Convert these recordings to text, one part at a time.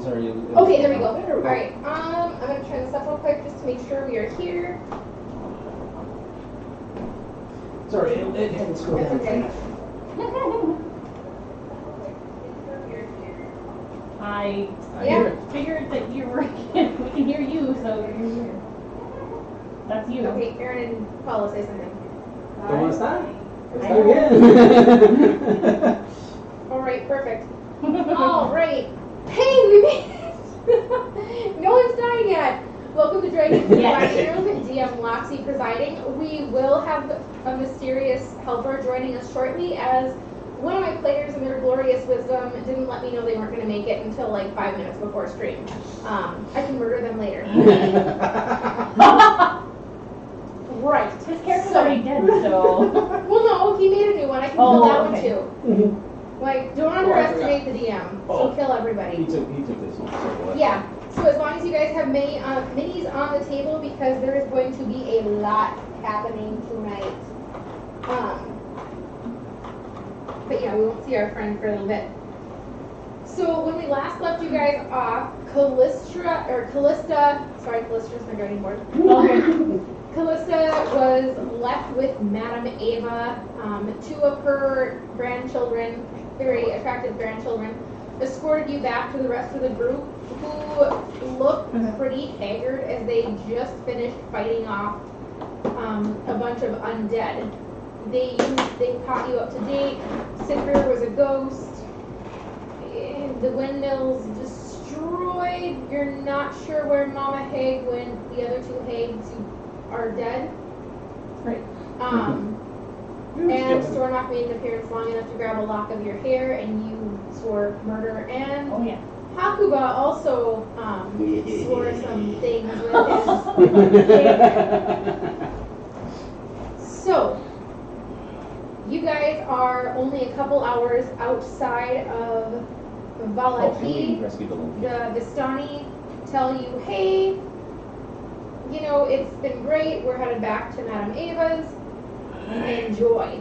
sorry. Okay, there we go. Alright, I'm gonna turn this up real quick just to make sure we are here. Sorry, it hadn't scrolled That's down. okay. I Yeah. figured that you were, we can hear you, so you're here. That's you. Okay, Aaron and Paula say something. Don't want to start? Let's I start again. Alright, perfect. Alright. Hey, we made it! No one's died yet! Welcome to Dragon's Dining Room, DMLoxy presiding. We will have a mysterious helper joining us shortly, as one of my players in their glorious wisdom didn't let me know they weren't going to make it until like 5 minutes before stream. I can murder them later. Right. His character's already dead, so. Well, no, he made a new one. I can kill that one too. Like, don't underestimate the DM. She'll kill everybody. He took this one. So Yeah. So as long as you guys have minis on the table, because there is going to be a lot happening tonight. But yeah, we won't see our friend for a little bit. So when we last left you guys off, Callista, sorry, Callista's my guardian board. Okay. Callista was left with Madame Ava. 2 of her grandchildren, very attractive grandchildren, escorted you back to the rest of the group, who looked pretty haggard as they just finished fighting off a bunch of undead. They caught you up to date. Cinder was a ghost. The windmills destroyed. You're not sure where Mama Hag went. The other 2 Hags are dead. Right. And Stornock made an appearance long enough to grab a lock of your hair, and you swore murder. And Oh, yeah. Hakuba also swore some things with his. So, you guys are only a couple hours outside of Valaki. The Vistani tell you, hey, you know, it's been great. We're headed back to Madame Ava's. Enjoy.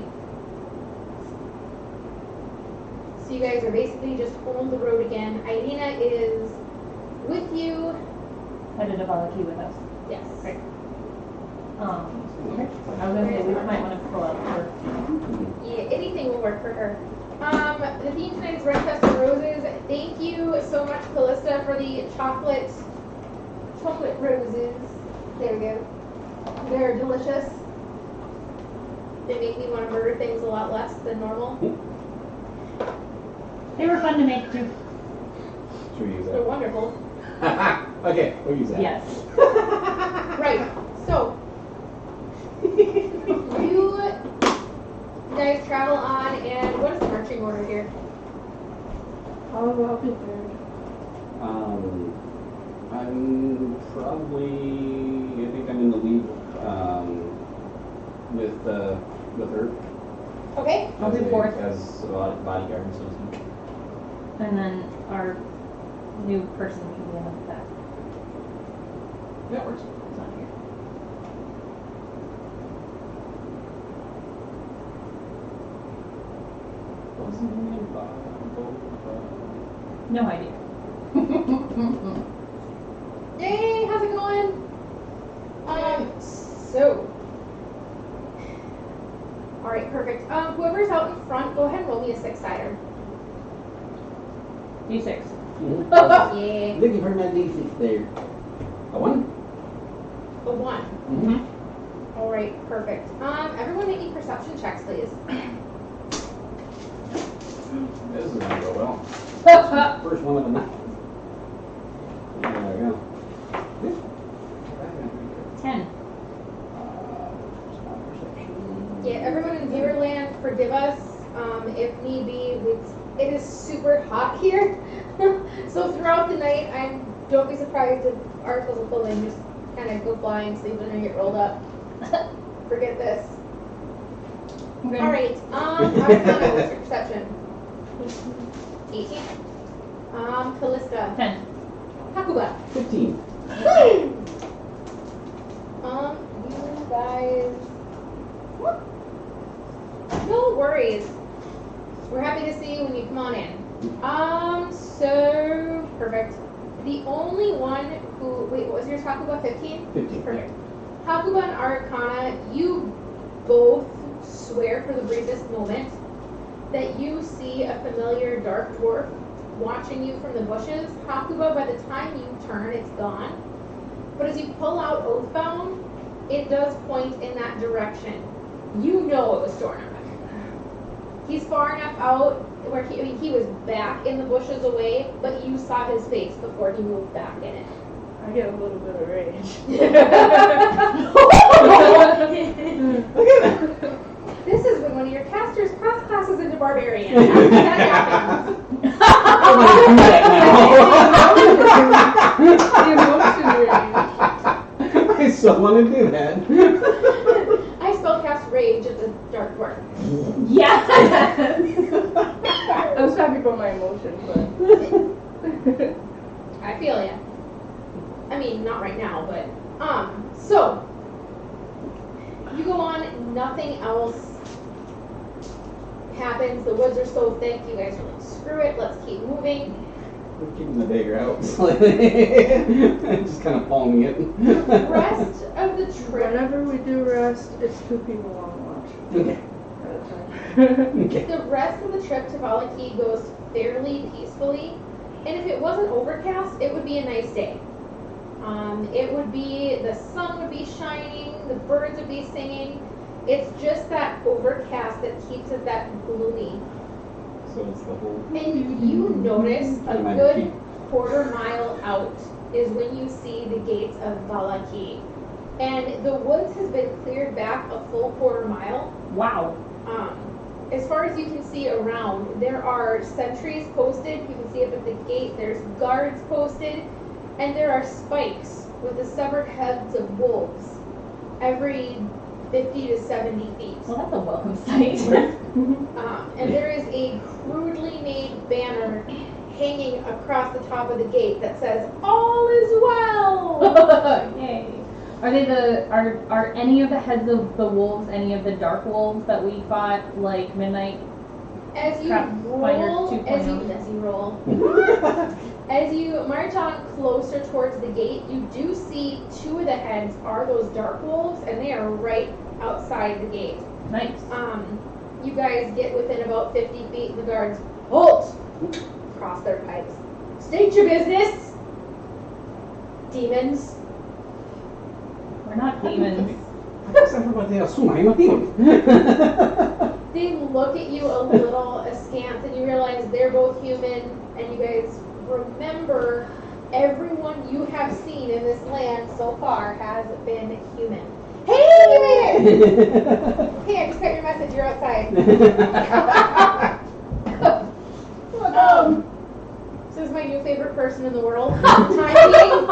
So you guys are basically just on the road again. Irina is with you. Headed to Valaki with us. Yes. Great. I was gonna say we might want to pull out her. Yeah, anything will work for her. The theme tonight is Red Fest and Roses. Thank you so much, Callista, for the chocolate roses. There we go. They're delicious. They make me want to murder things a lot less than normal. They were fun to make too. Should we use They're that? wonderful. Okay, we'll use that. Yes. Right. So, you guys travel on, and what is the marching order here? I'll be there. I'm probably, I think I'm in the lead with her. Okay. I'll be fourth. As a bodyguard and so on. And then our new person can be in the back. That works. It's not here. No idea. Hey, how's it going? So. Alright, perfect. Whoever's out in front, go ahead and roll me a 6-sider. D6. Yeah. Looking for my D6 there. A 1? A 1. Mm-hmm. Alright, perfect. Everyone make me perception checks, please. This is gonna go well. First one of the night. There we go. 10. Yeah, everyone in Viewerland, forgive us. If need be, it is super hot here. So throughout the night, don't be surprised if articles of clothing just kind of go flying, so you don't get rolled up. Forget this. Okay. Alright, Arcana, what's your perception? 18. Callista. 10. Hakuba. 15. You guys. No worries. We're happy to see you when you come on in. So perfect. The only one who, wait, what was yours, Hakuba? 15? 15. Perfect. Hakuba and Arcana, you both swear for the briefest moment that you see a familiar dark dwarf watching you from the bushes. Hakuba, by the time you turn, it's gone. But as you pull out Oathbound, it does point in that direction. You know it was Dornock. He's far enough out where he was back in the bushes away, but you saw his face before he moved back in it. I get a little bit of rage. This is when one of your casters cross classes into barbarian. After that happens. I still want to do that. I spellcast rage at the dark dwarf. Yes! I was happy for my emotion, but I feel ya. I mean, not right now, but so you go on. Nothing else happens. The woods are so thick. You guys are like, screw it. Let's keep moving. We're keeping the dagger out slightly. Just kind of palming it. The rest of the trip. whenever we do rest, it's 2 people on watch Okay. at a time. Okay. The rest of the trip to Valaki goes fairly peacefully, and if it wasn't overcast, it would be a nice day. It would be, the sun would be shining, the birds would be singing. It's just that overcast that keeps it that gloomy. So it's the whole. And you notice a good quarter mile out is when you see the gates of Valaki. And the woods has been cleared back a full quarter mile. Wow. As far as you can see around, there are sentries posted. You can see up at the gate, there's guards posted, and there are spikes with the severed heads of wolves every 50 to 70 feet. Well, that's a welcome sight. And there is a crudely made banner hanging across the top of the gate that says, "All is well!" Yay. Are they are any of the heads of the wolves any of the dark wolves that we fought like midnight? As you Crap, roll, Finder as you march on closer towards the gate, you do see 2 of the heads are those dark wolves, and they are right outside the gate. Nice. You guys get within about 50 feet, and the guards halt, cross their pipes, state your business, demons. We're not demons. They look at you a little askance, and you realize they're both human, and you guys remember everyone you have seen in this land so far has been human. Hey, you made it! Hey, I just got your message. You're outside. This is my new favorite person in the world. Time being,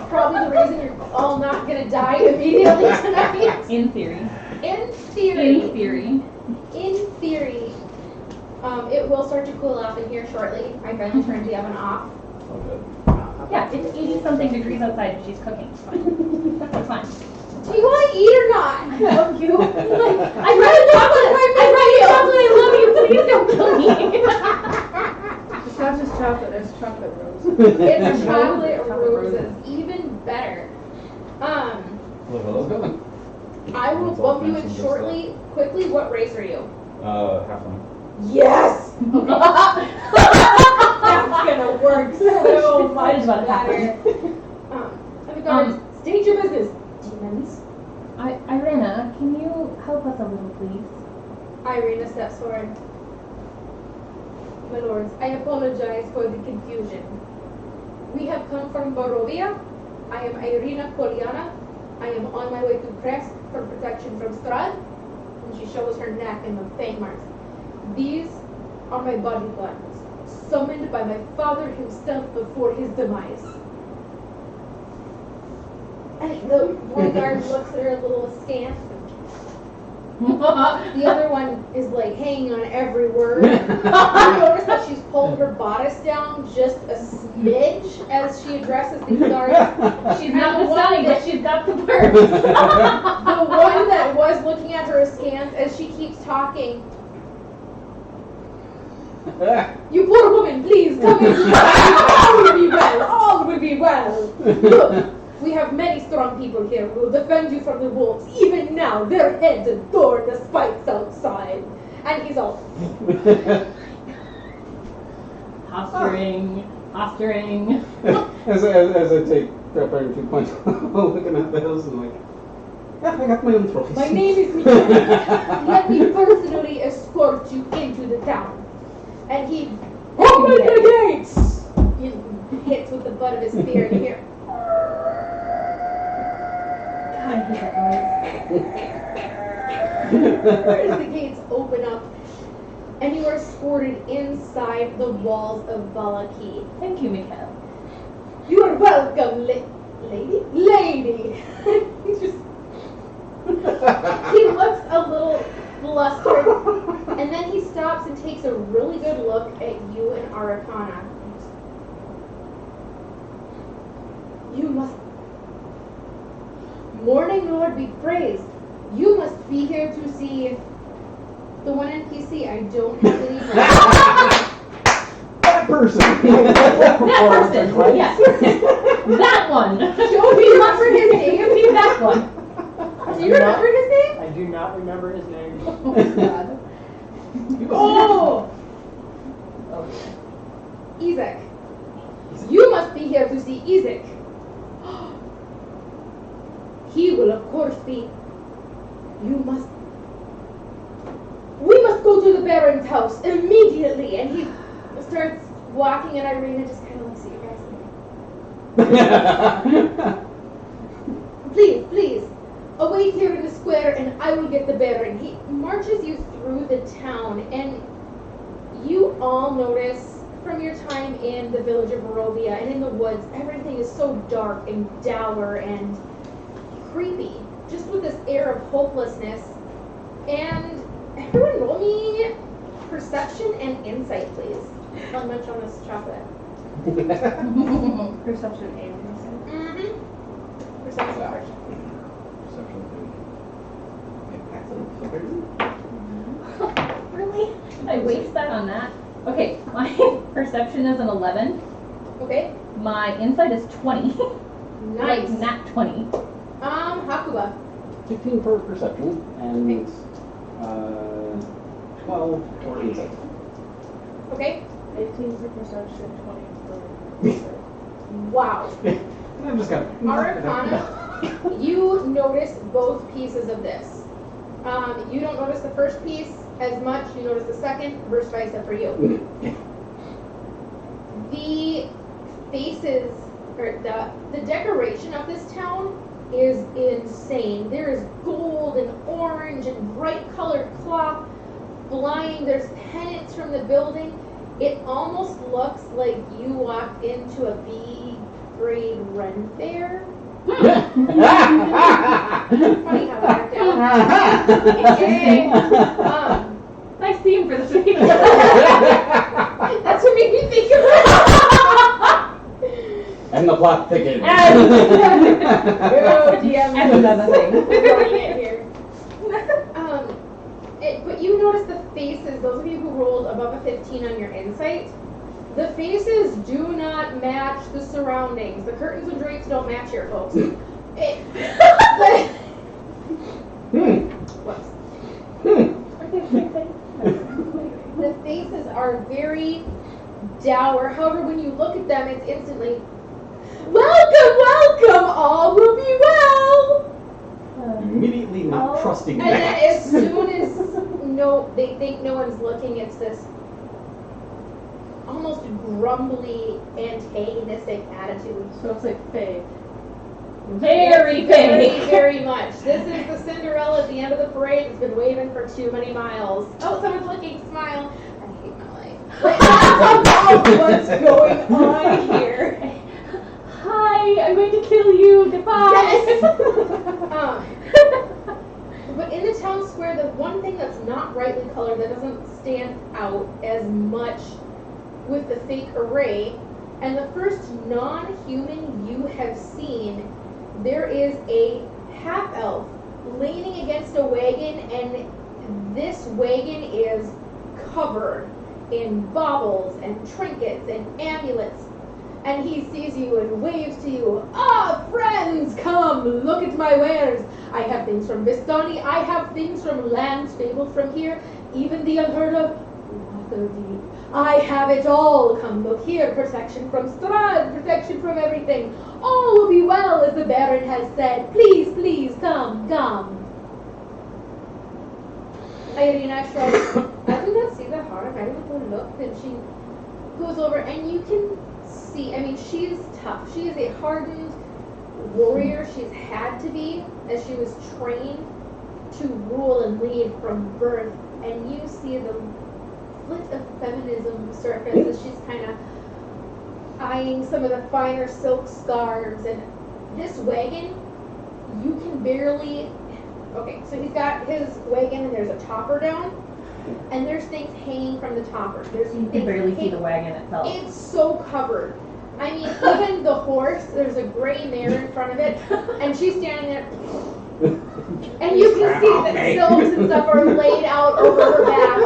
probably the reason you're all not gonna die immediately tonight. In theory. In theory. In theory. In theory, it will start to cool off in here shortly. I finally turned the oven off. Yeah, it's 80-something degrees outside and she's cooking. It's fine. It's fine. Do you want to eat or not? I love you. Like, I brought you chocolate. I love you. Please don't kill me. It's not just chocolate, it's chocolate rose. It's chocolate roses. Even better. I will bump you in shortly. Quickly, what race are you? Halfling. Yes! That's gonna work so much better. And the guards, state your business, demons. Irena, can you help us a little, please? Irena steps forward. My lords, I apologize for the confusion. We have come from Barovia. I am Irina Poliana. I am on my way to Crest for protection from Strahd. And she shows her neck and the fang marks. These are my bodyguards, summoned by my father himself before his demise. And the one guard looks at her a little askance. The other one is like hanging on every word. You notice that she's pulled her bodice down just a smidge as she addresses these guards. She's not the stunning, but she's got the bird. The one that was looking at her askance as she keeps talking. You poor woman, please come in. All will be well. All people here who will defend you from the wolves. Even now, their heads adorn the spikes outside. And he's all, Posturing. As I take that by 2 points, looking at the hills and like, yeah, I got my own trophies. my name is Miguel. Let me personally escort you into the town. And he open the gates! He hits with the butt of his spear and you hear, I hate that noise. as the gates open up, and you are escorted inside the walls of Valaki. Thank you, Mikhail. You are welcome, lady? Lady! He's just... He looks a little flustered, and then he stops and takes a really good look at you and Arakana. You must... Morning Lord be praised. You must be here to see... The one NPC I don't have any That person! That person, yes. That one. Don't you remember his name? Give me that one. Do you remember his name? I do not remember his name. Oh, God. Oh! Okay. Ezek. You must be here to see Ezek. He will of course be. We must go to the Baron's house immediately. And he starts walking and Irina just kind of looks at you guys. Please, await here in the square and I will get the Baron. He marches you through the town and you all notice from your time in the village of Barovia and in the woods, everything is so dark and dour and creepy, just with this air of hopelessness. And everyone roll me perception and insight, please. I'll munch on this chocolate. Perception and insight. Mm-hmm. Perception first. Really? Did I waste that on that? Okay, my perception is an 11. Okay. My insight is 20. Nice. Like, nat 20. Hakuba. 15 for perception and 12 for insight. Okay. 18 for perception, 20 for insight. Wow. I'm just gonna. Arakana, you notice both pieces of this. You don't notice the first piece as much. You notice the second, verse vice for you. The faces, or the decoration of this town is insane. There is gold and orange and bright colored cloth flying. There's pennants from the building. It almost looks like you walked into a B-grade Ren fair. Funny how that worked out. Okay. Nice theme for this week. That's what made me think of it. And the plot thickens. Oh, DM. And another thing. Throwing it here. But you notice the faces, those of you who rolled above a 15 on your insight, the faces do not match the surroundings. The curtains and drapes don't match here, folks. Whoops. The faces are very dour. However, when you look at them, it's instantly, welcome, all will be well. Immediately not trusting And then that. as soon as they think no one's looking, it's this almost grumbly, antagonistic attitude. So it's like fake. Very Very, big. very much. This is the Cinderella at the end of the parade that's been waving for too many miles. Oh, someone's looking, smile. I hate my life. Like, that's what's going on here. Hi, I'm going to kill you. Goodbye. Yes. But in the town square, the one thing that's not brightly colored, that doesn't stand out as much with the fake array, and the first non-human you have seen, there is a half-elf leaning against a wagon, and this wagon is covered in baubles and trinkets and amulets. And he sees you and waves to you. Ah, friends, come, look at my wares. I have things from Vistani, I have things from lands fabled from here, even the unheard of Waterdeep. I have it all. Come look here. Protection from Strahd, protection from everything. All will be well, as the Baron has said. Please, please, come, come. Irina shrugs. I do not see the heart. I will go look. Then she goes over, and you can see, I mean, she's tough. She is a hardened warrior. She's had to be, as she was trained to rule and lead from birth. And you see the flit of feminism surface as she's kind of eyeing some of the finer silk scarves. And this wagon, you can barely... Okay, so he's got his wagon, and there's a topper down, and there's things hanging from the topper. There's You can barely see the wagon itself. It's so covered. I mean, even the horse, there's a gray mare in front of it, and she's standing there, and you can see that silks and stuff are laid out over her back,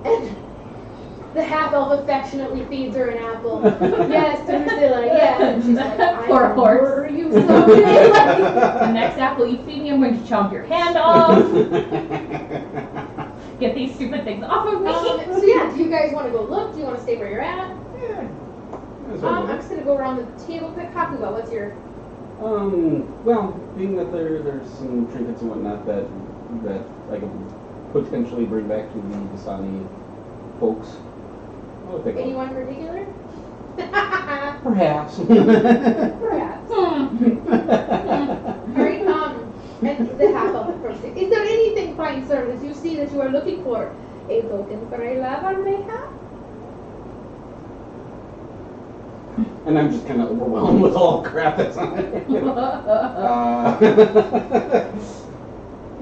and the half-elf affectionately feeds her an apple. Yes, to Drusilla, yes. And she's like, I Poor horse. murder you someday. The next apple you feed me, I'm going to chomp your hand off. Get these stupid things off of me. So yeah, do you guys want to go look? Do you want to stay where you're at? Yeah. I'm just going to go around the table quick. Hakuga, what's your... Well, being that there's some trinkets and whatnot that I can potentially bring back to the Vistani folks. I'll pick up. Anyone in particular? Perhaps. Perhaps. Alright, and the half-elf approaches. Is there anything, fine sir, that you see that you are looking for? A token for a lover, mayhap? And I'm just kind of overwhelmed with all the crap that's on it.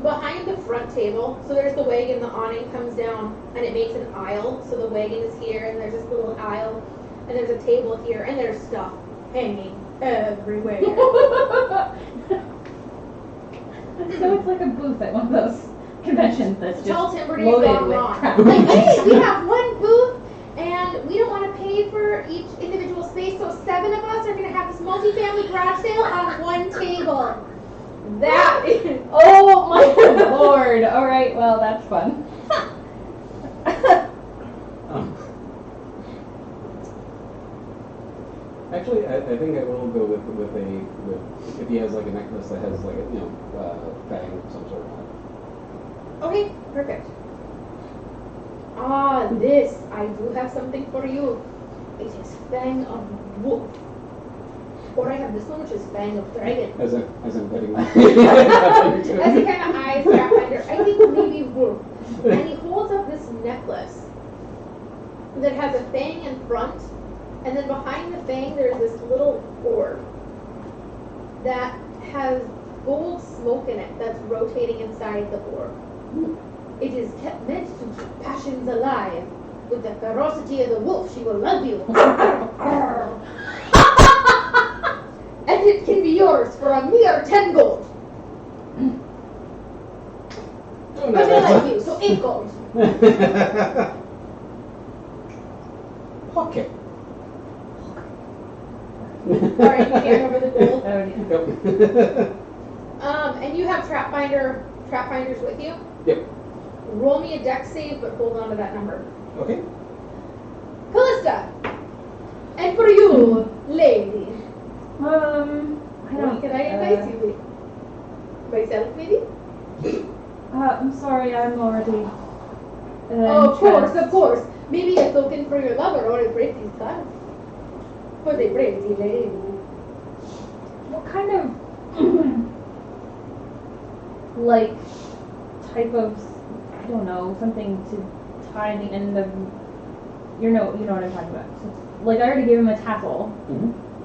Behind the front table, so there's the wagon, the awning comes down, and it makes an aisle. So the wagon is here, and there's this little aisle, and there's a table here, and there's stuff hanging everywhere. So it's like a booth at one of those conventions that's Tell just Timberdays loaded gone with wrong. crap. Like, hey, we have one booth, and we don't want to pay for each individual space, so 7 of us are going to have this multi-family garage sale on one table. That is... Oh my lord! Alright, well that's fun. Actually, I think I will go with if he has like a necklace that has like a fang of some sort on it. Okay, perfect. Ah, this, I do have something for you. It is Fang of Wolf. Or I have this one, which is Fang of Dragon. As I'm betting that. As he kind of eyes Pathfinder, I think maybe Wolf. And he holds up this necklace that has a fang in front, and then behind the fang there's this little orb that has gold smoke in it that's rotating inside the orb. It is meant to keep passions alive. With the ferocity of the wolf, she will love you. And it can be yours for a mere 10 gold. But I like you, so 8 gold. Okay. Alright, you hand over the gold. Yep. And you have trapfinders with you. Yep. Roll me a dex save, but hold on to that number. Okay. Callista! And for you, lady. I don't... Can I advise you? Myself, maybe? I'm sorry, I'm already... Of course. Maybe a token for your lover or a pretty scarf. For the pretty lady. What kind of... like, type of... I don't know, something to tie the end of... You know what I'm talking about. So, like, I already gave him a tassel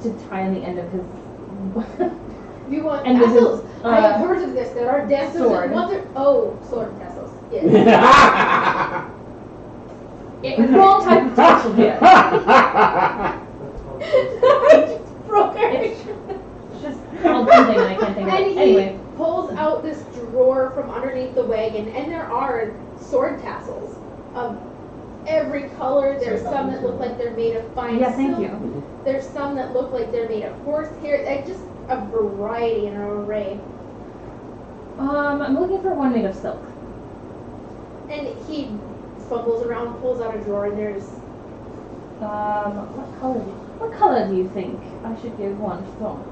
to tie on the end of his... You want And this is, tassels? I have heard of this. There are dancers sword. sword tassels. Yes. It was the wrong type of tassel here. I just broke her. It's just called something and I can't think of And it. he Anyway. pulls out this drawer from underneath the wagon, and there are sword tassels of every color. There's some that look like they're made of fine Yeah, thank silk. you. There's some that look like they're made of horsehair. Like just a variety and an array. I'm looking for one made of silk. And he fumbles around, pulls out a drawer, and there's What color do you think I should give one from?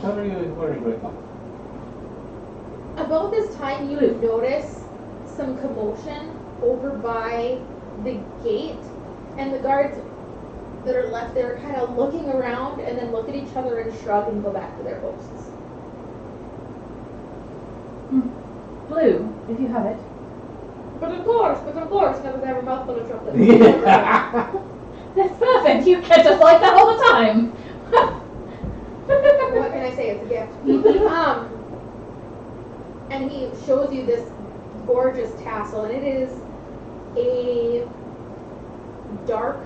What are you with them? about this time you notice some commotion over by the gate, and the guards that are left there kind of looking around and then look at each other and shrug and go back to their posts. Blue, if you have it. But of course, now that they have a mouthful of chocolate. That's perfect. You catch us like that all the time. What can I say? It's a gift. And he shows you this gorgeous tassel, and it is a dark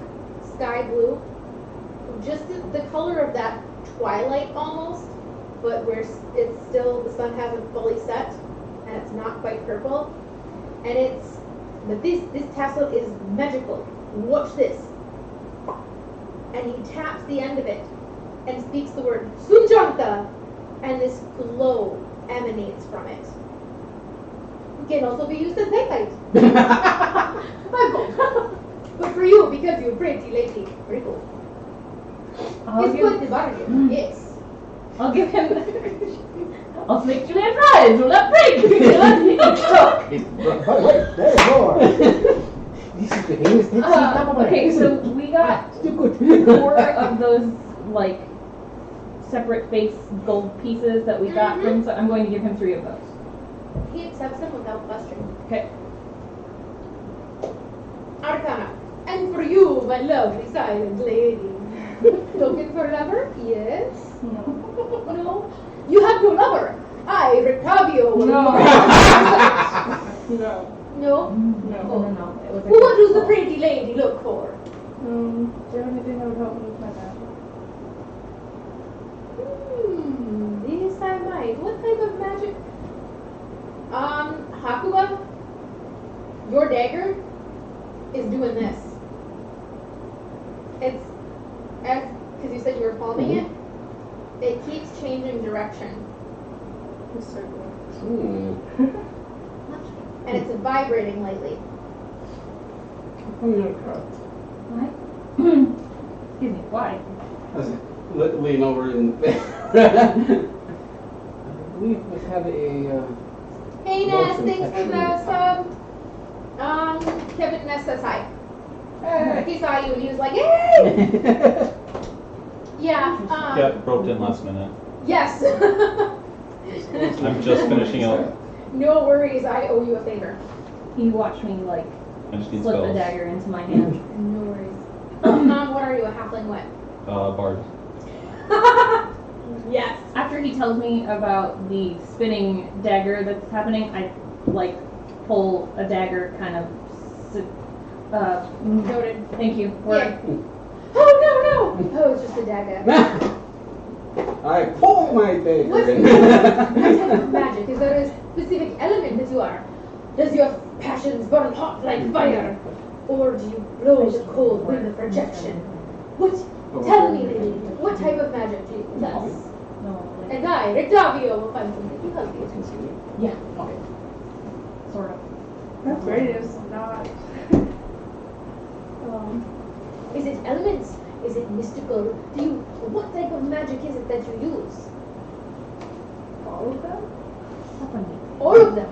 sky blue, just the color of that twilight almost, but where it's still, the sun hasn't fully set, and it's not quite purple. And but this tassel is magical. Watch this. And he taps the end of it and speaks the word Sunjanta, and this glow emanates from it. It can also be used as daylight. But for you, because you're pretty lady, very good. It's good to bargain, yes. I'll give him. I'll make Julian fries. Will that break? Wait, there's more. This is the famous Okay, so we got Too good. 4 of those like separate face gold pieces that we got from. So I'm going to give him 3 of those. He accepts them without question. Okay. Arcana. And for you, my lovely silent lady. Looking for a lover? Yes? No? You have no lover. I, Rictavio, will No. No. No? No. It was Who does the pretty lady look for? Do you have anything that would help me with my magic? This I might. What type of magic? Hakuba, your dagger is doing this. It's, because you said you were palming it, it keeps changing direction. Just circle. And it's vibrating lightly. Why? Excuse me. Why? Lean over and I believe we have a Hey Ness, motion thanks for the capture. sub. Kevin Ness says hi. He saw you and he was like, hey! Yeah. Got roped in last minute. Yes. I'm just finishing up. No worries, I owe you a favor. You watch me like I just need slip the spells. dagger into my hand. No worries. What are you, a halfling what? Bard. Yes. After he tells me about the spinning dagger that's happening, I like pull a dagger kind of. Noted. Thank you. Yeah. Oh no! Oh, it's just a dagger. I pull my dagger. What type of magic? Is there a specific element that you are? Does your passions burn hot like fire? Or do you blow the cold wind of rejection? Tell me, lady, what type of magic do you possess? No. And I, Rictavio, will find something to help you. Yeah. Okay. Sort of. Radius, not. Is it elements? Is it mystical? What type of magic is it that you use? All of them? All of them.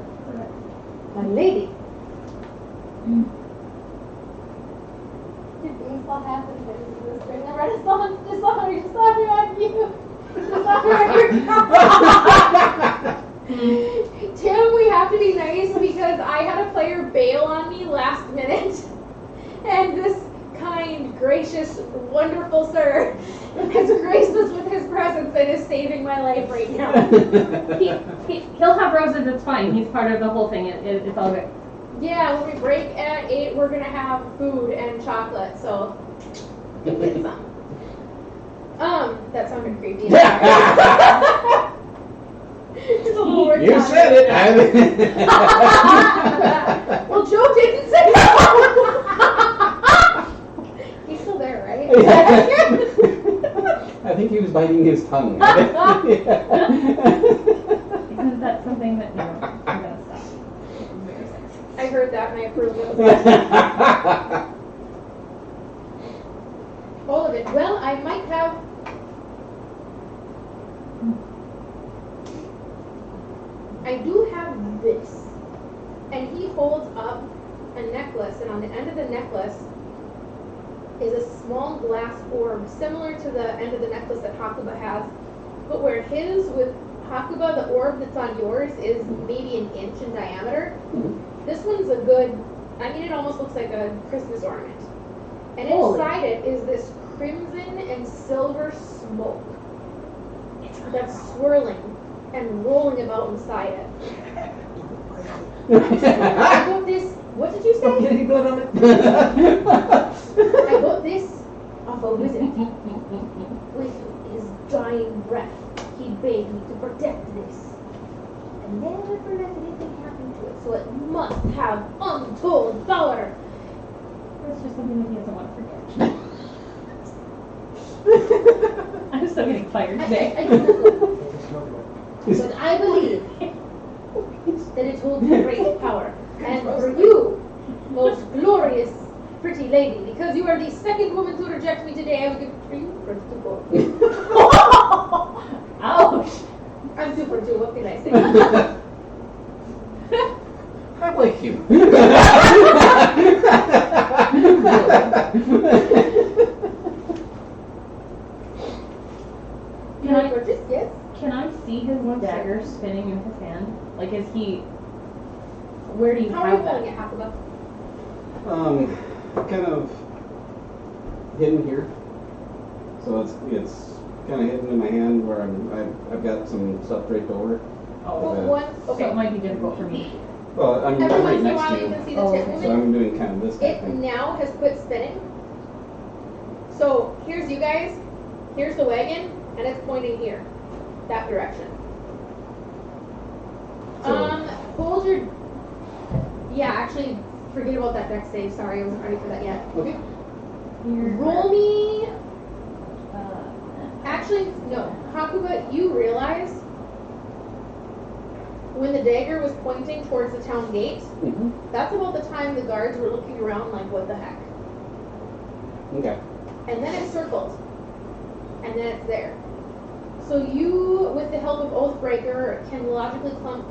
My lady. Did things all happen during the Renaissance dishonor? You saw me on you. Tim, we have to be nice because I had a player bail on me last minute. And this kind, gracious, wonderful sir has graced us with his presence and is saving my life right now. He'll have roses. It's fine. He's part of the whole thing. It's all good. Yeah, when we break at 8, we're gonna have food and chocolate, so you'll get some. That sounded creepy. It's a little word You chocolate. said it. Well, Joe didn't say no. He's still there, right? I think he was biting his tongue. Isn't that something that, no, we're gonna stop. Very sexy. I heard that and I approved it. All of it. Well, I might have. I do have this. And he holds up a necklace, and on the end of the necklace is a small glass orb, similar to the end of the necklace that Hakuba has. But where his, with Hakuba, the orb that's on yours is maybe an inch in diameter. This one's a good, I mean, it almost looks like a Christmas ornament. And Holy. inside it is this crimson and silver smoke that's swirling and rolling about inside it. I got this, what did you say? Getting blood on it. I got this off a wizard. With his dying breath, he begged me to protect this and never let anything happen to it, so it must have untold power. That's just something that he doesn't want to forget. I'm still getting fired today. I don't know. But I believe that it holds great power. And for you, most glorious pretty lady, because you are the second woman to reject me today, I will give 3 for 2 gold. Ouch! I'm 2 for 2, what can I say? I like you. Can I, Gorgeous, yes? can I see his dagger spinning in his hand? Like, is he, where do you How are you have holding that? it, Hakuba? Kind of hidden here. So it's kind of hidden in my hand where I've got some stuff draped over. Oh, One, so it okay. might be difficult for me. Well, I'm Every right once in a next while to you you, can see the Oh, tip okay. so moving. I'm doing kind of this kind of It thing. now has quit spinning. So here's you guys, here's the wagon, and it's pointing here, that direction. So- Hold your, yeah, actually, forget about that dex save, sorry, I wasn't ready for that yet. Okay. Roll me, Uh, actually, no, Hakuba, you realize when the dagger was pointing towards the town gate, Mhm. that's about the time the guards were looking around like, what the heck? Okay. And then it circled, and then it's there. So you, with the help of Oathbreaker, can logically come.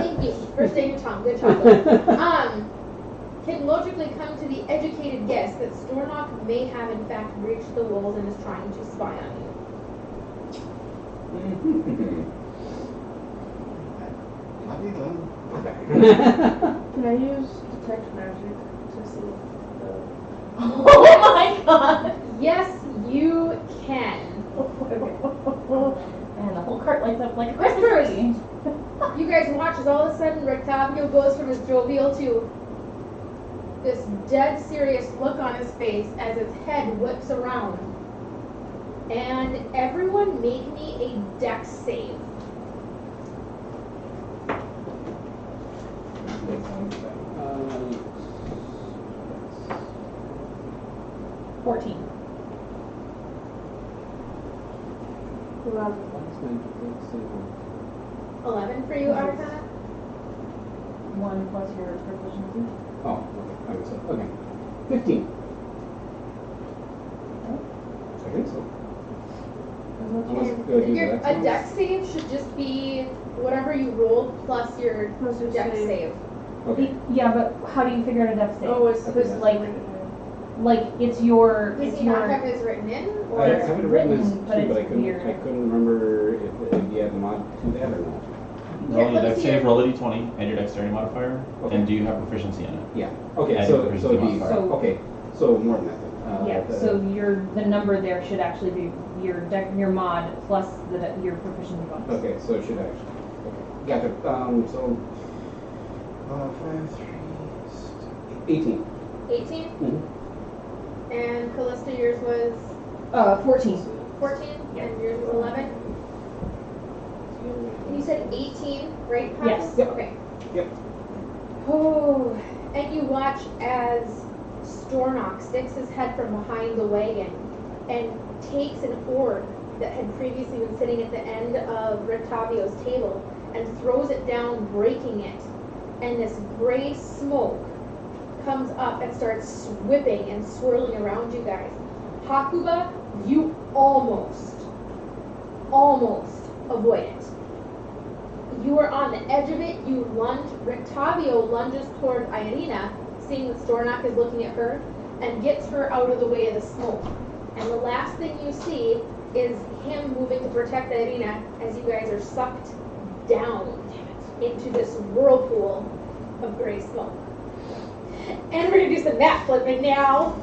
Thank you. First day in your tongue. Good chocolate. Can logically come to the educated guess that Stornock may have in fact breached the walls and is trying to spy on you. Can I use detect magic to see the... oh my god! Yes, you can. And the whole cart lights up like a What's Christmas first? tree. You guys watch as all of a sudden Rectavio goes from his jovial to this dead serious look on his face as his head whips around. And everyone make me a dex save. Uh, 14. 11. 11 for you, Arcana? 1 plus your proficiency. Oh, okay. I guess so. Okay. 15. I think so. Unless And do I do your, the a next dex save should just be whatever you rolled plus your Plus your dex save. save. one? Okay. Yeah, but how do you figure out a death save? Oh, it's Okay, supposed to like- Like, it's your, Does it's he not your, have his written in? I Or have it written as written, but 2, it's but I couldn't, weird. I couldn't remember if you had the mod to that or not. Roll let your me dex see save, it. roll a d20, add your dexterity modifier, Okay. and do you have proficiency in it? Yeah. Okay. Add So your so proficiency it'd be modifier. okay. So more than that. Then. yeah, so the number there should actually be your your mod plus your proficiency bonus. Okay, so it should actually. Okay. Gotcha. So. 5, 3, 18. 18? Mhm. And Callista, yours was 14. 14? Yeah. And yours was 11? And you said 18, right? Haku? Yes. Yep. Okay. Yep. Oh, And you watch as Stornock sticks his head from behind the wagon and takes an orb that had previously been sitting at the end of Rictavio's table and throws it down, breaking it. And this gray smoke comes up and starts whipping and swirling around you guys. Hakuba, you almost avoid it. You are on the edge of it, you lunge. Rictavio lunges toward Irina, seeing that Stornock is looking at her, and gets her out of the way of the smoke. And the last thing you see is him moving to protect Irina as you guys are sucked down into this whirlpool of gray smoke. And we're gonna do some map flipping now.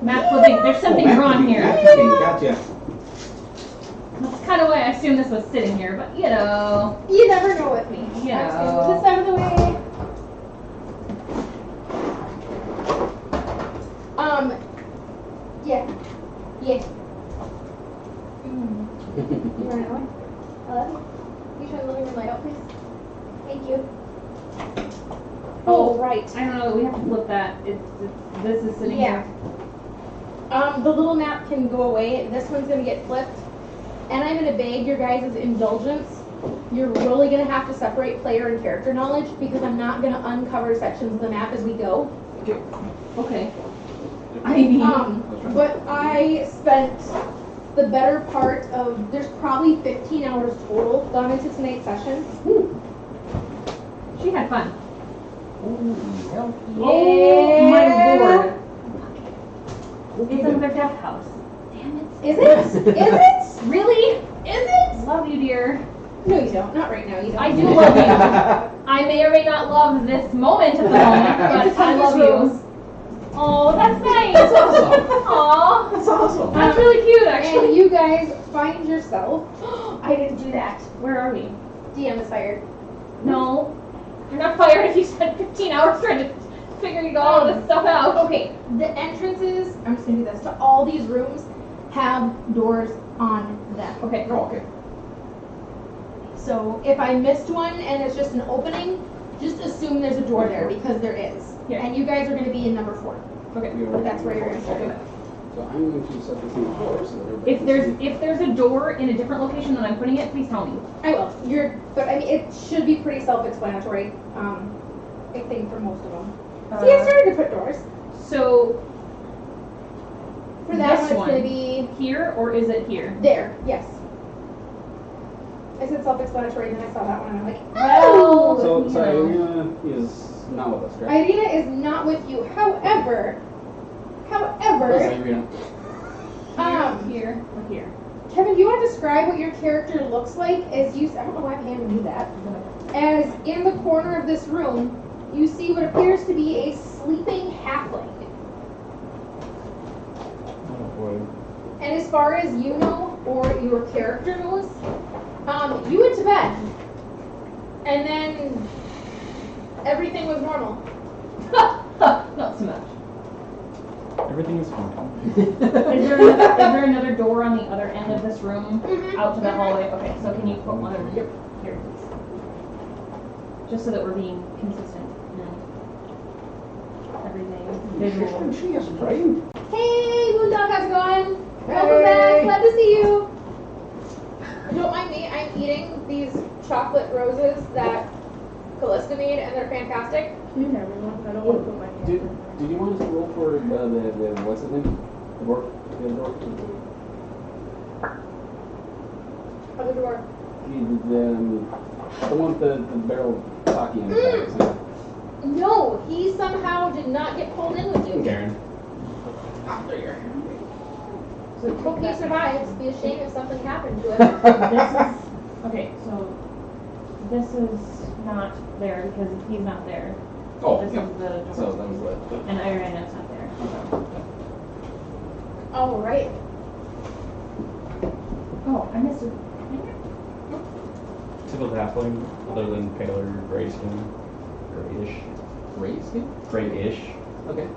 Map flipping. There's something wrong here. Gotcha. That's kind of why I assumed this was sitting here, but you know. You never know with me. You I'm just gonna know. move this out of the way. Yeah. You want it on? I love you. You turn the living room light out, please. Thank you. Oh, right. I don't know. We have to flip that. This is sitting Yeah. here. The little map can go away. This one's gonna get flipped. And I'm gonna beg your guys' indulgence. You're really gonna have to separate player and character knowledge because I'm not gonna uncover sections of the map as we go. Okay. I mean, But I spent the better part of, there's probably 15 hours total gone into tonight's session. she had fun. Hell. Oh my lord. It's another death house. Damn it. Is it? Is it? Really? Is it? Love you, dear. No, you don't. Not right now. You don't. I do love you. I may or may not love this moment at the moment, but I love you. Oh, that's nice. That's awesome. Aw. That's awesome. That's really cute, actually. And you guys find yourself. I didn't do that. Where are we? DM is fired. No. You're not fired if you spent 15 hours trying to figure all of this stuff out. Okay, the entrances, I'm just gonna do this, to all these rooms have doors on them. Okay. Oh, okay. So if I missed one and it's just an opening, just assume there's a door there because there is. Yeah. And you guys are gonna be in number 4. Okay. That's where you're gonna start. So I'm going to set this in the floor so that everybody If there's a door in a different location than I'm putting it, please tell me. I will. But I mean, it should be pretty self-explanatory. I think for most of them. See, I started to put doors. So For that This one, it's one. gonna be here or is it here? there. Yes. I said self-explanatory, then I saw that one, and I'm like, Well, So, you sorry, know. Irina is not with us, right? Irina is not with you. However, Where's Irina? Here or here. Kevin, do you want to describe what your character looks like as you? I don't know why I'm handing you that. As in the corner of this room, you see what appears to be a sleeping halfling. Oh boy. And as far as you know, or your character knows, you went to bed, and then everything was normal. Not so much. Everything is fine. Is there another door on the other end of this room out to the hallway? Okay, so can you put one over here? Here, please. Just so that we're being consistent and everything visual. She is right. Hey, Moondog, how's it going? Welcome Hey. back. Glad to see you. Don't mind me. I'm eating these chocolate roses that Callista made, and they're fantastic. Can you have one? I don't want to put my hand Did, in. did you want us to roll for the what's his name? The door? The door? Other door. The one with the barrel sake in it. No, he somehow did not get pulled in with you. Garen. So hope he survives. Be a shame if something happened to him. This is okay. So this is not there because he's not there. Oh, This yeah. is the door. So that was the. And Irina's not there. All right. Oh, I missed it. Typical halfling, other than paler gray skin. Grayish. Gray skin? Grayish. Okay.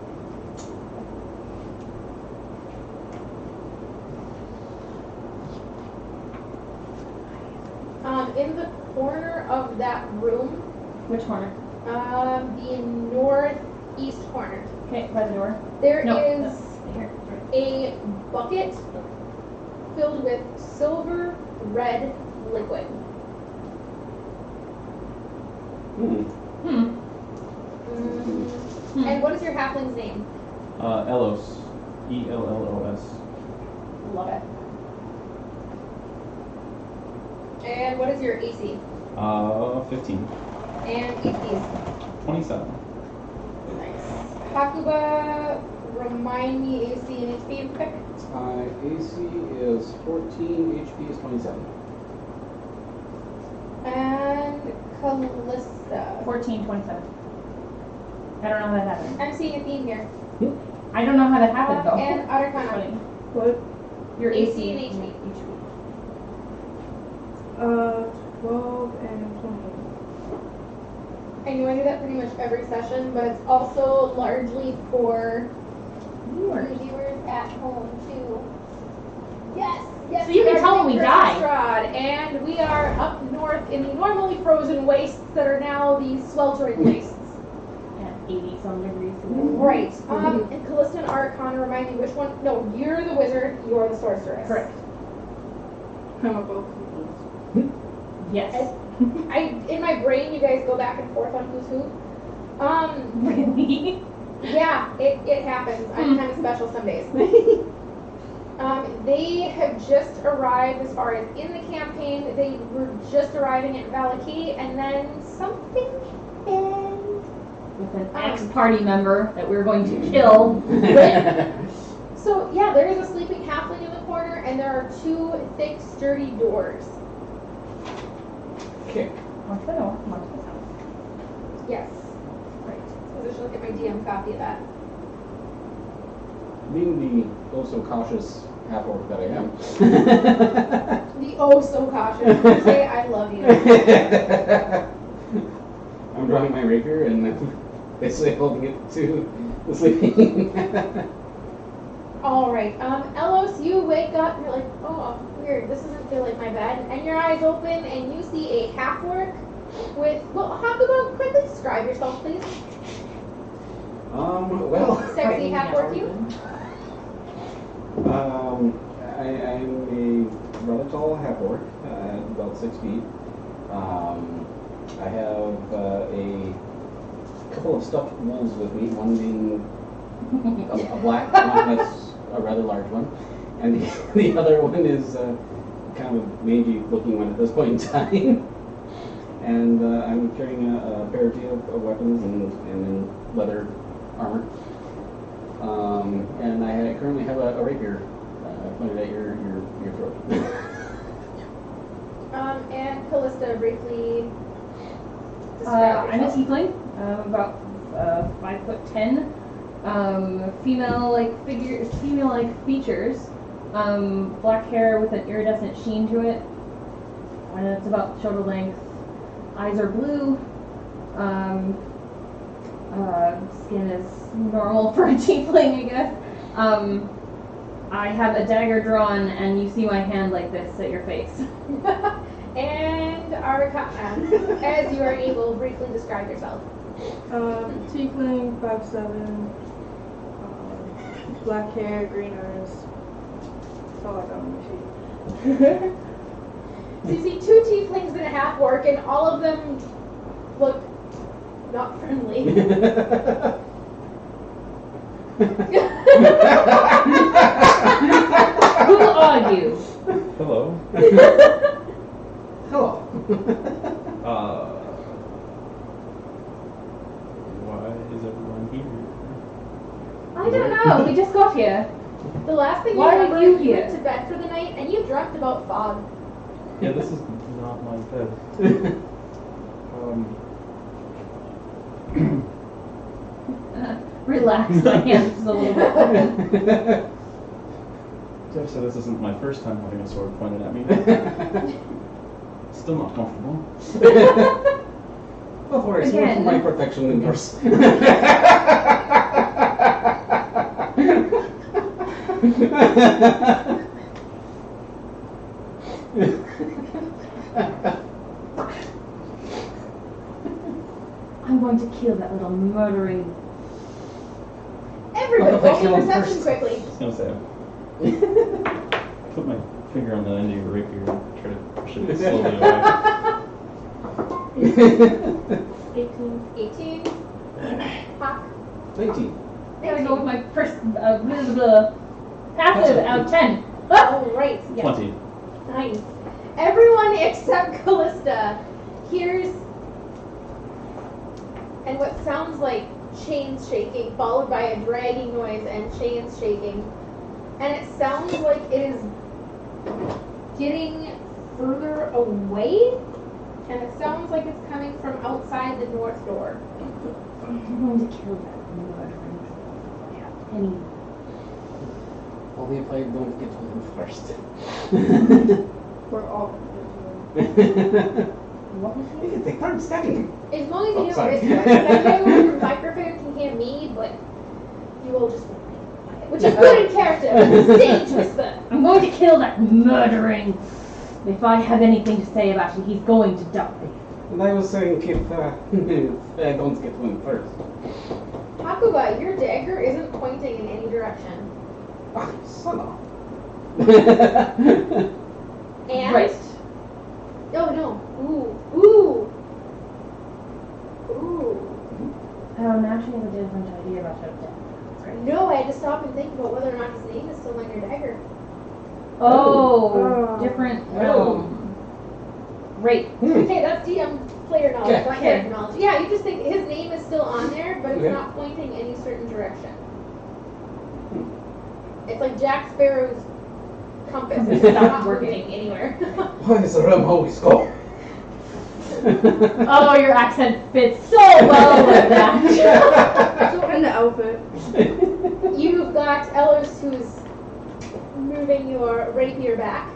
In the corner of that room, Which corner? The northeast corner. Okay, by the door. There No, is no, here. a bucket filled with silver red liquid. Hmm. And what is your halfling's name? Elos. E-L-L-O-S. Love it. And what is your AC? 15. And HPs? 27. Nice. Hakuba, remind me AC and HP quick. AC is 14, HP is 27. And Callista. 14, 27. I don't know how that happened. I'm seeing a theme here. I don't know how that happened though. And Adarkana. Funny. What? Your AC AC and and HP. 12 and 28. I know I do that pretty much every session, but it's also largely for viewers at home too. Yes, yes. So you can tell when we die. Strahd, and we are up north in the normally frozen wastes that are now these sweltering wastes. At 80 some degrees. Right. And Callista and Arcana, remind me which one? No, you're the wizard. You're the sorceress. Correct. I'm a both. Yes. In my brain, you guys go back and forth on who's who. Really? Yeah, it happens. I'm kind of special some days. They have just arrived as far as in the campaign. They were just arriving at Valaki, and then something happened. With an ex-party member that we're going to kill. So, yeah, there is a sleeping halfling in the corner, and there are two thick, sturdy doors. Kick. Watch the door. Watch the sound. Yes. Right. So I should look at my DM copy of that. Being the also cautious half-orc that I am. The oh so cautious. You say I love you. I'm drawing my rapier and basically holding it to the sleeping. All right. Elos, you wake up. You're like, oh, weird. This doesn't feel like my bed. And your eyes open, and you see a half-orc with. Well, Hakuba, quickly describe yourself, please. Well, Sexy half-orc, you. I'm a rather tall half-orc, about 6 feet. I have a couple of stuffed wolves with me, one being a black one that's a rather large one, and the other one is kind of a mangy looking one at this point in time. And I'm carrying a parity of weapons and leather armor. And I currently have a rapier pointed at your throat. And Callista, briefly describe I'm a yourself. tiefling. About 5'10". Female-like features. Black hair with an iridescent sheen to it. And it's about shoulder length. Eyes are blue. Skin is normal for a tiefling, I guess. I have a dagger drawn, and you see my hand like this at your face. And Arcana, as you are able, briefly describe yourself. Tiefling, 5'7", black hair, green eyes. That's all I got on my sheet. So you see two tieflings and a half-orc, and all of them look not friendly. Who are you? Hello. Hello. Why is everyone here? I don't know. We just got here. The last thing Why you are remember, you you here? went to bed for the night, and you dreamt about fog. Yeah, this is not my bed. Relax my hands just a little bit. So this isn't my first time having a sword pointed at me. Still not comfortable. Don't worry, it's more for my protection than yours. I'm going kill that little murdering. Everybody, Well, roll kill me him perception first. quickly. I was gonna say, put my finger on the end of your rapier and try to push it slowly away. 18. 18. Hawk. 19. Gotta go with my first passive out of 10. Alright. Yeah. 20. Nice. Everyone except Callista hears and what sounds like chains shaking, followed by a dragging noise and chains shaking. And it sounds like it is getting further away, and it sounds like it's coming from outside the north door. I'm going to kill that murdering. Any. Only if I don't get home first. We're all. What was You can take turns stabbing him. As long as you Oh, don't sorry. risk it. Because I know your microphone can hear me, but you will just remain quiet. Which is good in character, but the stage whisper. I'm going to kill that murdering. If I have anything to say about it, he's going to die. And I was saying if I don't get home first. Hakuba, your dagger isn't pointing in any direction. Ah, son of. And Right. oh no. Ooh. Now she has a different idea about how death. That's right. No, I had to stop and think about whether or not his name is still on your dagger. Oh, Oh. different Oh. realm. Right. Okay, that's DM player knowledge, Okay. not character knowledge. Yeah, you just think his name is still on there, but it's Okay. not pointing any certain direction. It's like Jack Sparrow's compass. It's Stopped not working. working anywhere. Why is the realm always go? Oh, your accent fits so well with that. And the outfit. You've got Ellis who's moving your rapier back.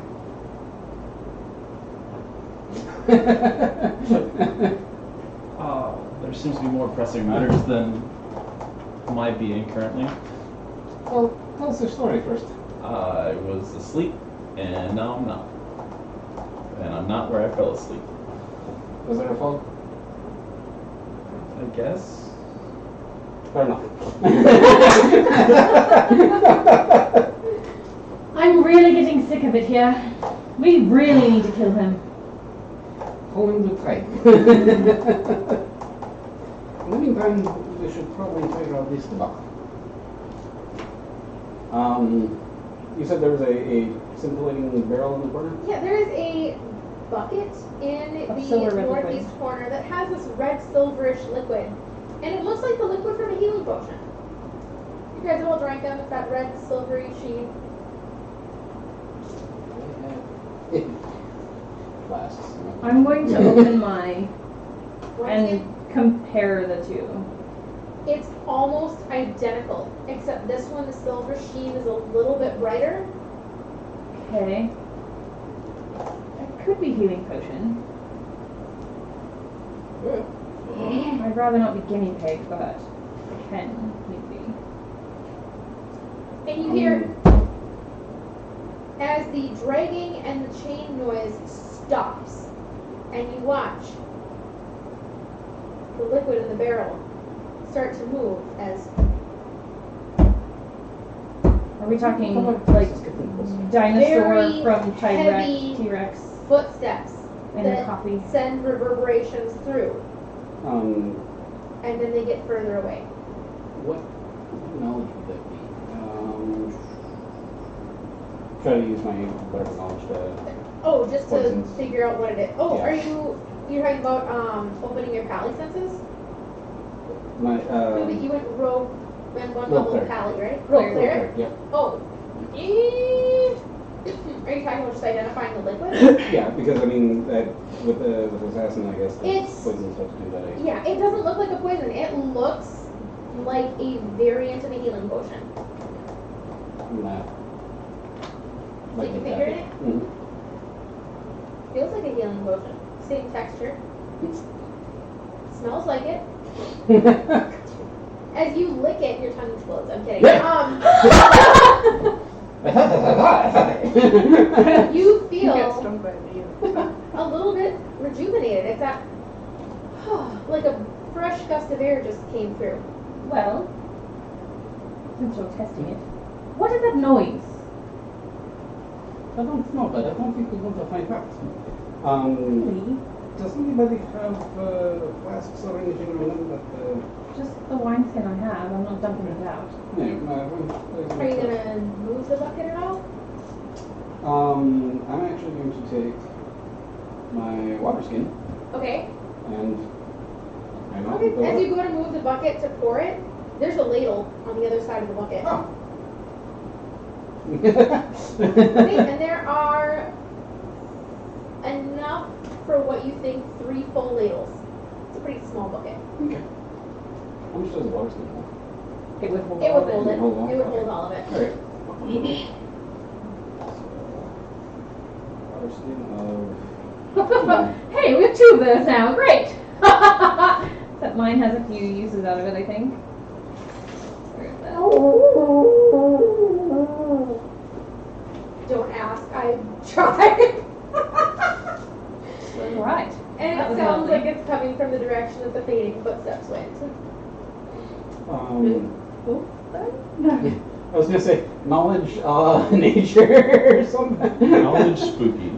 There seems to be more pressing matters than my being currently. Well, tell us your story first. I was asleep, and now I'm not. And I'm not where I fell asleep. Was there a fog? I guess. Fair enough. I'm really getting sick of it here. We really need to kill him. Pulling the tight. In the meantime, we should probably figure out this stuff. You said there was a scintillating barrel in the corner? Yeah, there is a bucket in Of the silver red northeast liquid. corner that has this red silverish liquid. And it looks like the liquid from a healing potion. You guys have all drank them. It's that red silvery sheen. Flasks. I'm going to open my Once and again, compare the two. it's almost identical, except this one, the silver sheen is a little bit brighter. Okay. It could be healing potion. I'd rather not be guinea pig, but it can maybe. And you hear, as the dragging and the chain noise stops, and you watch the liquid in the barrel start to move as Are we talking Come on, like let's get them closer. dinosaur Very from heavy T-Rex footsteps in a that coffee? send reverberations through, Um, and then they get further away. what knowledge would that be? Try to use my whatever knowledge to. Oh, just to Poisons. figure out what it is. Oh, Yeah. you're talking about opening your pally senses? My, You went rogue and one rogue level cleric. pally, right? Rogue cleric? Yeah. Oh. Are you talking about just identifying the liquid? Yeah, because I mean, with the assassin, I guess the It's- poison stuff to do that. Yeah, it doesn't look like a poison. It looks like a variant of a healing potion. Did you figure it? Mm-hmm. Feels like a healing potion. Same texture. Smells like it. As you lick it, your tongue explodes. I'm kidding. You You get feel stung by me. a little bit rejuvenated. It's that like a fresh gust of air just came through. Well, since you're testing it, what is that noise? I don't know, but I don't think we're going to find out. Really? Does anybody have flasks or anything around that? Just the wineskin I have. I'm not dumping it out. Are you gonna move the bucket at all? I'm actually going to take my water skin Okay. and Okay. As you go to move the bucket to pour it, there's a ladle on the other side of the bucket. Oh. Okay, and there are enough for what you think 3 full ladles. It's a pretty small bucket. Okay. How much does the water skin hold? It would hold It all would of hold it. Hold on. It would hold all of it. Alright. Water skin of... Hey, we have 2 of those now. Great. Except mine has a few uses out of it, I think. Where is that? Don't ask. I tried. Right. And That it was sounds lovely. like it's coming from the direction that the fading footsteps went. I was gonna say knowledge, nature, or something. Knowledge spooky. You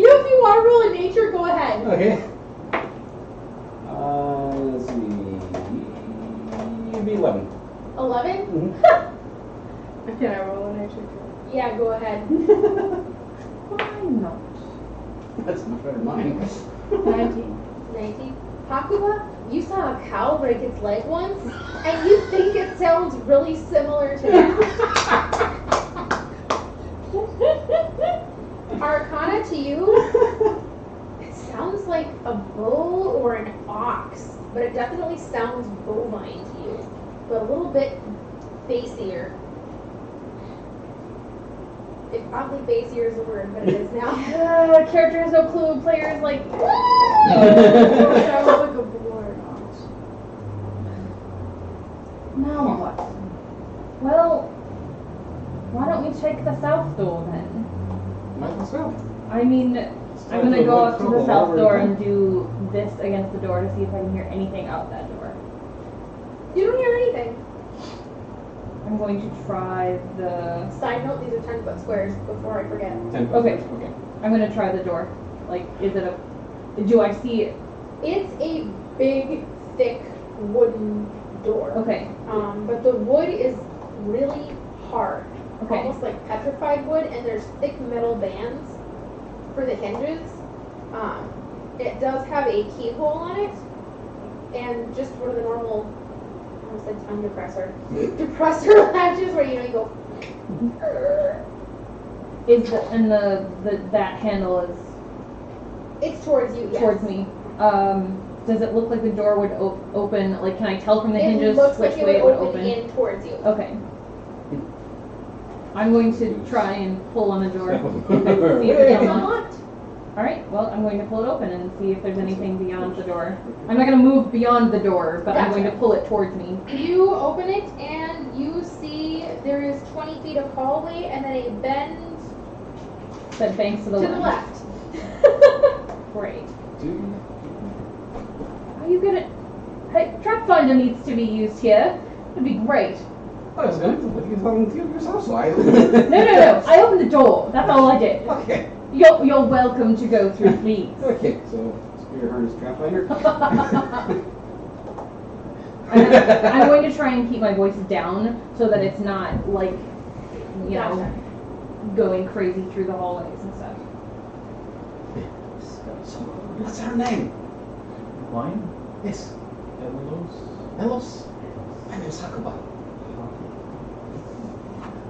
know, if you want to roll in nature, go ahead. Okay. Let's see. It'd be 11. 11? Can I roll a nature check? Yeah, go ahead. Why not? That's much better than mine. 19. 19. Hakuba, you saw a cow break its leg once, and you think it sounds really similar to that. Arcana to you, it sounds like a bull or an ox, but it definitely sounds bovine to you, but a little bit bassier. If oddly bassier is a word, but it is now. Character has no clue. Player is like, Sounds like a bull or an ox. now what? Well, why don't we check the south door then? Might as well. I mean, I'm gonna go up to the south door and do this against the door to see if I can hear anything out that door. You don't hear anything. I'm going to try the. Side note, these are 10-foot squares before I forget. 10 Okay. Okay. I'm gonna try the door. Like, is it a? Do I see it? It's a big, thick wooden door. Okay. But the wood is really hard. Okay. Almost like petrified wood, and there's thick metal bands for the hinges. It does have a keyhole on it, and just one of the normal, I almost said tongue depressor, depressor latches where you go. Is the and the that handle is It's towards you. Yes. towards me. Does it look like the door would open? Like, can I tell from the It hinges looks which like way it it would would open open? in towards you. Okay. I'm going to try and pull on the door. See if it's It's unlocked. unlocked. All right. Well, I'm going to pull it open and see if there's anything beyond the door. I'm not going to move beyond the door, but I'm going to pull it towards me. You open it and you see there is 20 feet of hallway and then a bend That banks to the to the left. left. Great. Dude. Are you good at? Hey, trap finder needs to be used here. It'd be great. I was going to let you volunteer yourself, so I... No. I opened the door. That's all I did. Okay. You're welcome to go through, please. Okay, so spear harness trap finder. I'm going to try and keep my voice down so that it's not like, you know, Gotcha. going crazy through the hallways and stuff. So, what's her name? Wine? Yes. Elos? Elos. My name's Hakuba.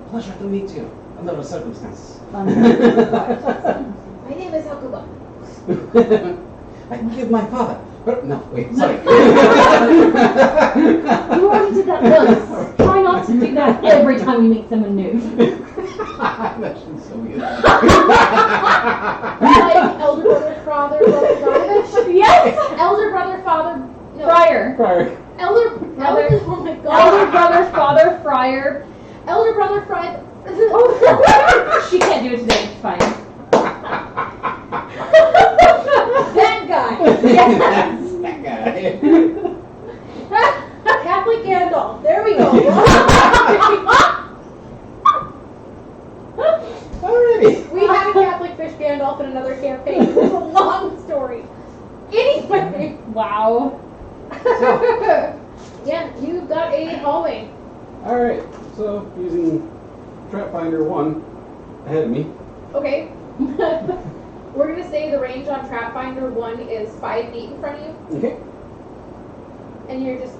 Pleasure to meet you under the circumstances. My name is Hakuba. I killed my father. No, wait, sorry. You already did that once. Try not to do that every time you meet someone new. That's so weird. Like elder brother, father, brother, Yes! elder brother, father, no. Friar. Elder, oh my god. Elder brother, father, friar. Elder brother, friar. She can't do it today, it's fine. Yes. That guy. Catholic Gandalf. There we go. Alrighty. We had a Catholic fish Gandalf in another campaign. It was a long story. Anyway. Wow. Yeah, you've got a hallway. Alright, so using Trap Finder 1 ahead of me. Okay. We're gonna say the range on Trap Finder 1 is 5 feet in front of you, Okay. and you're just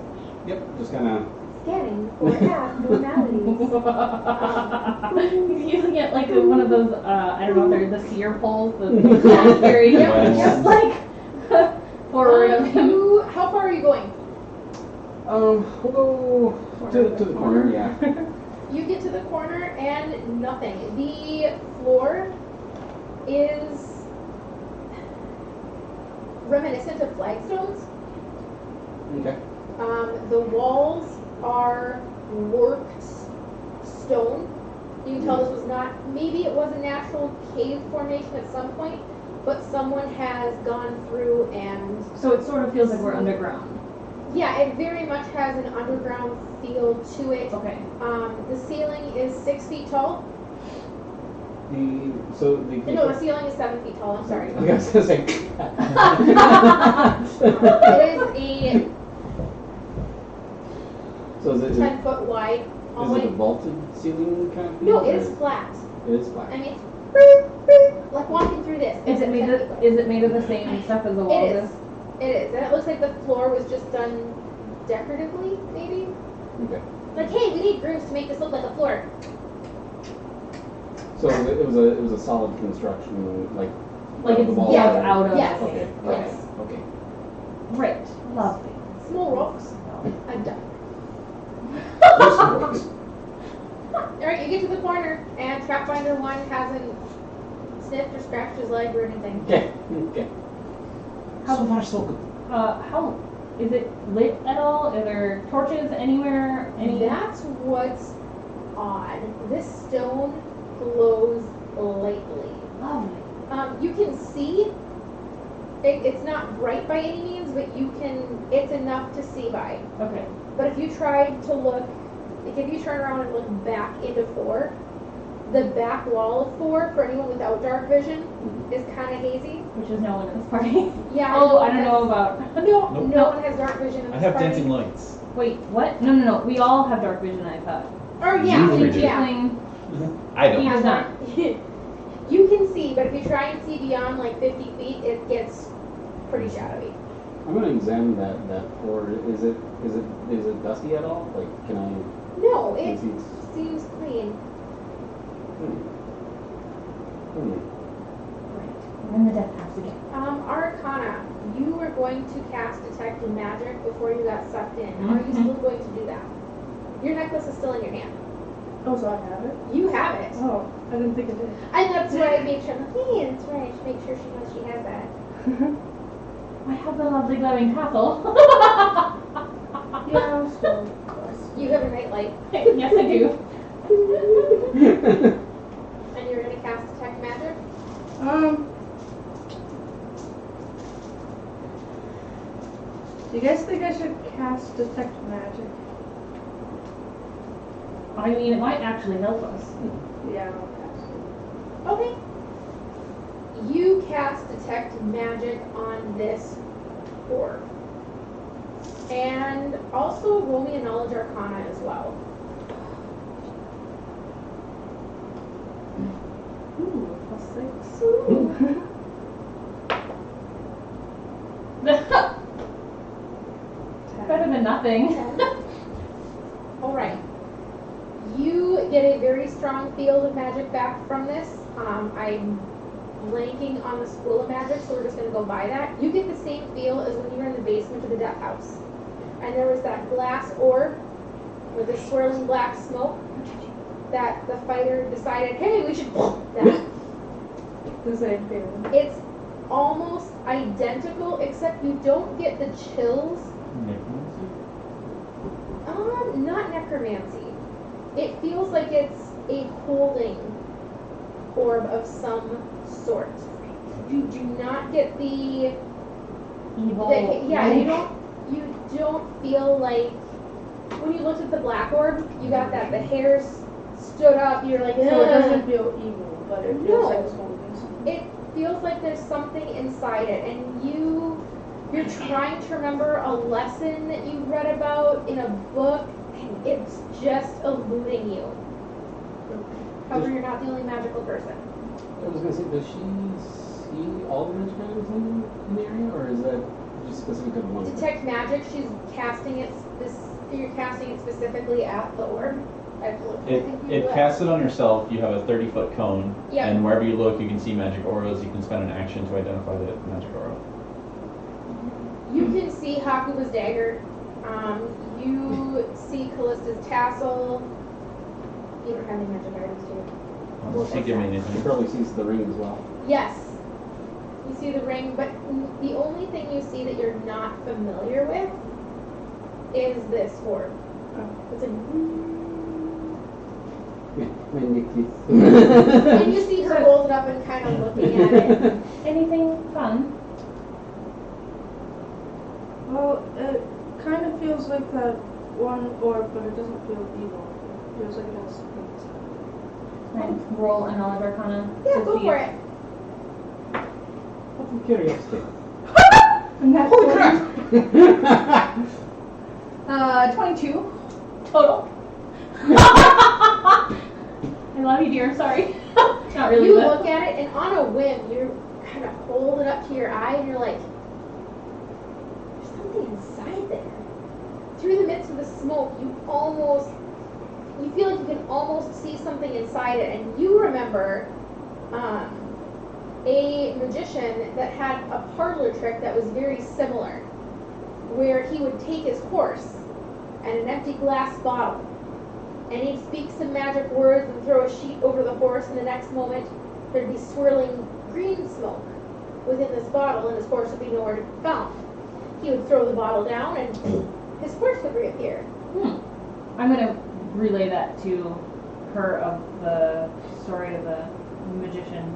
Yep, just kinda. scanning for abnormalities. He's using it like one of those, I don't know, they're the seer poles, the carry just like forward of him. How far are you going? We'll go to the corner, yeah. You get to the corner and nothing. The floor is reminiscent of flagstones. Okay. The walls are worked stone. You can tell this was not, maybe it was a natural cave formation at some point, but someone has gone through and, So it sort of feels like we're underground. yeah, it very much has an underground feel to it. Okay. The ceiling is 6 feet tall. No, the ceiling is 7 feet tall, I'm sorry. I was gonna say. It is So is a it 10-foot wide is it a hallway. vaulted ceiling kind of thing? No, it or is flat. It is flat. I mean, it's like walking through this. Is it made of the same stuff as the walls? It is. It is. And it looks like the floor was just done decoratively, maybe? Okay. Like, hey, we need grooves to make this look like a floor. So it was a solid construction, like Like the it's walls dug are- out of. Yes. Okay. Yes. Okay. Great. Lovely. Small rocks. I'm done. This works. Alright, you get to the corner, and Trapfinder 1 hasn't sniffed or scratched his leg or anything. Okay. Okay. How- So far, so good. How is it lit at all? Are there torches anywhere? That's what's odd. This stone glows lightly. Lovely. You can see, it's not bright by any means, but it's enough to see by. Okay. But if you tried to look, like if you turn around and look back into 4, the back wall of 4, for anyone without dark vision, is kind of hazy. Which is no one in this party. Yeah. Oh, I don't know about. No, Nope. no one has dark vision in I this have party. dancing lights. Wait, what? No. We all have dark vision, I thought. Or yeah, You do. yeah. I don't. He does not. You can see, but if you try and see beyond like 50 feet, it gets pretty shadowy. I'm gonna examine that floor. Is it dusty at all? Like, can I? No, Can it see it's- seems clean. Right. We're in the death house again. Arcana, you were going to cast Detect Magic before you got sucked in. Are you still going to do that? Your necklace is still in your hand. Oh, so I have it? You have it. Oh, I didn't think I did. And that's why I made sure, hey, that's right, I should make sure she knows she has that. I have the lovely glowing tassel. Yeah, I'm still close. You have a nightlight, Yes, I do. and you're going to cast Detect Magic? Do you guys think I should cast Detect Magic? I mean, it might actually help us. Yeah, I'll cast it. Okay. You cast Detect Magic on this orb. And also roll me a Knowledge Arcana as well. Ooh, +6. Better than nothing. Alright. You get a very strong field of magic back from this. I'm blanking on the school of magic, so we're just going to go by that. You get the same feel as when you were in the basement of the death house. And there was that glass orb with the swirling black smoke that the fighter decided, hey, we should that. The same feeling. It's almost identical, except you don't get the chills. Not necromancy. It feels like it's a holding orb of some sort. You do not get the evil. Yeah, you don't feel like when you looked at the black orb, you got that the hairs stood up. You're like, So it "Ugh." doesn't feel evil, but it feels like it's holding something. It feels like there's something inside it, and you're trying to remember a lesson that you read about in a book, and it's just eluding you. However, you're not the only magical person. I was gonna say, does she see all the magic items in the area, or is that just specific to one? Detect magic. She's casting it. You're casting it specifically at the orb. It casts it on yourself. You have a 30-foot cone, Yep. and wherever you look, you can see magic auras. You can spend an action to identify the magic aura. You can see Hakuba's dagger. You see Callista's tassel. You don't have any magic items, do you? Does she give me She anything? probably sees the ring as well. Yes. You see the ring, but the only thing you see that you're not familiar with is this orb. It's a and you see her hold it up and kind of looking at it. Anything fun? Well, it kind of feels like that one orb, but it doesn't feel evil. It feels like it has something inside. Can I roll a knowledge arcana? Yeah, to go see for if- it. Out of curiosity. And that's Holy 22 total. I love you, dear. Sorry. Not really. You but- look at it, and on a whim, you kind of hold it up to your eye, and you're like, there's something inside there. Through the midst of the smoke, you feel like you can almost see something inside it, and you remember a magician that had a parlor trick that was very similar, where he would take his horse and an empty glass bottle, and he'd speak some magic words and throw a sheet over the horse, and the next moment there'd be swirling green smoke within this bottle, and his horse would be nowhere to be found. He would throw the bottle down, and his horse would reappear. I'm gonna relay that to her of the story of the magician.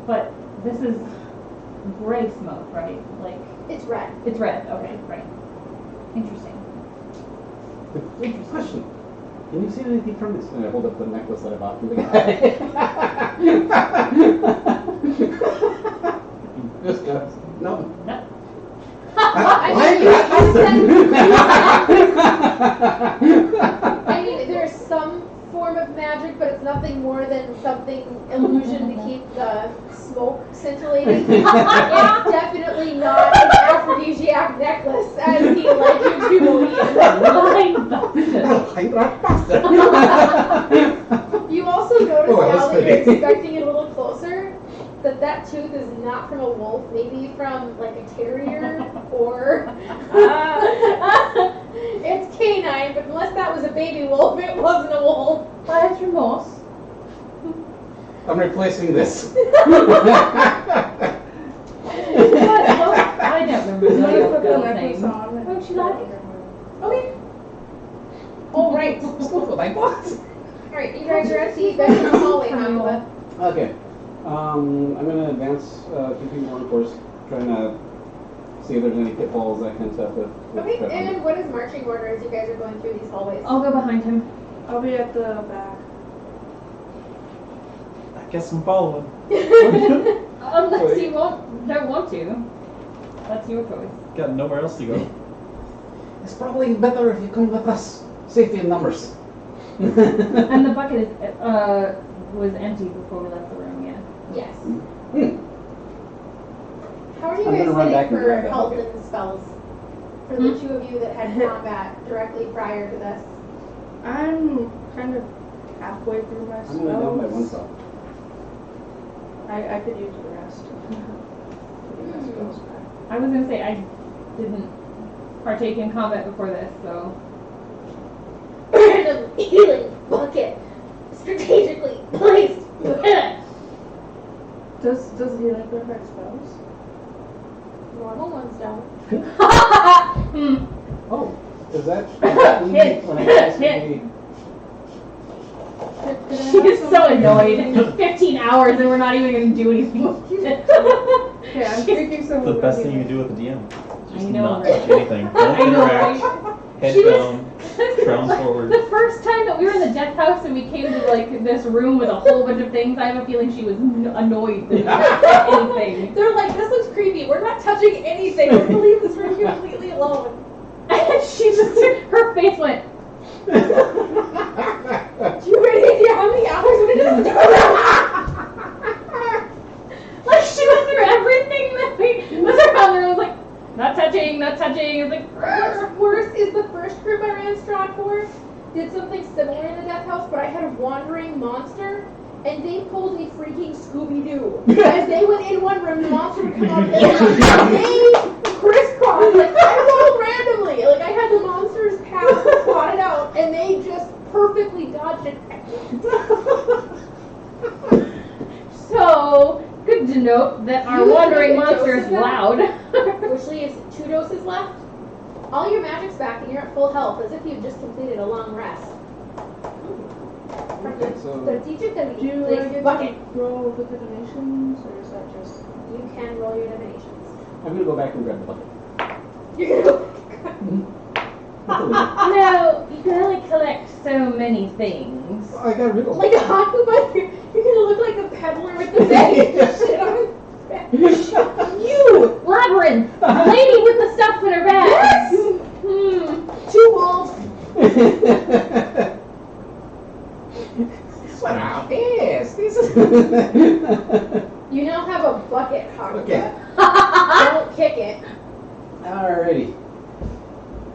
But this is gray smoke, right? Like It's red. it's red. Okay, right. Interesting. Question. Can you see anything from this? And I hold up the necklace that I bought from the guy. Just goes, no. No. I mean, there's some form of magic, but it's nothing more than something illusion to keep the smoke scintillating. It's definitely not an aphrodisiac necklace, as he like you to believe. You also notice now that you're inspecting it a little closer, that tooth is not from a wolf, maybe from like a terrier or it's canine, but unless that was a baby wolf, it wasn't a wolf. I have remorse. I'm replacing this. I don't remember I'm the gonna put the girl's necklace name. on. Oh, she like it? Okay. All right. Like what? All right. You guys are at the back in the hallway now. Okay. I'm gonna advance 15 more, of course, trying to see if there's any pitfalls, that kind of stuff. With Okay. Trevor. And what is marching order as you guys are going through these hallways? I'll go behind him. I'll be at the back. I guess I'm following. Unless you don't want to. That's your choice. Got nowhere else to go. It's probably better if you come with us. Safety in numbers. And the bucket was empty before we left the room, yeah. Yes. Hmm. How are you I'm guys gonna run back sitting and for grab that health bucket. and spells? For the two of you that had combat directly prior to this. I'm kind of halfway through my I'm only down by one spells. spell. I could use the rest. To get my spells back. I was gonna say I didn't partake in combat before this, so Random healing bucket strategically placed. Does healing affect spells? Normal ones don't. Oh, is that Hit, when I hit, cast hit. Did I she have is so something- annoyed. 15 hours and we're not even gonna do anything. Okay, I'm thinking It's someone. the best thing you can do with the DM. Just I know, not right? touch anything. Don't I know, interact. right? Head She was- down. Crowns forward. The first time that we were in the death house and we came to like this room with a whole bunch of things, I have a feeling she was annoyed that we didn't touch anything. They're like, this looks creepy. We're not touching anything. We're gonna leave this room completely alone. And she just, her face went, Do you have any idea how many hours we did? like she went through everything that we was around there. I was like, not touching, not touching. I was like, What's worse is the first group I ran Strahd for did something similar in the death house, but I had a wandering monster, and they pulled a freaking Scooby-Doo. As they went in one room, the monster would come out the other. They crisscrossed. Like, I rolled randomly. Like, I had the monster's path plotted out, and they just perfectly dodged it. so good to note that our You wandering make a monster dose is of that? loud. Which leaves 2 doses left. All your magic's back, and you're at full health, as if you've just completed a long rest. Okay, so The teacher can Do I get bucket. to roll the divinations, or is that just? You can roll your divinations. I'm gonna go back and grab the bucket. You're gonna go. No, you can only collect so many things. I got rid of Like a Haku, but you're gonna look like a peddler with the bag and shit on his back. You, Labyrinth, the lady with the stuff in her bag. Yes! Hmm. 2 wolves. Wow, this is. You now have a bucket, Haku. Okay. Don't kick it. Alrighty.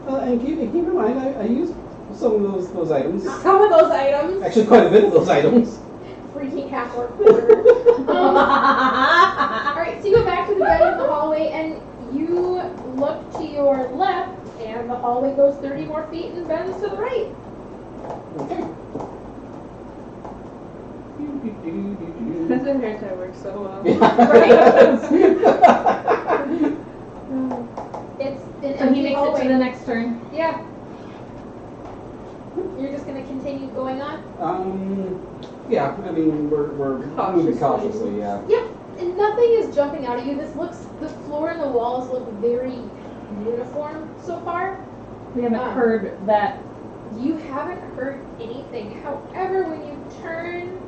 And keep in mind, I used some of those items. Some of those items. Actually, quite a bit of those items. Freaking half-orc quarter. Alright, so you go back to the bed in the hallway, and you look to your left, and the hallway goes 30 more feet and bends to the right. Okay. This inheritance works so well. It's an So empty he makes hallway. it to the next turn. Yeah. You're just gonna continue going on? Yeah, I mean, we're moving cautiously, yeah. Yep. And nothing is jumping out at you. The floor and the walls look very uniform so far. We haven't heard that. You haven't heard anything. However, when you turn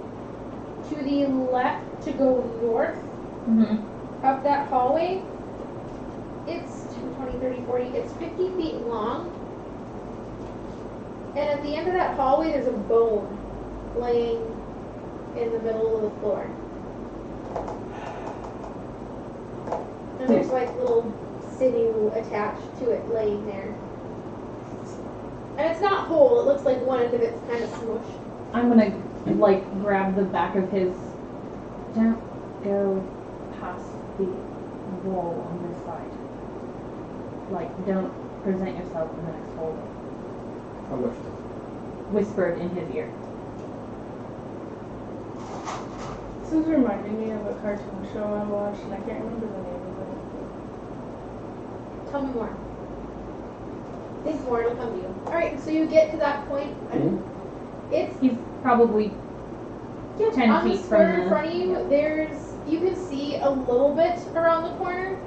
to the left to go north of that hallway, it's 10, 20, 30, 40, it's 50 feet long. And at the end of that hallway, there's a bone laying in the middle of the floor. And there's like little sinew attached to it laying there. And it's not whole, it looks like one end of it's kind of smushed. I'm gonna like grab the back of his. Don't go past the wall on this side. Like, don't present yourself in the next hallway. How much? Whispered in his ear. This is reminding me of a cartoon show I watched, and I can't remember the name of it. Tell me more. Think more, it'll come to you. Alright, so you get to that point. It's He's probably 10 on the feet from square in the. front of you, you can see a little bit around the corner,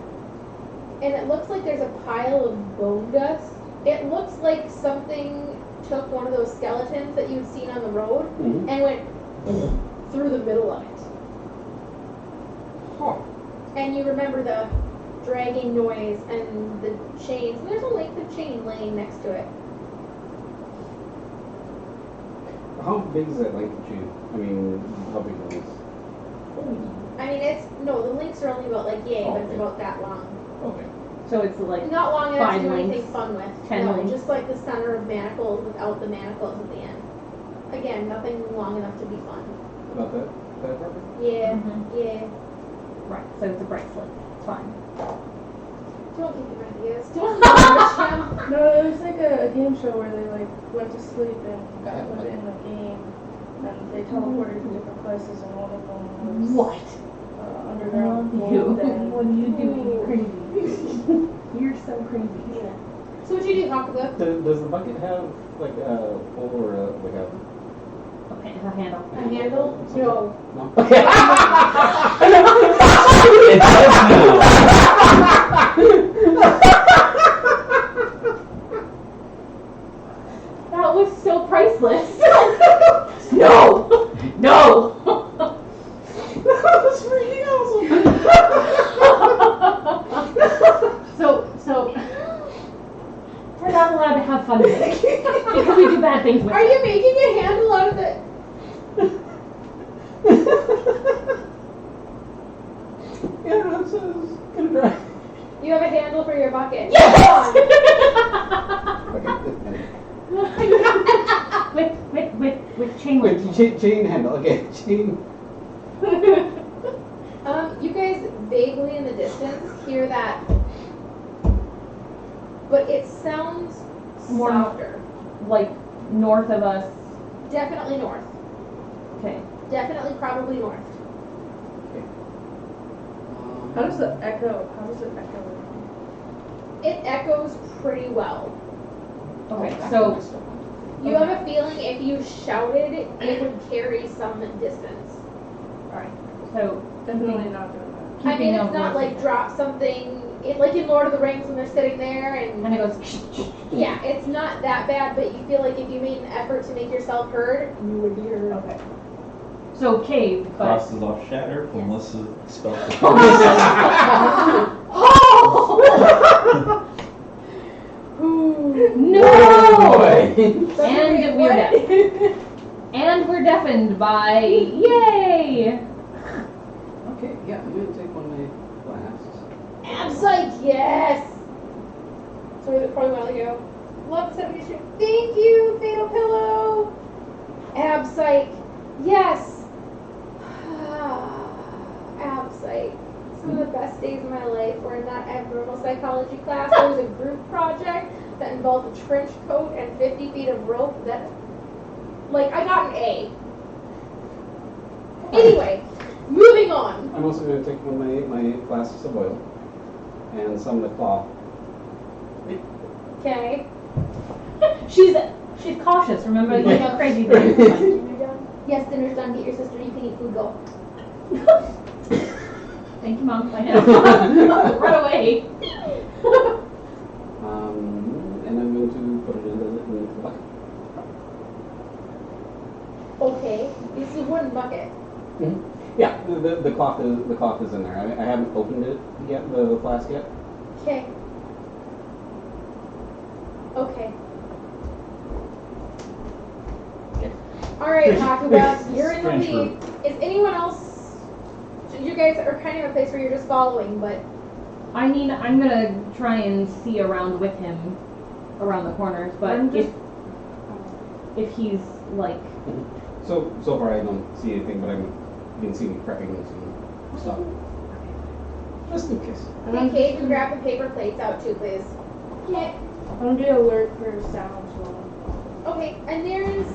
and it looks like there's a pile of bone dust. It looks like something took one of those skeletons that you've seen on the road and went through the middle of it. Huh. And you remember the dragging noise and the chains. And there's a length of chain laying next to it. How big is that length of chain? I mean, how big is it? I mean, the links are only about like but it's Okay. about that long. Okay. So it's like Not long enough to 5 do anything links, fun with. 10 no, links. just like the center of manacles without the manacles at the end. Again, nothing long enough to be fun. About that proper? Yeah, Mhm. yeah. right. So it's a bracelet. It's fine. Don't give him ideas. Don't encourage him. No, it was like a game show where they like went to sleep and went in the game, and they teleported to different places, and one of them was What? underground You. gold and What are you doing? Crazy. You're so crazy. yeah. So what you do, Hakuba? Does the bucket have like a hole or like a Okay, it's a handle. A handle? No. no? It does now. That was so priceless. No! No! That was freaking awesome. So, we're not allowed to have fun with it because we do bad things with Are it. you making a handle out of the? Yeah, that's gonna dry. You have a handle for your bucket. Yes! with chain Wait, link. chain handle. Okay, chain. You guys vaguely in the distance hear that, but it sounds More- softer. Like north of us. Definitely north. Okay. Definitely, probably north. How does it echo? It echoes pretty well. Okay. So You have a feeling if you shouted, it would carry some distance. so Definitely not doing that. I mean, keeping it's up not with- like drop something, like in Lord of the Rings when they're sitting there and and it goes. yeah, it's not that bad, but you feel like if you made an effort to make yourself heard, you would be heard. Okay. So cave, but Crosses off shatter from Oh. Melissa spell. no. Boy. And we're deaf. And we're deafened by yay. Okay, yeah, I'm gonna take one of my blasts. Absite, yes! So we probably want to go. Love 73. Thank you, Fatal Pillow! Absite, yes! Absite. Some of the best days of my life were in that abnormal psychology class. There was a group project that involved a trench coat and 50 feet of rope that, like, I got an A. Anyway, moving on. I'm also gonna take one of my flasks of oil and some of the cloth. Okay. She's cautious. Remember, you know, crazy things. Dinner done? Yes, dinner's done. Get your sister. You can eat food. Go. Thank you, Mom. Bye now. Run away. And I'm going to put it in the bucket. Okay. This is a wooden bucket. Yeah, the cloth is in there. I haven't opened it yet, the flask yet. Okay. Okay. All right, Hakuba, you're in the Strange lead. Is anyone else? You guys are kind of in a place where you're just following, but I mean, I'm gonna try and see around with him, around the corners. But I'm just- if he's like, So far I don't see anything, but you can see me prepping some stuff. Just in case. hey, Kate, can grab the paper plates out too, please. Okay. I'm gonna be alert for sounds while Okay, and there's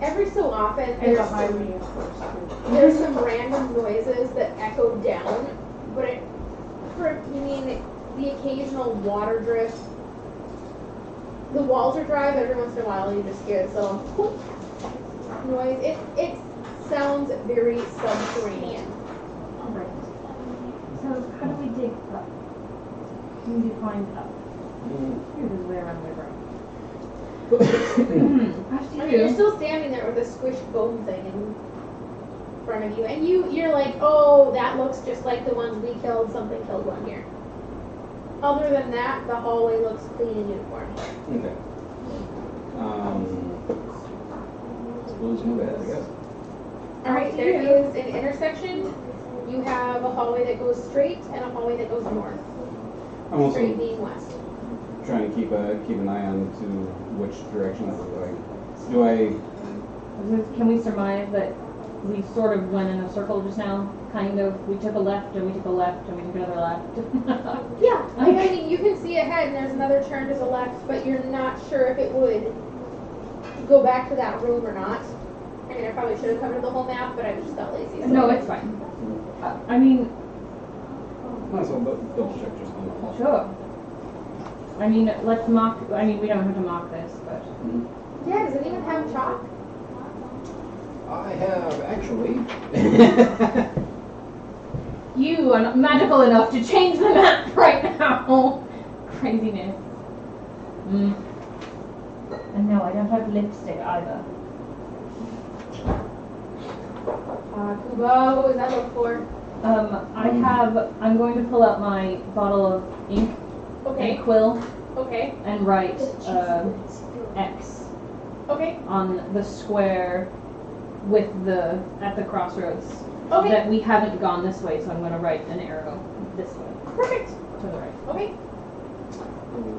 every so often and there's behind some, me, of course, too. there's some random noises that echo down, but you mean the occasional water drift. The walls are dry, but every once in a while you just hear some noise. It sounds very subterranean. alright. So how do we dig up? How do we find up? Here's the way around the room. I mean, you're still standing there with a squished bone thing in front of you, and you're like, oh, that looks just like the ones we killed. Something killed one here. Other than that, the hallway looks clean and uniform. Okay. Suppose no bad, I guess. All right, there is an intersection. You have a hallway that goes straight and a hallway that goes north. I'm also Straight being west. trying to keep an eye on to which direction we're going. Can we surmise that we sort of went in a circle just now? Kind of. We took a left and we took a left and we took another left. Yeah, I mean, you can see ahead and there's another turn to the left, but you're not sure if it would go back to that room or not. I mean, I probably should have covered the whole map, but I just got lazy. So. No, it's fine. I mean, Might as well double check just on the hall. sure. I mean, let's mock. I mean, we don't have to mock this, but Yeah, does anyone have chalk? I have actually. You are not magical enough to change the map right now. Craziness. And no, I don't have lipstick either. Kuba, what was that look for? I'm going to pull out my bottle of ink Okay. and quill Okay. and write X Okay. on the square at the crossroads. Okay. That we haven't gone this way, so I'm going to write an arrow this way. Perfect. To the right. Okay.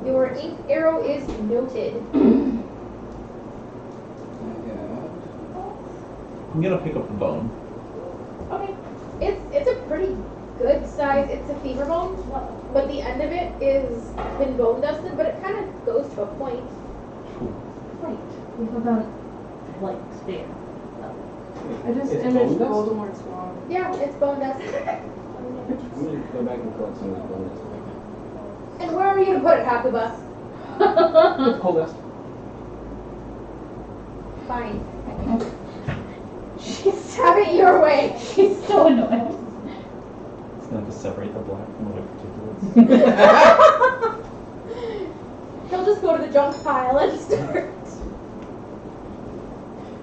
Your ink arrow is noted. I'm gonna pick up the bone. Okay. It's a pretty good size. It's a femur bone, but the end of it is been bone dusted, but it kind of goes to a point. Right. We have a like spear. I just It's imaged bone dust? Voldemort's wand. Yeah, it's bone dust. I'm gonna go back and collect some of that bone dust if And where are you gonna put it, Hakuba? I can. Coal dust. Fine. Have it your way. She's so annoying. It's gonna have to separate the black from the particulates. He'll just go to the junk pile and start.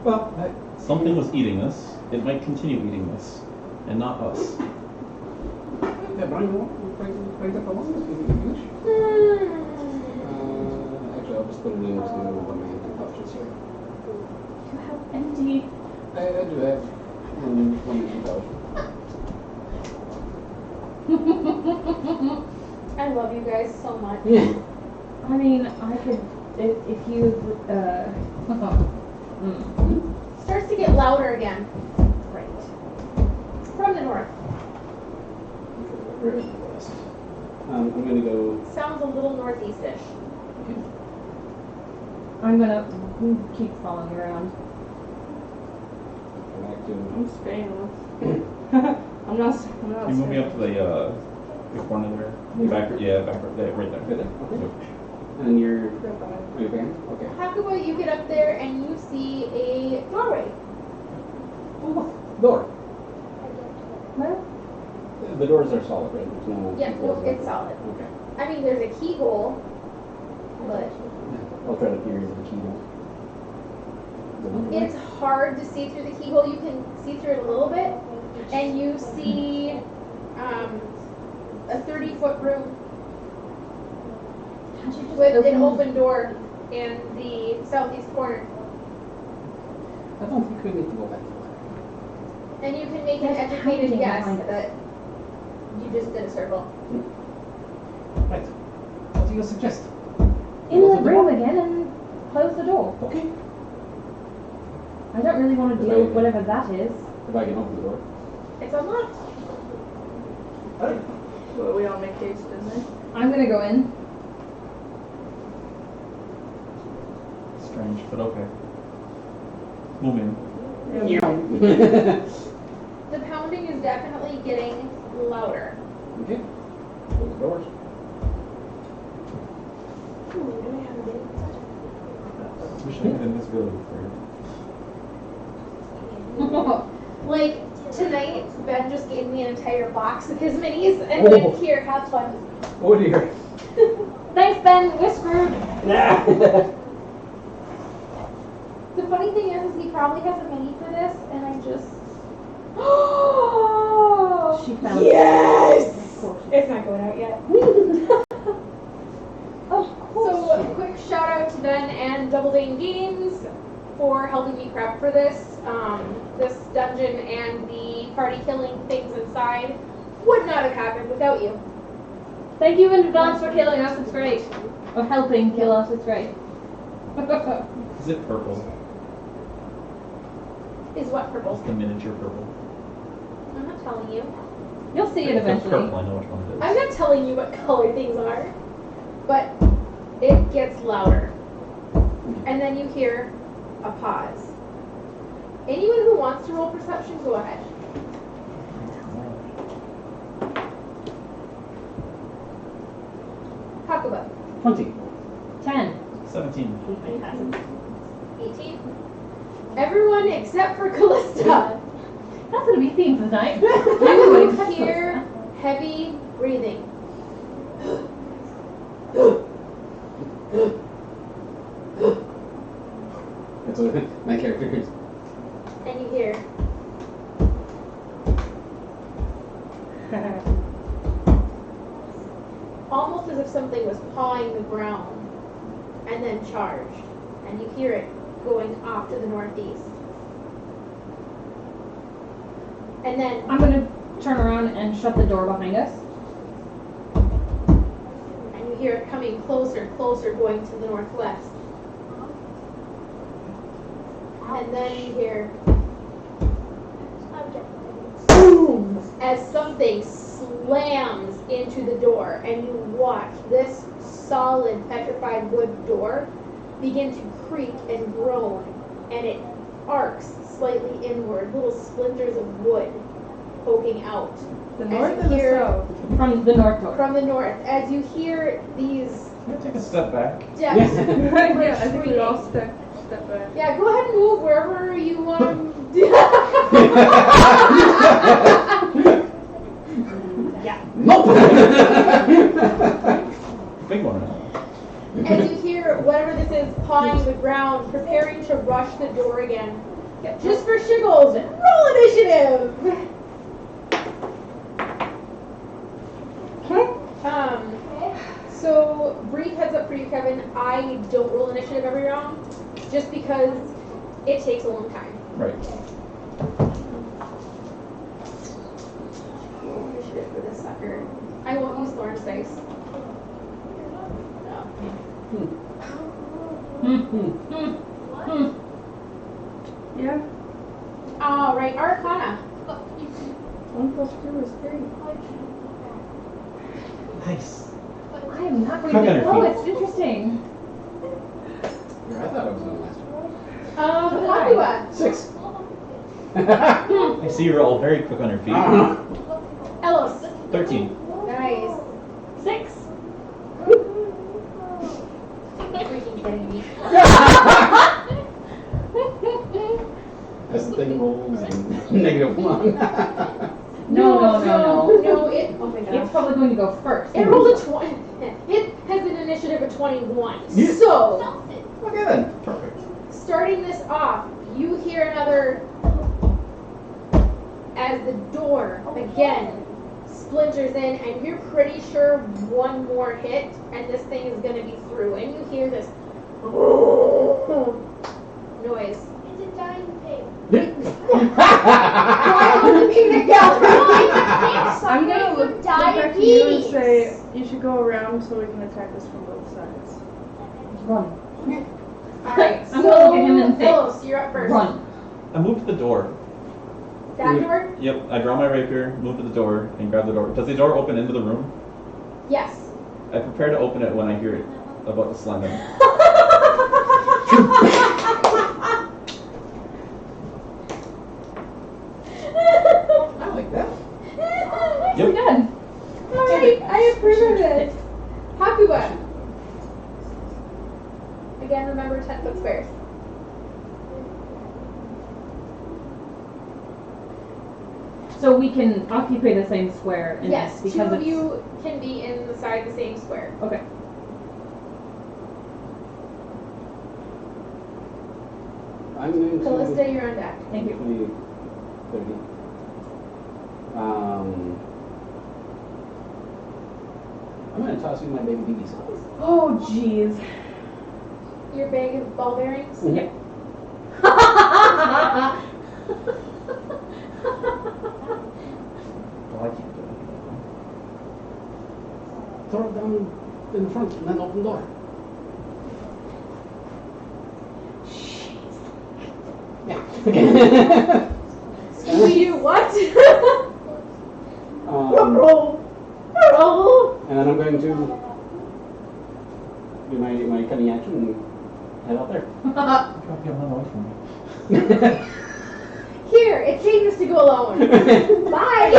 Well, Something was eating this. It might continue eating this, and not us. Actually, I'll just put it in so I don't want my empty pouches here. You have empty. I do have one empty pouch. I love you guys so much. I mean, I could if you Starts to get louder again right. from the north. Where is the west? I'm gonna go. Sounds a little northeastish. I'm gonna keep following around. Go back to. I'm staying with. I'm not. You move me up to the corner there. Back, yeah, back there, right there. Right there. Okay. And you're. Are you back? Okay. Hakuba, you get up there and you see a doorway. Oh, door. Well, The doors are solid, right? There's no. Yeah, no, it's solid. Okay. I mean, there's a keyhole, but I'll try to peer into the keyhole. it's hard to see through the keyhole. You can see through it a little bit, and you see a 30-foot room with an open door in the southeast corner. I don't think we need to go back. And you can make an There's educated pounding guess behind us. that you just did a circle. Right. What do you suggest? in the room again and close the door. Okay. I don't really want to deal with whatever that is. If I can open the door. It's unlocked. Alright. Well, we all make haste, didn't they? I'm gonna go in. Strange, but okay. Move in. The pounding is definitely getting louder. Okay. Close the doors. Ooh, do we have a big Wish I had invisibility for you. Like, tonight, Ben just gave me an entire box of his minis and went, here, have fun. Oh dear. Thanks, Ben. We're screwed. The funny thing is he probably has a mini for this, and I just... She found Yes! Of course. It's not going out yet. Of course. So, a quick shout out to Ben and Double Dane Games for helping me prep for this. This dungeon and the party killing things inside would not have happened without you. Thank you in advance for killing us. It's great. Or helping kill us. It's great. Is it purple? Is what It's purple? the miniature purple. I'm not telling you. You'll see it It's eventually. purple, I know which one it is. I'm not telling you what color things are, but it gets louder. And then you hear a pause. Anyone who wants to roll perception, go ahead. Hakuba, 20. 10. 17. 18. Everyone except for Callista That's gonna be theme for the night. You hear heavy breathing. That's what my character is. And you hear almost as if something was pawing the ground and then charged. And you hear it going off to the northeast. And then I'm gonna turn around and shut the door behind us. and you hear it coming closer and closer going to the northwest. And then you hear boom as something slams into the door, and you watch this solid petrified wood door begin to creak and groan, and it arcs slightly inward, little splinters of wood poking out. The As north you and the hear- south. From the north door. From the north, as you hear these Can I take a step back? steps. Yeah, I think we retreating. all step back. Yeah, go ahead and move wherever you want. Nope! Big one. As you hear whatever this is pawing the ground, preparing to rush the door again. Just for shiggles, roll initiative! So brief heads up for you, Kevin. I don't roll initiative every round, just because it takes a long time. Right. Roll initiative for this sucker. I won't use Thorn's dice. Yeah. All right, Arcana. 1 plus 2 is 3. Nice. I am not going Cook to. on your Oh, feet. it's interesting. I thought I was on last one. Papua. 6. I see you're all very quick on your feet. Ellis. 13. Nice. 6. Freaking kidding me. As the thing rolls and -1. No. No, it. Oh my It's gosh. probably going to go first. It rolled a 20. It has an initiative of 21. Yeah. So, Okay then. Perfect. starting this off, you hear another as the door again splinters in, and you're pretty sure one more hit and this thing is going to be through. And you hear this noise. It's a dying pig. Why are you looking together? I'm gonna look back to you and say, you should go around so we can attack this from both sides. Run. Alright, I'm gonna look at him and say, Ellis, you're up first. Run. I move to the door. That door? Yep, I draw my rapier, move to the door, and grab the door. Does the door open into the room? Yes. I prepare to open it when I hear it about to slam in. I like that. Yep. Good. Alright, I approve of it. Hakuba. Again, remember 10-foot squares. So we can occupy the same square in Yes, this two because of it's you can be inside the same square. okay. I'm going to. Callista, you're on deck. Thank you. 20, 30. I'm going to toss you my baby BBs. Oh jeez. Your bag of ball bearings. Yep. Well, I can't do Throw it down in the front and then open the door. Yeah. Scooby-Doo, what? Roll. Roll. And then I'm going to do my cunning action and head out there. it. Drop your arm away from me. Here, it's dangerous to go alone. Bye.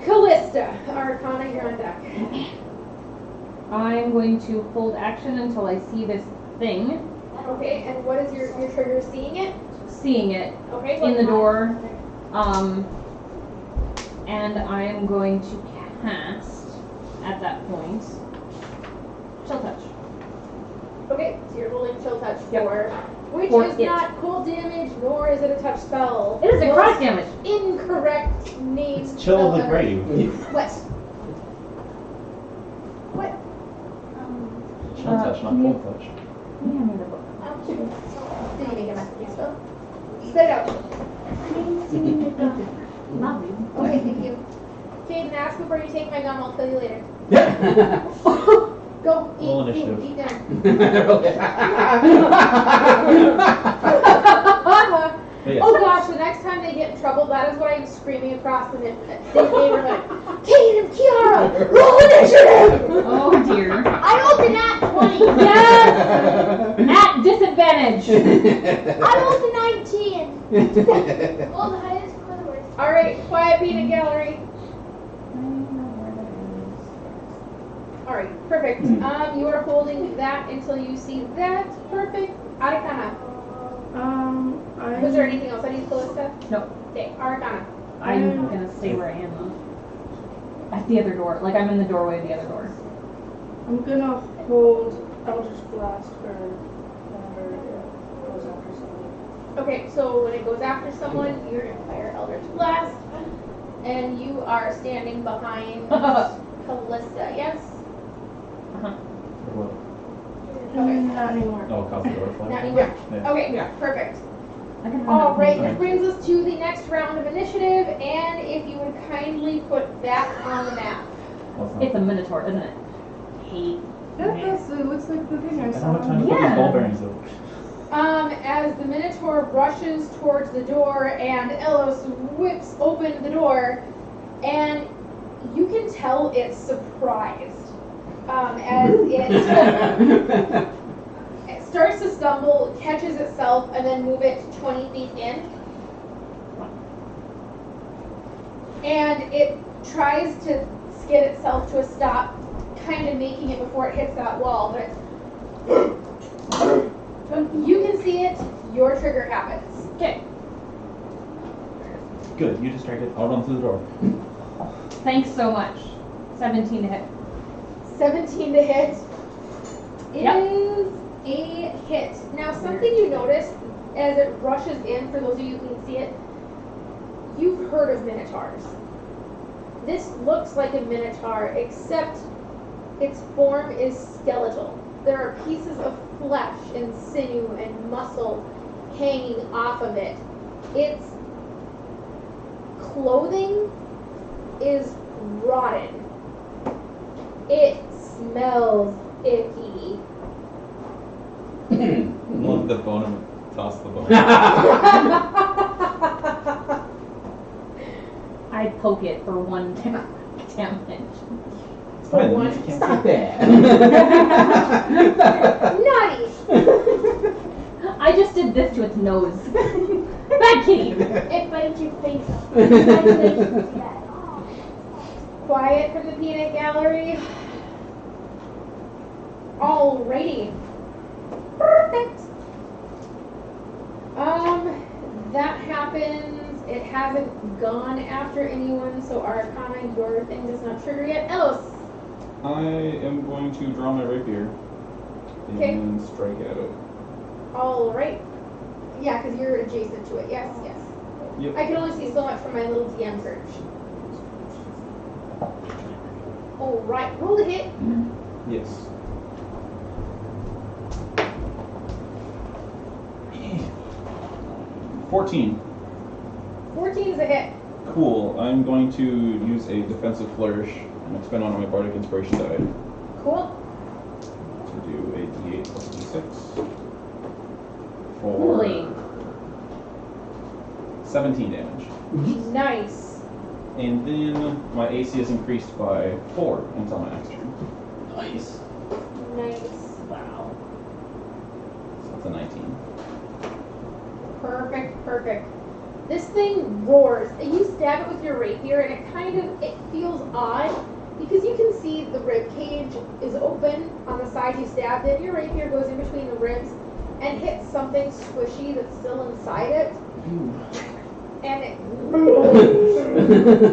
Callista, Arcana, you're on deck. I'm going to hold action until I see this thing Okay, and what is your trigger? Seeing it? Seeing it Okay. in the door. And I am going to cast at that point Chill Touch. Okay, so you're holding chill touch Yep. for, which For is it. not cold damage, nor is it a touch spell. It is a Most cross damage. Incorrect name. It's Chill spell the ever. Grave. What? What? Chill touch, not can you- cold touch. Can you hand me the book? Did you make a mess of your spell? Spit it out. Love you. Okay, thank you. Caden, ask before you take my gum. I'll kill you later. Go, Roll eat initiative. dinner. But yes. Oh gosh, the next time they get in trouble, that is what I'm screaming across the neighborhood. Kate and Kiara, roll initiative! Oh dear. I rolled a nat 20. Yes! At disadvantage. I rolled a 19. Well, the highest for the worst. Alright, quiet peanut gallery. Alright, perfect. You are holding that until you see that. Perfect. Arcana. Was there anything else I need, Callista? No. Okay, Arcana. I'm gonna stay where I am though. At the other door. Like I'm in the doorway of the other door. I'm gonna hold Eldritch Blast for whenever it goes after somebody. Okay, so when it goes after someone, you're going to fire Eldritch Blast. And you are standing behind Callista, yes? What? Okay. Not anymore. Oh, cause the door fly. Not anymore. Yeah. Okay, perfect. I can Alright, Sorry. this brings us to the next round of initiative, and if you would kindly put that on the map. Well, It's a minotaur, isn't it? Hate. Yes, it looks like the thing I I saw. don't have time to put Yeah. these ball bearings though. As the Minotaur rushes towards the door and Elos whips open the door, and you can tell it's surprised. As it starts to stumble, catches itself, and then move it 20 feet in. And it tries to skid itself to a stop, kind of making it before it hits that wall, but you can see it, your trigger happens. Okay. Good, you distracted. I'll run through the door. Thanks so much. 17 to hit. 17 to hit. It Yep. is a hit. Now, something you notice as it rushes in, for those of you who can see it, you've heard of minotaurs. This looks like a minotaur, except its form is skeletal. There are pieces of flesh and sinew and muscle hanging off of it. Its clothing is rotten. It smells icky. Love the bone and toss the bone. I'd poke it for 1 damage. It's fine, one- you can't Stop see. that. Naughty! I just did this to its nose. Bad kitty. It bites your face off. Congratulations, Dad. Quiet from the peanut gallery. Alrighty. Perfect. That happens. It hasn't gone after anyone, so Arcana, your thing does not trigger yet. Ellis. I am going to draw my rapier Okay. and strike at it. Alright. Yeah, because you're adjacent to it. Yes, yes. Yep. I can only see so much from my little DM search. Alright, roll the hit. Yes. $14. 14 is a hit. Cool. I'm going to use a defensive flourish and expend one of my bardic inspiration die Cool. to do a d8 plus d6 for Holy. 17 damage. Nice. And then my AC is increased by 4 until my next turn. Nice. Nice. Wow. So that's a 19. Perfect, perfect. This thing roars, and you stab it with your rapier, and it feels odd, because you can see the rib cage is open on the side you stabbed it. Your rapier goes in between the ribs, and hits something squishy that's still inside it, and it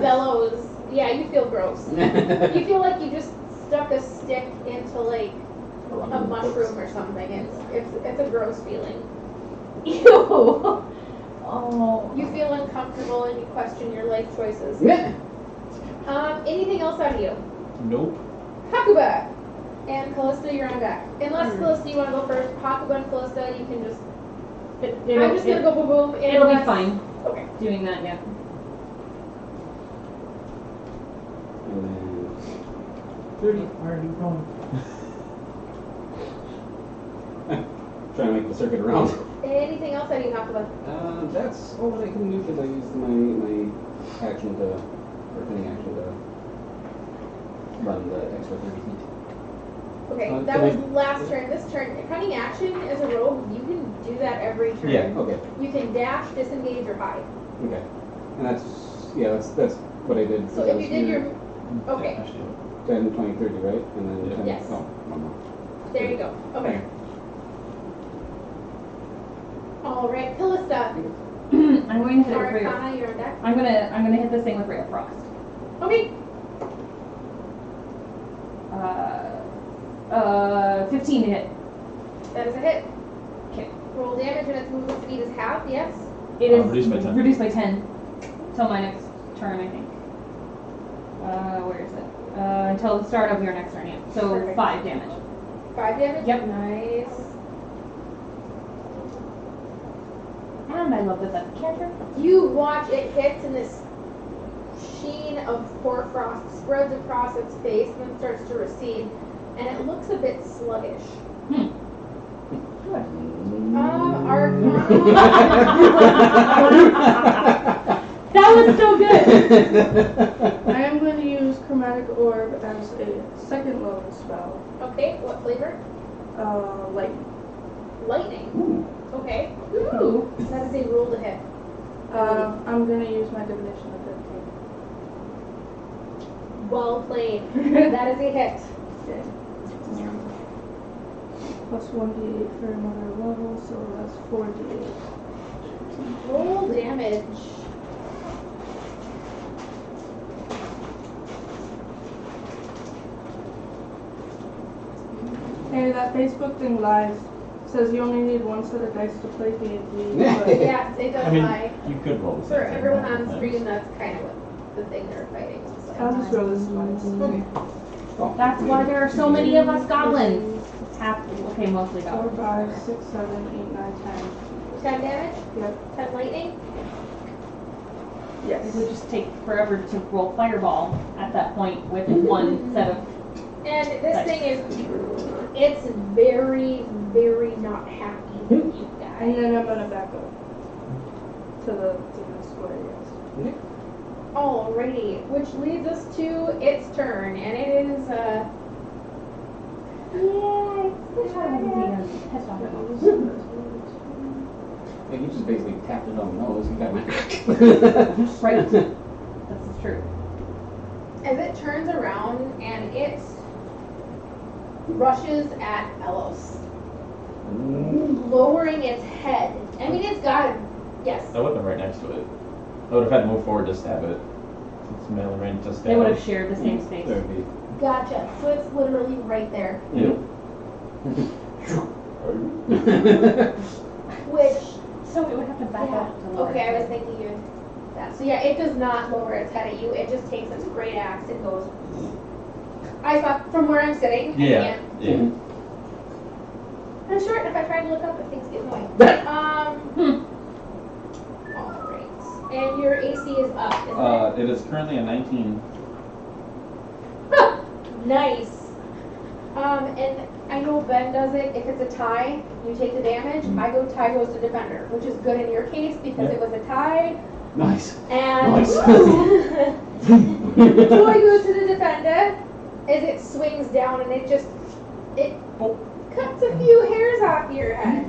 bellows. Yeah, you feel gross. You feel like you just stuck a stick into like a mushroom or something. It's a gross feeling. Ew. Oh. You feel uncomfortable and you question your life choices. Anything else out of you? Nope. Hakuba and Callista, you're on deck. Unless Callista, you want to go first. Hakuba and Callista, you can just. I'm just gonna go boom boom. And It'll be fine. Okay. Doing that, yeah. And then 30. Where are you going? trying to make the circuit around. Anything else out of you, Hakuba? That's all that I can do because I used my action to, or cunning action to run the extra 30 feet. Okay, Can that was I- last turn. This turn, cunning action as a rogue, you can do that every turn. Yeah. Okay. You can dash, disengage, or hide. Okay. And that's what I did. So if you did your, okay, Yeah, actually, 10, 20, 30, right? And then Yeah. 10. Yes. Oh, one more. there you go. Okay. All right, Callista. I'm going to hit it with Ray of Arcana, you're on deck. I'm gonna hit this thing with Ray of Frost. Okay. 15 to hit. That is a hit. Okay. Roll damage and its movement speed is half, yes? It is reduced by 10. Reduced by 10 till my next turn, I think. Where is it? Until the start of your next turn, yeah. So Perfect. 5 damage. 5 damage? Yep. Nice. And I love this as a cantrip. You watch it hit and this sheen of hoarfrost spreads across its face and then starts to recede. And it looks a bit sluggish. Good. Arcana. That was so good. I am going to use Chromatic Orb as a second level spell. Okay, what flavor? Light. Lightning. Ooh. Okay. Ooh. That is a roll to hit. I'm going to use my divination of 15. Well played. That is a hit. Okay. Plus 1d8 for another level, so that's 4d8. Roll damage. Hey, that Facebook thing lies. Says you only need one set of dice to play D&D. but Yes, it does I mean, lie. you could roll the same For thing everyone on multiple screen, times. that's kind of what the thing they're fighting. So. I'll just roll this twice. Okay. Oh, That's why there are so many of us goblins. Half, okay, mostly 4, goblins. 5, 6, 7, 8, 9, 10. 10 damage? Yep. 10 lightning? It would just take forever to roll fireball at that point with one set of. And this Nice. thing is, it's very, very not happy with you And guys. then I'm gonna back up to the square, yes. Alrighty, which leads us to its turn, and it is, Which one was he pissed off at? Yeah, you just basically tapped it on the nose. You got my. Right. This is true. as it turns around and it rushes at Elos, lowering its head. I mean, it's got a, yes. I would have been right next to it. I would have had to move forward to stab it. It's melee range to stab. They would have shared the same space. There would be. Gotcha. So it's literally right there. Yeah. Which, So it would have to back yeah. up to lower. Okay, I was thinking you would that. So yeah, it does not lower its head at you. It just takes its great axe and goes. I saw from where I'm sitting. I Yeah. can't. Yeah. I'm short. If I try to look up, things get annoying. All right. And your AC is up, isn't It is currently a 19. it? Nice. And I know Ben does it. If it's a tie, you take the damage. I go tie goes to defender, which is good in your case because it was a tie. Nice. And Nice. Toy goes to the defender as it swings down and it cuts a few hairs off your head.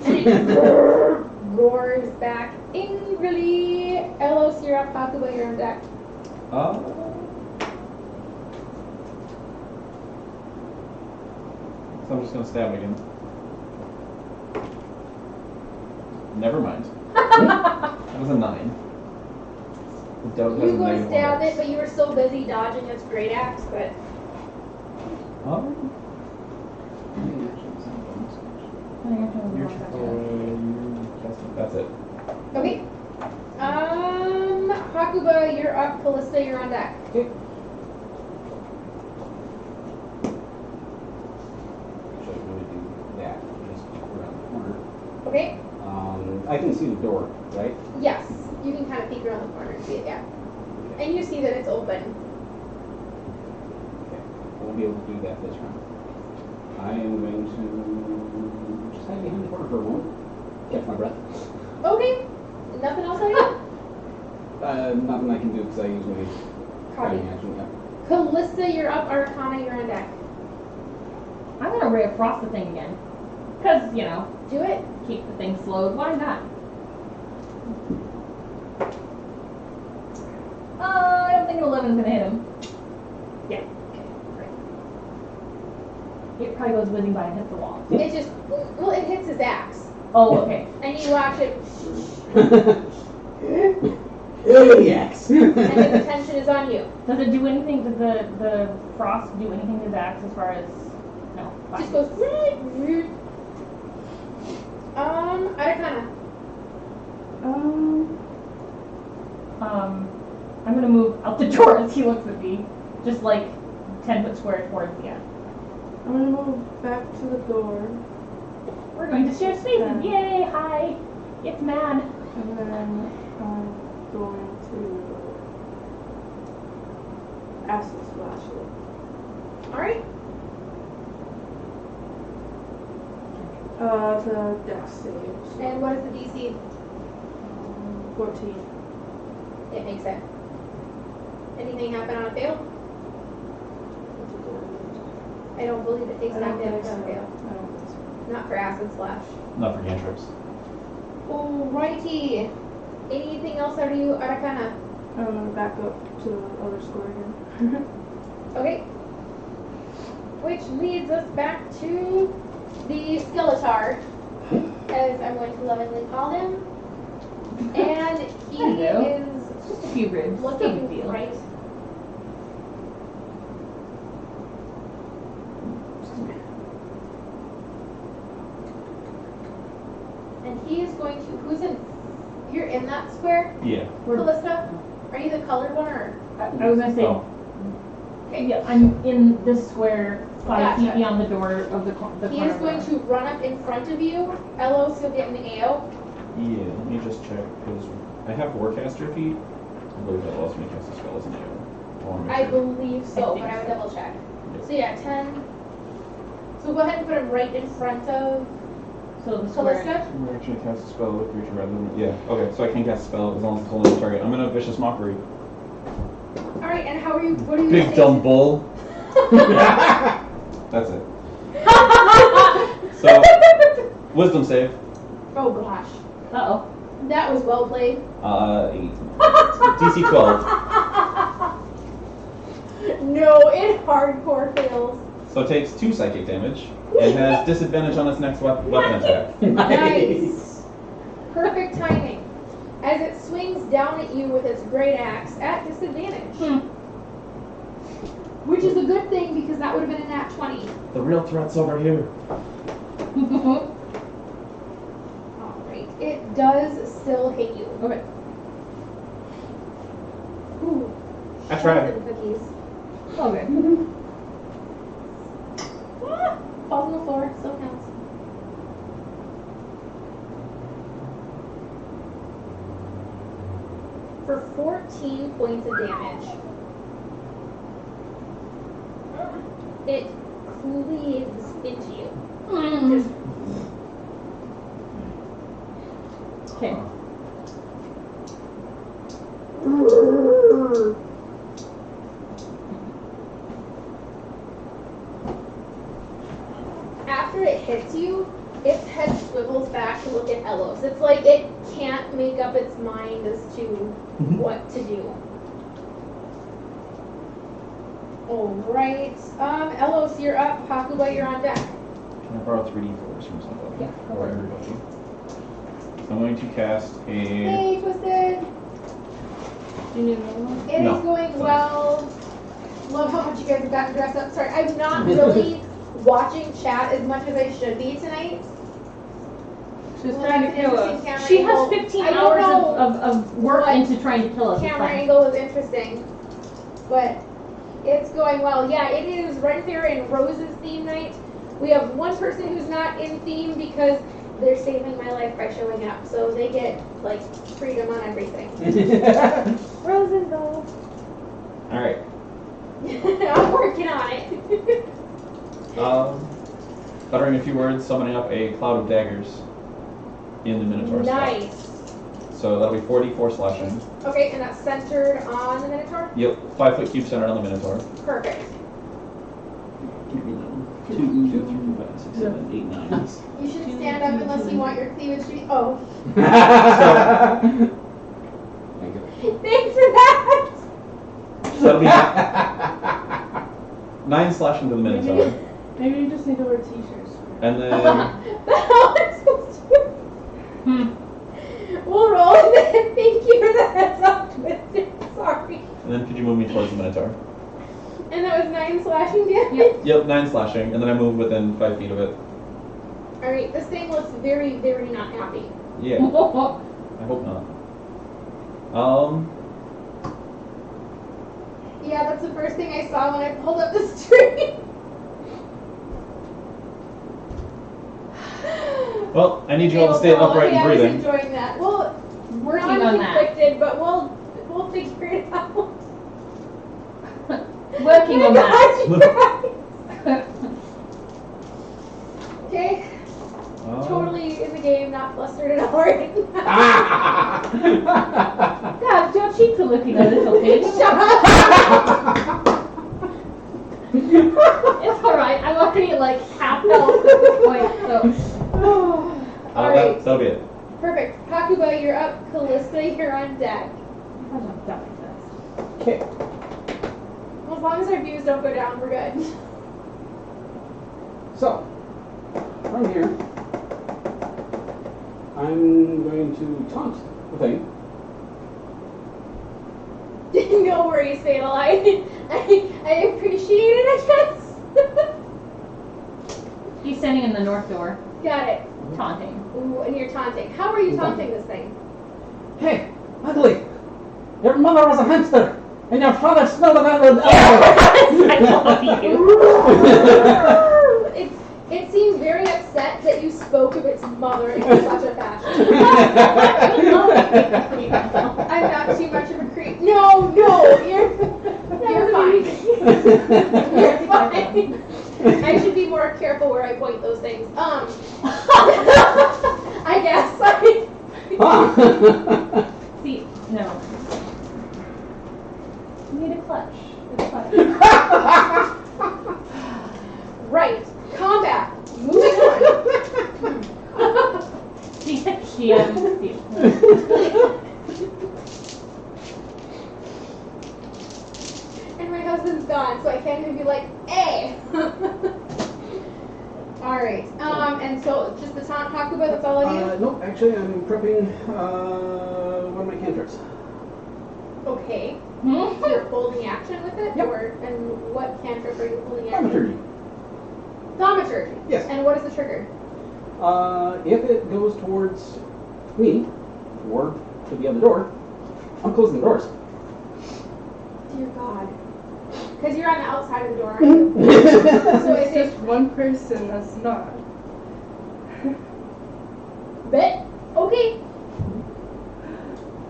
And it roars back angrily. Elos, you're up. Hakuba, you're on deck. So I'm just gonna stab again. Never mind. That was a 9. The dove has You a go to negative stab 1 it, but you were so busy dodging its great axe, but Oh, Your that's it. okay. Hakuba, you're up. Callista, you're on deck. Okay. Should I really do that? Just around the corner. Okay. I can see the door, right? Yes, you can kind of peek around the corner and see it. Yeah, and you see that it's open. Okay. We'll be able to do that this round. I am going to just hide behind the corner for a moment. Catch my breath. Okay. Nothing else I do. Nothing I can do because I use my Copy. cutting action. Yeah. Callista, you're up. Arcana, you're on deck. I'm gonna ray of frost the thing again. Cause, you know, Do it. keep the thing slowed. Why not? I don't think an 11's gonna hit him. Yeah. Okay, great. It probably goes whizzing by and hits the wall. It just, well, it hits his axe, Oh, okay. and you watch it, Yes. and his attention is on you. Does it do anything? Does the frost do anything to his axe as far as? No. Fine. Just goes. Arcana. I'm gonna move out the door as he looks at me, just like 10-foot square towards the end. I'm gonna move back to the door, We're going to share spaces. Yay! Hi, it's man. and then I'm going to acid splash it. All right. It's a dex save. And what is the DC? 14. It makes it. Anything happen on a fail? I don't believe it takes I don't damage think on a so. fail. I don't think so. Not for acid slash. Not for cantrips. Alrighty. Anything else out of you, Arcana? I'm gonna back up to the other square again. Okay. Which leads us back to the Skeletar, as I'm going to lovingly call him. And he Hello. is Just a few ribs. No big looking deal. right. And he is going to, who's in, you're in that square, Yeah. Callista? Are you the colored one or? I was gonna say, Oh. Okay. yeah, I'm in this square 5 feet Gotcha. beyond the door of the He corner. is going to run up in front of you. Elos, you'll get an AO. Yeah, let me just check, because I have Warcaster feet. I believe that allows me to cast a spell as an AO. wanna make I sure. believe so, but I would double check. So yeah, 10. So go ahead and put him right in front of So the square. Callista. We're actually cast a spell with creature rather than, yeah, okay, so I can cast a spell as long as it's holding the target. I'm gonna Vicious Mockery. Alright, and how are you, what are you Big saying? dumb bull. That's it. So, wisdom save. Oh gosh. Uh-oh. That was well played. 8. DC 12. No, it hardcore fails. So it takes 2 psychic damage. It has disadvantage on its next weapon attack. Nice. Perfect timing. As it swings down at you with its great axe at disadvantage. Which is a good thing because that would have been a nat 20. The real threat's over here. Alright, it does still hit you. Okay. Ooh. I tried. chocolate cookies. Okay. Ah, falls on the floor, still counts. For 14 points of damage. It cleaves into you. Just Okay. after it hits you, its head swivels back to look at Elos. It's like it can't make up its mind as to what to do. Alright. Elos, you're up. Hakuba, you're on deck. Can I borrow 3d4s from somebody? Yeah, go Or ahead. everybody? I'm going to cast a. Hey, Twisted. You knew that It No. is going well. Love how much you guys have got to dress up. Sorry, I'm not really watching chat as much as I should be tonight. She's Well, trying to that's an kill interesting us. camera She has angle. 15 I don't hours know of work what into trying to kill us. It's camera fine. angle is interesting, but it's going well. Yeah, it is Renfair and Rose's theme night. We have one person who's not in theme because they're saving my life by showing up, so they get like freedom on everything. Roses though. Alright. I'm working on it. Uttering a few words, summoning up a cloud of daggers in the Minotaur slot. Nice. So that'll be 4d4 slashing. Okay, and that's centered on the Minotaur? Yep, 5 foot cube centered on the Minotaur. Perfect. Give me that one. 2, 3, 5, 6, 7, 8, 9. You should stand up unless you want your cleavage to be. Oh. Thank you. Thanks for that! So that'll be 9 slashing to the Minotaur. Maybe you just need to wear t-shirts. And then How am I supposed to? We'll roll and then thank you for the heads up, Twisted. Sorry. and then could you move me towards the Minotaur? And that was 9 slashing damage? Yep, 9 slashing, and then I move within 5 feet of it. Alright, this thing looks very, very not happy. Yeah, I hope not. Yeah, that's the first thing I saw when I pulled up the stream. Well, I need you all to stay upright and I was breathing. enjoying that. Well, Working I'm on that. conflicted, but we'll figure it out. Working on that. Okay, totally in the game, not flustered at all right now. God, your cheeks are looking a little pink. Shut up! It's alright. I'm already like half health at this point, so. Alright, That'll be it. perfect. Hakuba, you're up. Callista, you're on deck. I'm done with this. Okay. Well, as long as our views don't go down, we're good. So, from here, I'm going to taunt the thing. No worries, Fatal. I appreciate it, I guess. He's standing in the north door, Got it. taunting. Ooh, and you're taunting. How are you taunting this thing? Hey, ugly! Your mother was a hamster, and your father smelled of that. I love you. It seems very upset that you spoke of its mother in such a fashion. I'm not too much of a creep. No, you're fine. You're fine. I should be more careful where I point those things. I guess. See, no. You need a clutch. It's clutch. Right. Combat. Moving on. She And my husband's gone, so I can't even be like, hey. Alright. And so just the taunt Hakuba, that's all I need? Nope, actually I'm prepping one of my cantrips. Okay. So you're holding action with it? Yep. And what cantrip are you holding action? Thaumaturgy. Thaumaturgy. Yes. And what is the trigger? If it goes towards me, or to the other door, I'm closing the doors. Dear God. Because you're on the outside of the door, aren't you? So It's is just it one person that's not. bet? Okay.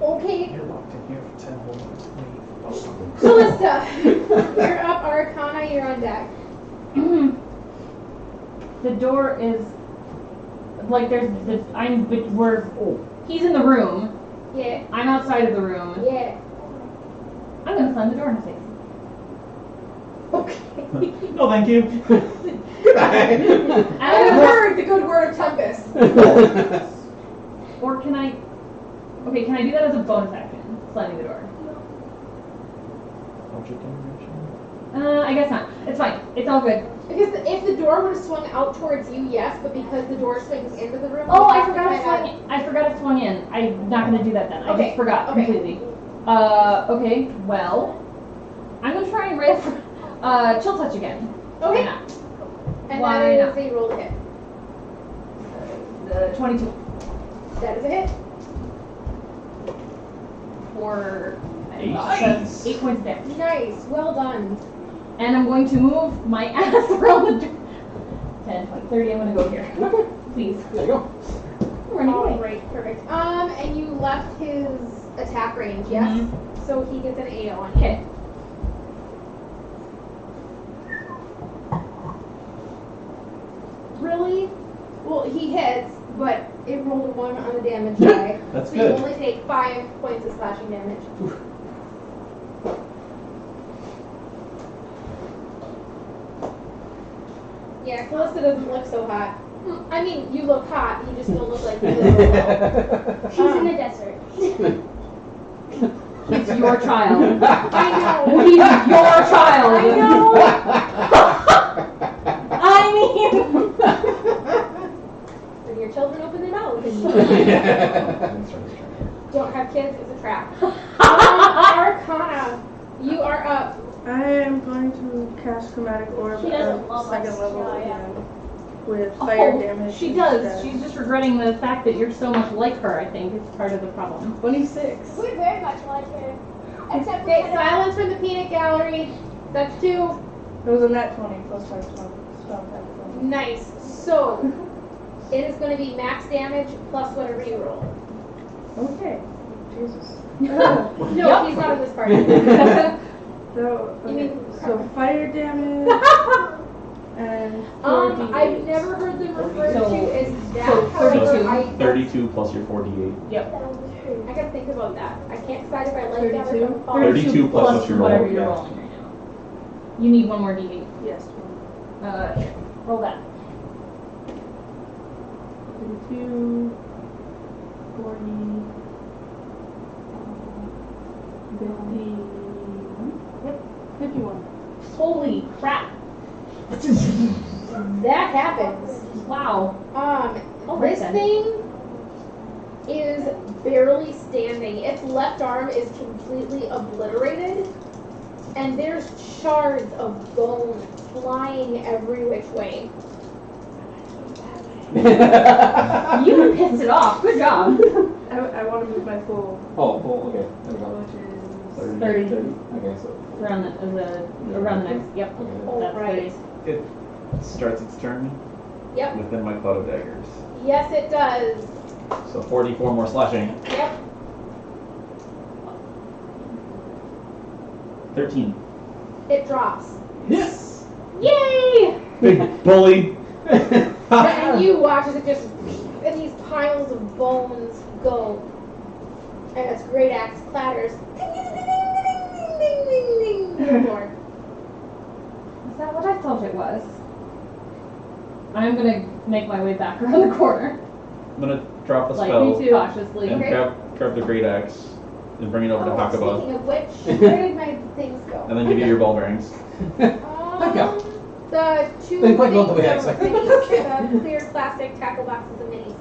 Okay. You're locked in here for 10 whole minutes. Callista, you're up. Arcana, you're on deck. The door is like he's in the room. Yeah. I'm outside of the room. Yeah. I'm gonna slam the door in his face. Okay. No, thank you. Goodbye. I have heard the good word of Tempest. Or can I? Okay, can I do that as a bonus action? Slamming the door. Object interaction. I guess not. It's fine. It's all good. Because if the door would have swung out towards you, yes, but because the door swings into the room. Oh, you I have to forgot it kinda- swung in. I forgot it swung in. I'm not gonna do that then. I Okay, just forgot okay. completely. Okay, well, I'm gonna try and chill touch again. Okay. Why not? And Why that is not? a roll to hit. 22 That is a hit. for Nice. 8 points of damage. Nice. Well done. And I'm going to move my ass around the 10, 20, 30. I'm gonna go here. Please. There you go. Running All away. right, perfect. And you left his attack range, yes? Mhm. So he gets an 8 on you. Okay. Really? Well, he hits, but it rolled a 1 on the damage die. That's so good. you only take 5 points of slashing damage. Yeah, Callista doesn't look so hot. I mean, you look hot, you just don't look like you look. She's in the desert. He's your child. I know. He's your child. I know. I mean. When your children open their mouths and don't have kids, it's a trap. Arcana, you are up. I am going to cast Chromatic Orb She doesn't at love second us, level yeah. again with fire damage. She does. instead. She's just regretting the fact that you're so much like her, I think, is part of the problem. 26. We're very much like her. Except Okay, for silence from the peanut gallery. That's 2. It was a net 20 plus my spell attack. Nice. So, it is going to be max damage plus whatever you roll. Okay. Jesus. No, Yep. he's not in this party. So, You okay. mean- So fire damage and 4d8. I've never heard them referred So- to as that. so However, 32. I 32 plus your 4d8. Yep. I gotta think about that. I can't decide if I like that or 32? if I'm 32 plus what you roll, whatever you're yeah. rolling right now. You need one more d8. Yes. Here, roll that. 32, 40, 51. Holy crap! That happens. Wow. This then. thing is barely standing. Its left arm is completely obliterated, and there's shards of bone flying every which way. You pissed it off. Good job. I want to move my full, Oh, okay. There we go. which is 30. 30. Okay, so. Around the next. Yep. Okay. That's Alright. 30. It starts its turn Yep. within my cloud of daggers. Yes, it does. So 44 more slashing. Yep. 13. It drops. Yes! Yay! Big bully! And you watch as it just, and these piles of bones go. And its great axe clatters. Ding, ding, ding, ding, ding, ding, ding, ding, ding, floor. Is that what I thought it was? I'm gonna make my way back around the corner. I'm gonna drop a Like, spell cautiously. and Okay. grab the great axe and bring it over to Hakaba. Speaking of which, where did my things go? And then give you your ball bearings. The two Didn't quite go the way I things of expected. minis, the clear plastic tackle boxes of minis.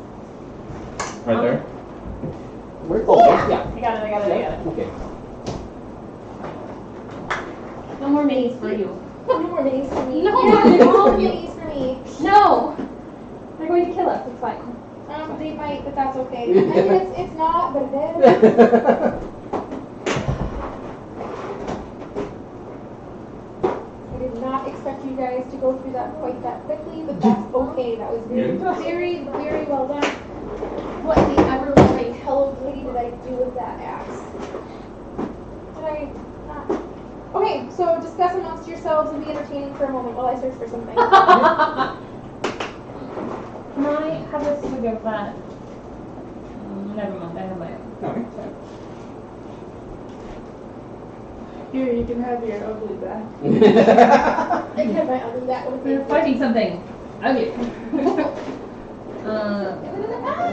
Right there. Where? Oh, yeah. I got it. Okay. No more minis for you. No more minis for me. No Yeah, more they're all minis. minis for me. No! They're going to kill us. It's fine. They might, but that's okay. I mean, it's not, but it is. I did not expect you guys to go through that quite that quickly, but that's okay. That was very, very, very well done. What in the ever-loving Hello Kitty did I do with that axe? Did I not? Okay, so discuss amongst yourselves and be entertaining for a moment while I search for something. Can I have a swig of that? Never mind, I have my own. Okay. Here, you can have your ugly back. I can have my other that would We're be fighting something. Okay.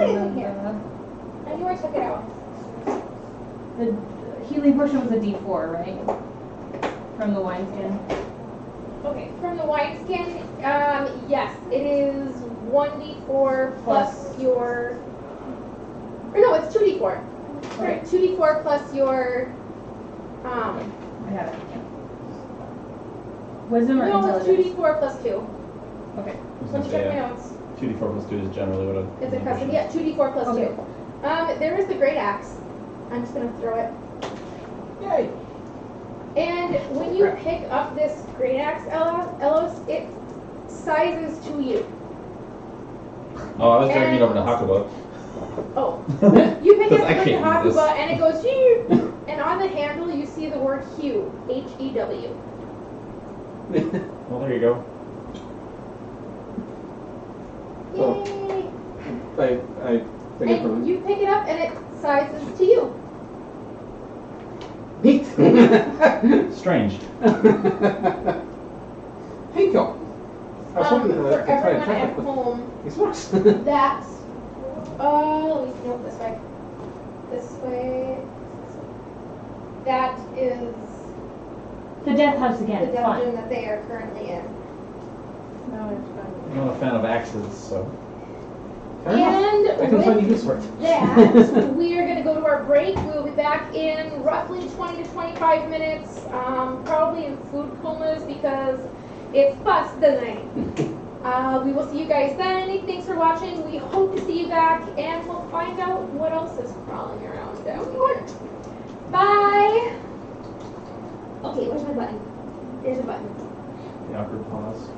in here. I knew I took it out. The healing potion was a D4, right? From the wineskin. Okay, from the wineskin, yes, it is 1d4 plus your. Or no, it's 2d4. Sorry, 2d4 plus your. I have it. Wisdom or No, it's intelligence? 2d4 plus 2. Okay. Let me check my notes. 2d4 plus 2 is generally what It's a custom. Yeah, 2d4 plus Okay. 2. There is the great axe. I'm just gonna throw it. Yay! And when you pick up this great axe, Elos, it sizes to you. Oh, I was dragging it over to Hakuba. Oh. You pick it Because I up with the can't use Hakuba this. and it goes, "Phew." And on the handle you see the word Hew, H-E-W. Well, there you go. So- Yay! I take it from And you pick it up and it sizes to you. Neat. Strange. Thank you. I was hoping For to try and everyone track at it, but home, this works. that, let me note this way. This way. That is The death house again. the It's fine. dungeon that they are currently in. No, it's fine. I'm not a fan of axes, so. Fair enough. And I can find a with use for it. that, we are going to go to our break. We'll be back in roughly 20 to 25 minutes, probably in food comas because it's past the night. We will see you guys then. Thanks for watching. We hope to see you back, and we'll find out what else is crawling around down here. Bye! Okay, where's my button? There's a button. The awkward pause.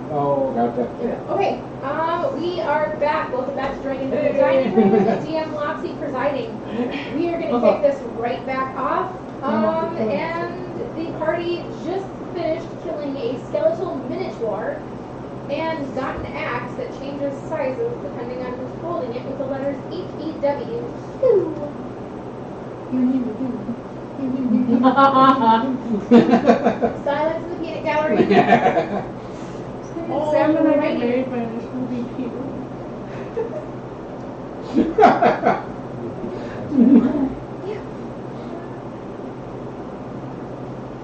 Oh, gotcha. Okay, we are back. Welcome back to Dragon the Dining Room with DMLoxy presiding. We are going to kick this right back off. And the party just finished killing a skeletal minotaur and got an axe that changes sizes depending on who's holding it with the letters H-E-W. Silence in the peanut gallery. Sam and I Alrighty. get married by this movie people.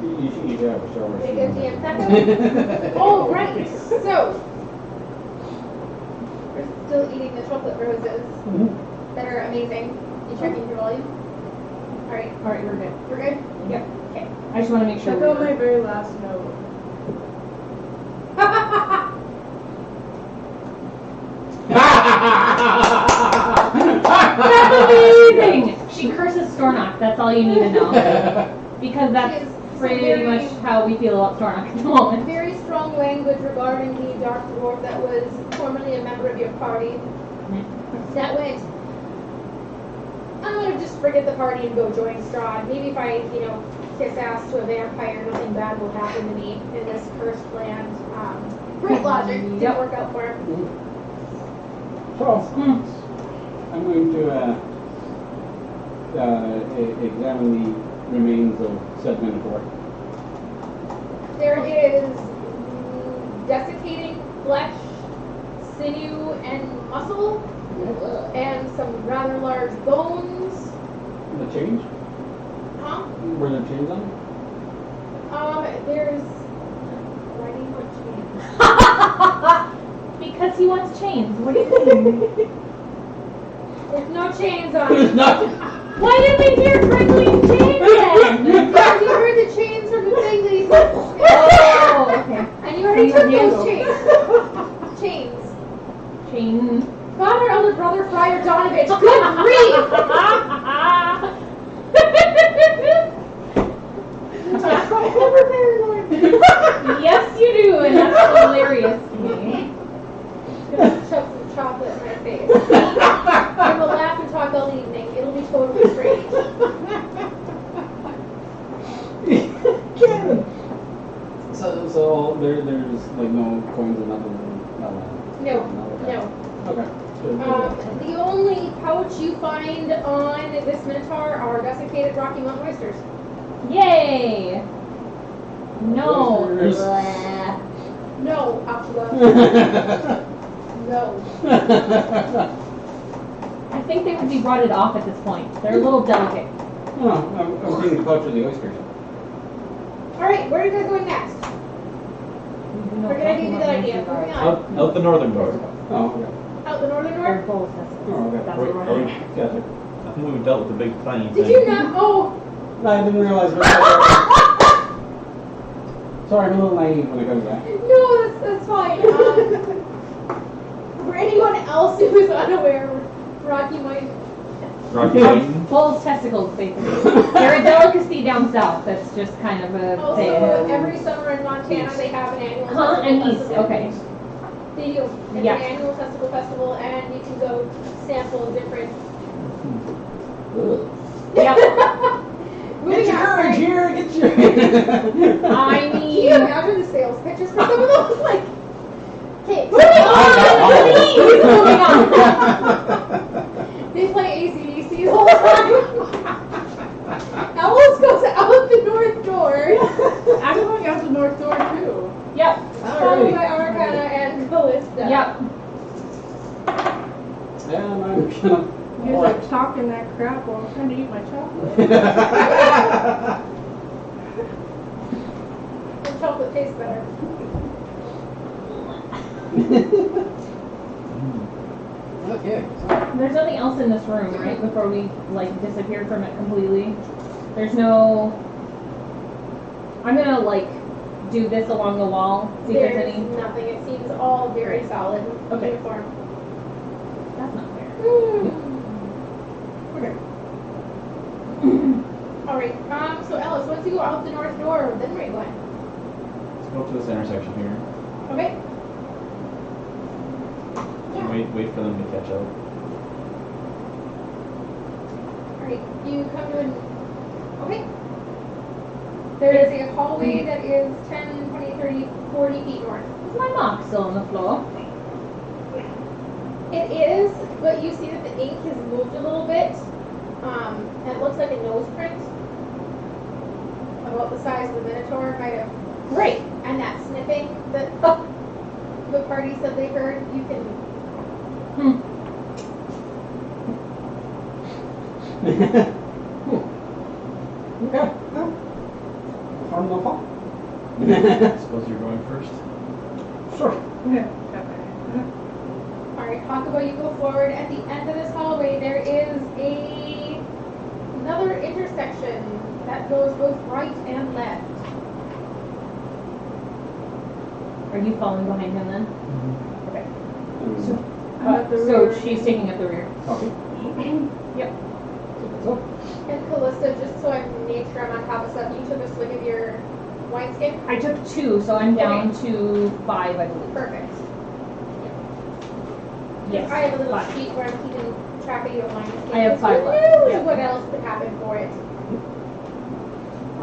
You should have a shower. Pretty good DM taco. All right, so we're still eating the chocolate roses that are amazing. You checking your volume? All right, Alright, we're good. we're good. Yep. Okay. I just want to make sure Check we're out my very last note. That's amazing! She curses Stornock, that's all you need to know. Because She that's is pretty very- much how we feel about Stornock at the moment. Very strong language regarding the dark dwarf that was formerly a member of your party. That went, I'm gonna just forget the party and go join Strahd. Maybe if I, kiss ass to a vampire, nothing bad will happen to me in this cursed land. Great logic, didn't work out for him. So, I'm going to examine the remains of said minotaur. There is desiccating flesh, sinew, and muscle, and some rather large bones. The change? Huh? Were there chains on it? There's. Why do you want chains? Because he wants chains. What do you mean? There's no chains on There's it. nothing. Why did we hear crinkling chains then? Because you heard the chains from the thing that he said. Oh, okay. And you already took those chains. Chain. Father, elder brother, Friar Donovich. Good grief! Yes, you do, and that's hilarious to me. Gonna shove some chocolate in my face. I will laugh and talk all evening. It'll be totally strange. So there's like no coins or nothing. No. Okay. The only pouch you find on this minotaur are desiccated Rocky Mountain oysters. Yay! No. Oysters. Blah. No, Aquila. No. I think they would be rotted off at this point. They're a little delicate. Oh, I'm being the coach of the oysters. Alright, where are you guys going next? Or did I give you that idea? Moving on. Out the northern door. Oh, okay. Out the northern They're door? both testicles. Oh, okay. That's Wait, what are we, Gotcha. I think we've dealt with the big funny thing. Did you not? Oh, I didn't realize. Sorry, I'm a little naive when it comes to that. no, that's fine. For anyone else who is unaware, Rocky might. Rocky Mountain. Bull's testicles, basically. They're a delicacy down south. That's just kind of a Also, thing. every summer in Montana, they have an annual Huh? testicle And east. festival. Okay. They do. It's Yeah. an annual testicle festival, and you can go sample different. Yep. Moving on, right? here, get your. I Can mean, you imagine the sales pitches for some of those? Like, okay, moving on. they play AC/DC the whole time. Ellis goes out the north door, I'm going out the north door too. Yep. followed by Arcana and Callista. Yep. Yeah, I'm gonna. You guys are talking that crap while I'm trying to eat my chocolate. And chocolate tastes better. Okay. There's nothing else in this room, right? Before we like disappeared from it completely. There's no. I'm gonna like do this along the wall. See if there's There's any. nothing. It seems all very solid. Okay. Uniform. That's not fair. Okay. Alright, so Ellis, once you go out the north door, then where are you going? Let's go up to this intersection here. Okay? Yeah. Wait for them to catch up. Alright, you come to an... Okay. There is a hallway that is 10, 20, 30, 40 feet north. Is my mark still on the floor? It is, but you see that the ink has moved a little bit. And it looks like a nose print. About the size of the Minotaur, might have. Great! And that sniffing that the party said they heard, you can. Okay. Farm no fault. I suppose you're going first. Sure. Alright, Hakuba, you go forward. At the end of this hallway, there is another intersection that goes both right and left. Are you following behind him then? Okay. I'm at the So rear. she's taking up the rear. Okay. Yep. So, And Callista, just so I make sure I'm on top of stuff, you took a swig of your wineskin? I took 2, so I'm down to 5, I believe. Perfect. Yes. I have a little 5. sheet where I'm keeping track of your wineskin. I have 5 Who left. knows Yep. what else could happen for it?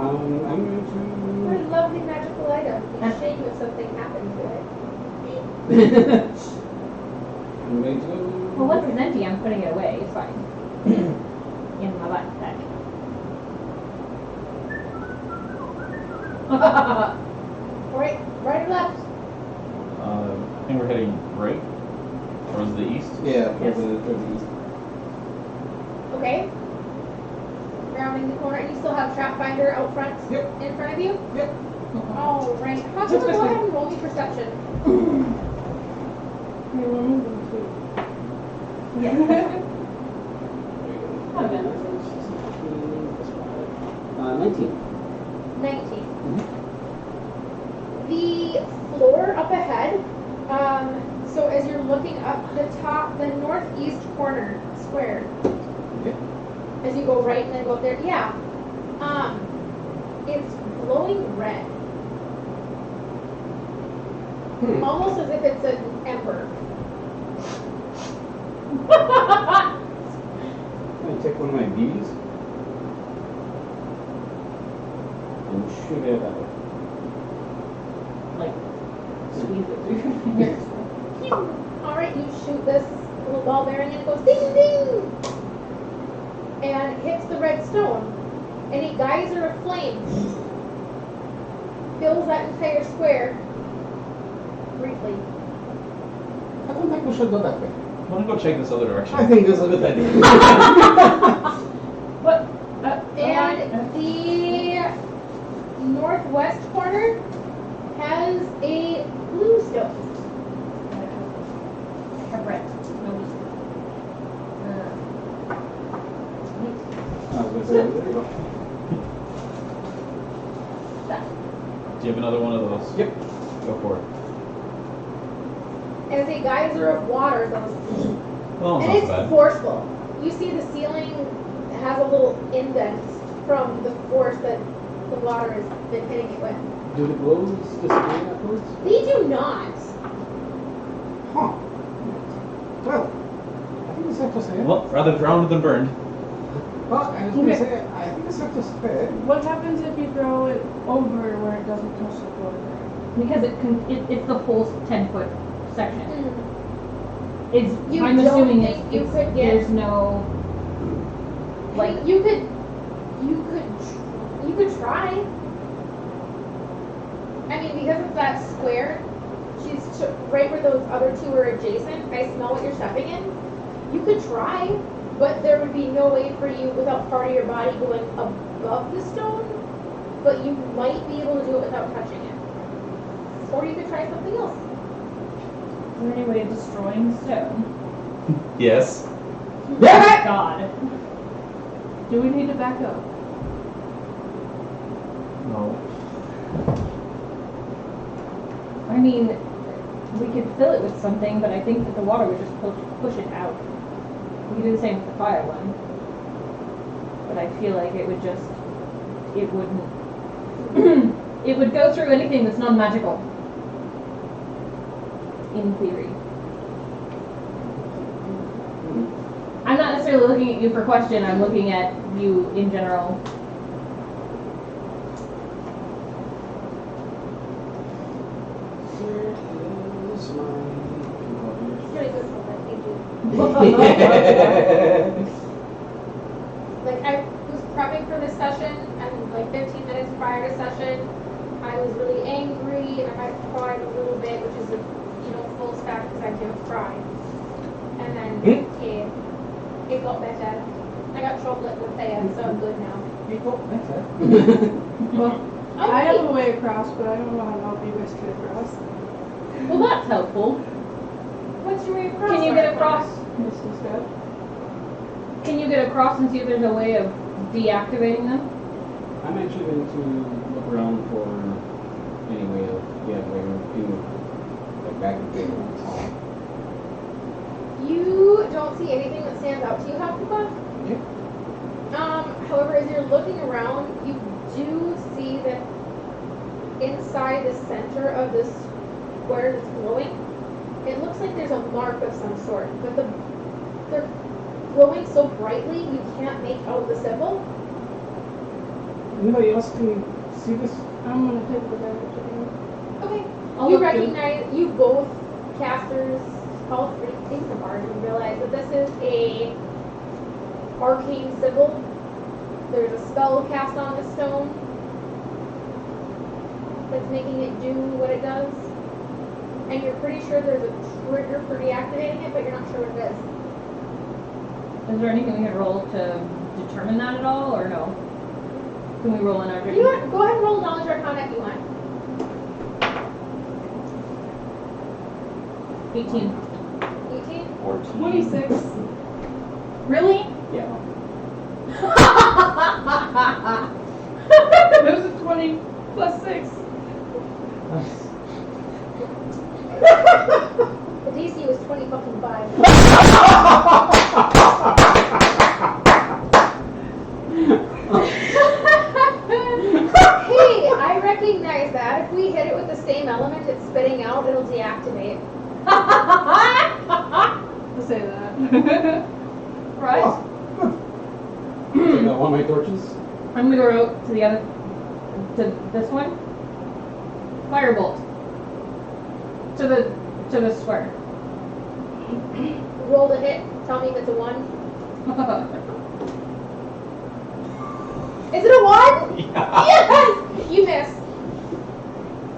I'm going What a lovely magical item. Be And- shame if something happened to it. to. I'm going to. Well, once it's empty, I'm putting it away. It's fine. In my backpack. Alright, right or left? I think we're heading right towards the east. Yeah, Yes. towards the east. Okay. Rounding the corner, and you still have Trapfinder out front? Yep. In front of you? Yep. Alright. Hakuba, go ahead and roll me perception. Hey, we're moving too. Yes. Oh, yeah. 19. 19. The floor up ahead, so as you're looking up the top, the northeast corner square, Okay. as you go right and then go up there, yeah, it's glowing red. Almost as if it's an ember. I'm going to take one of my BBs and shoot it that way. Like, squeeze it through your fingers. Alright, you shoot this little ball bearing and it goes ding ding! And hits the red stone. and a geyser of flame fills that entire square briefly. I don't think we should go that way. I want to go check this other direction. I think this is a good idea. What? And the northwest corner has a blue stone. I have red. I was gonna say, there you go. Do you have another one of those? Yep. Go for it. As a geyser of water goes, Well, and it's it's not bad. forceful. You see the ceiling has a little indent from the force that the water has been hitting it with. Do the glows disappear afterwards? They do not. Huh. Well, I think it's safe to say. Well, rather drowned than burned. Well, I was gonna say, I think it's safe to say. What happens if you throw it over where it doesn't touch the floor? Because it's the whole 10-foot section. Hmm. It's, You I'm don't assuming think you could get- there's no, like, you could try. I mean, because it's that square, she's right where those other two are adjacent. I smell what you're stepping in. You could try, but there would be no way for you without part of your body going above the stone. But you might be able to do it without touching it. Or you could try something else. is there any way of destroying stone? Yes. Yeah! God. Do we need to back up? No. I mean, we could fill it with something, but I think that the water would just push it out. We could do the same with the fire one. But I feel like it would just, it wouldn't, it would go through anything that's non-magical. In theory. I'm not necessarily looking at you for question, I'm looking at you in general. Here is my Really good for that, thank you. computer. Like, I was prepping for this session, and like 15 minutes prior to session, I was really angry, and I might cried a little bit, which is a, full stack because I do cry. And then it got better. I got chocolate with it, so I'm good now. Well, I have a way across, but I don't know how to help you guys get across. Well, that's helpful. What's your way across? Can you get across? Misty step. Can you get across and see if there's a way of deactivating them? I'm actually going to look around for any way of like back and forth. You don't see anything that stands out to you, Hufflepuff. Okay. However, as you're looking around, you do see that inside the center of this square that's glowing, it looks like there's a mark of some sort, but they're glowing so brightly you can't make out the symbol. Anybody else can see this? I'm gonna take the damage again. Okay. I'll You look too. recognize, you both casters, all three things of ours, and realize that this is a arcane symbol. There's a spell cast on the stone that's making it do what it does. And you're pretty sure there's a trigger for deactivating it, but you're not sure what it is. Is there anything we can roll to determine that at all, or no? Can we roll in our You want, go ahead and roll knowledge arcana if you want. 18. 18? 14. 26. Really? Yeah. It was a 20 plus 6. The DC was 20 fucking 5. Hey, I recognize that. If we hit it with the same element it's spitting out, it'll deactivate. To say that. Right. Oh, good. So I got one of my torches. I'm gonna go out to the other, to this one. Firebolt. To the square. Roll to hit. Tell me if it's a 1. Is it a 1? Yeah. Yes! You miss.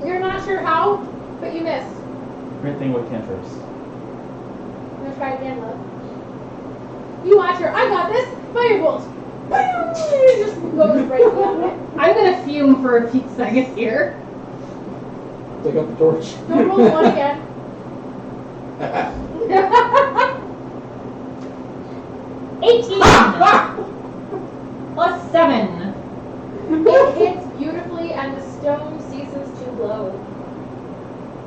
You're not sure how, but you missed. Great thing with cantrips. I'm gonna try again, love. You watch her. I got this. Firebolt. It just goes right through it. I'm gonna fume for a few seconds here. Take up the torch. Don't roll 1 again. 18 plus 7. It hits beautifully and the stone ceases to glow.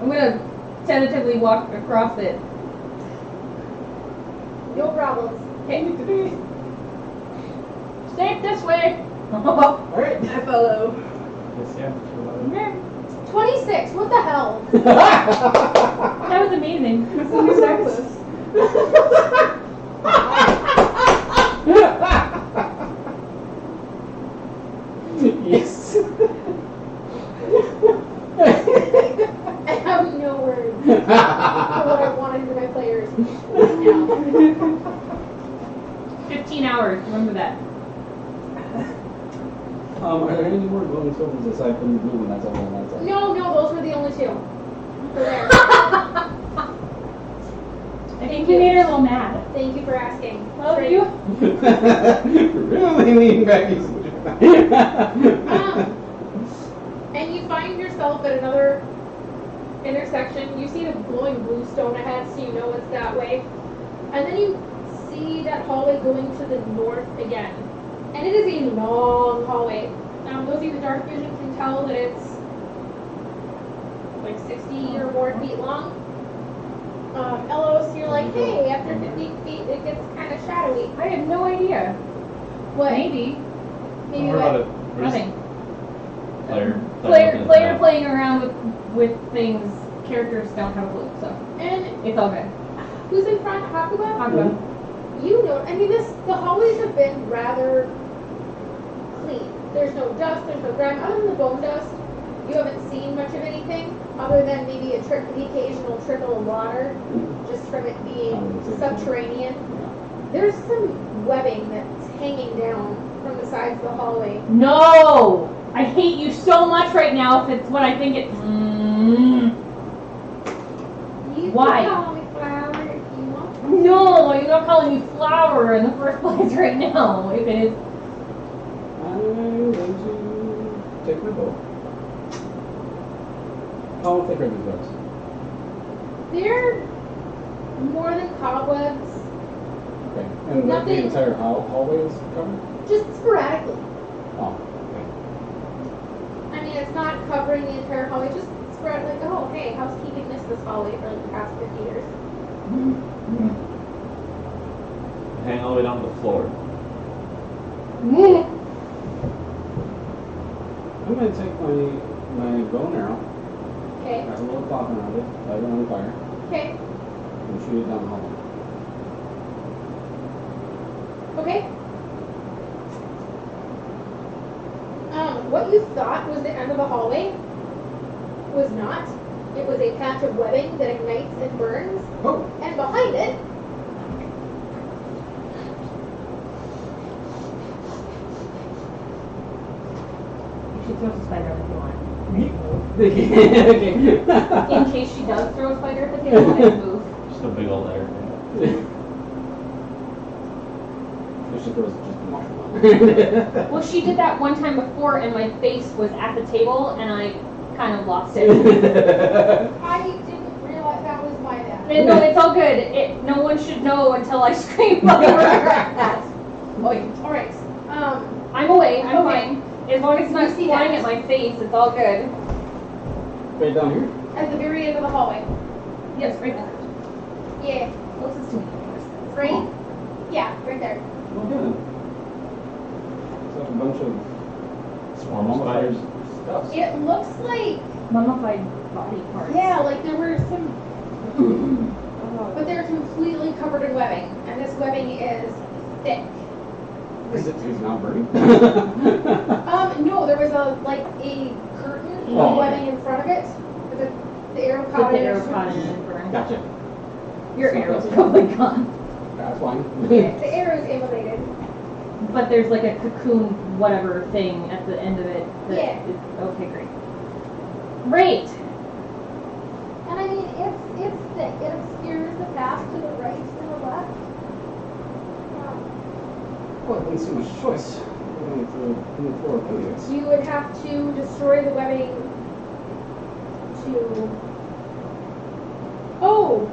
I'm gonna tentatively walk across it. No problems. Okay. Stay this way. Alright. I follow. Yes, yeah. 26. What the hell? That was amazing. Yes. I have no words for what I wanted for my players right now. 15 hours. Remember that. Are there any more glowing stones aside from the blue one that's all on that side? No, those were the only 2. For there. I think you made her a little mad. Thank you for asking. Love Great. you. Really leaning back. And you find yourself at another intersection. You see the glowing blue stone ahead, so you know it's that way. And then you see that hallway going to the north again. And it is a long hallway. Those of you with dark vision can tell that it's like 60 or more feet long. Elos, you're like, hey, after 50 feet, it gets kind of shadowy. I have no idea. What? Maybe. Maybe What about what? it? We're just Nothing. Player Player playing around with things characters don't have a clue, so And it's all good. who's in front? Hakuba? Talk about it. You know, I mean, the hallways have been rather clean. There's no dust, there's no grime. Other than the bone dust, you haven't seen much of anything other than maybe the occasional trickle of water, just from it being subterranean. There's some webbing that's hanging down from the sides of the hallway. No! I hate you so much right now if it's what I think it. You Why? can call me Flower if you want. No, you're not calling me flower in the first place right now. If it is. I'm going to take my bow. How thick are these webs? They're more than cobwebs, Okay. And the Nothing- entire hallway is covered? just sporadically. Oh, I mean, it's not covering the entire hallway, just spread like, oh, hey, housekeeping missed this hallway for like the past 50 years. hang all the way down to the floor. I'm going to take my bow and arrow, Okay, have a little cloth around it, light it on fire, okay, and shoot it down the hallway. okay. What you thought was the end of the hallway was not. It was a patch of webbing that ignites and burns, Oh! and behind it, She throws a spider if you want. Okay. In case she does throw a spider at the table, I move. Just a big old air. If she throws just a mushroom. Well, she did that one time before, and my face was at the table, and I kind of lost it. I didn't realize that was my bad. And no, it's all good. No one should know until I scream over that. Alright, I'm away. I'm Okay. fine. As long as it's not You see flying that? at my face, it's all good. Right down here? at the very end of the hallway. Yes, right there. Yeah, Closest to me. right? Yeah, right there. Okay then. So a bunch of Swarm of spiders. stuff. It looks like, Mummified body parts. yeah, like there were some, but they're completely covered in webbing, and this webbing is thick. Is it not burning? No, there was a curtain of Oh, okay. webbing in front of it, but the arrow Put caught the it. arrow caught in and burned. Gotcha. Your arrow's probably gone. That's fine. Yeah, the arrow's immolated. But there's like a cocoon whatever thing at the end of it. That Yeah. Okay, great. Great. And I mean, it's thick. It obscures the path to the right and the left. Well, I didn't see much choice. We're going to move forward anyways. You would have to destroy the webbing to... Oh!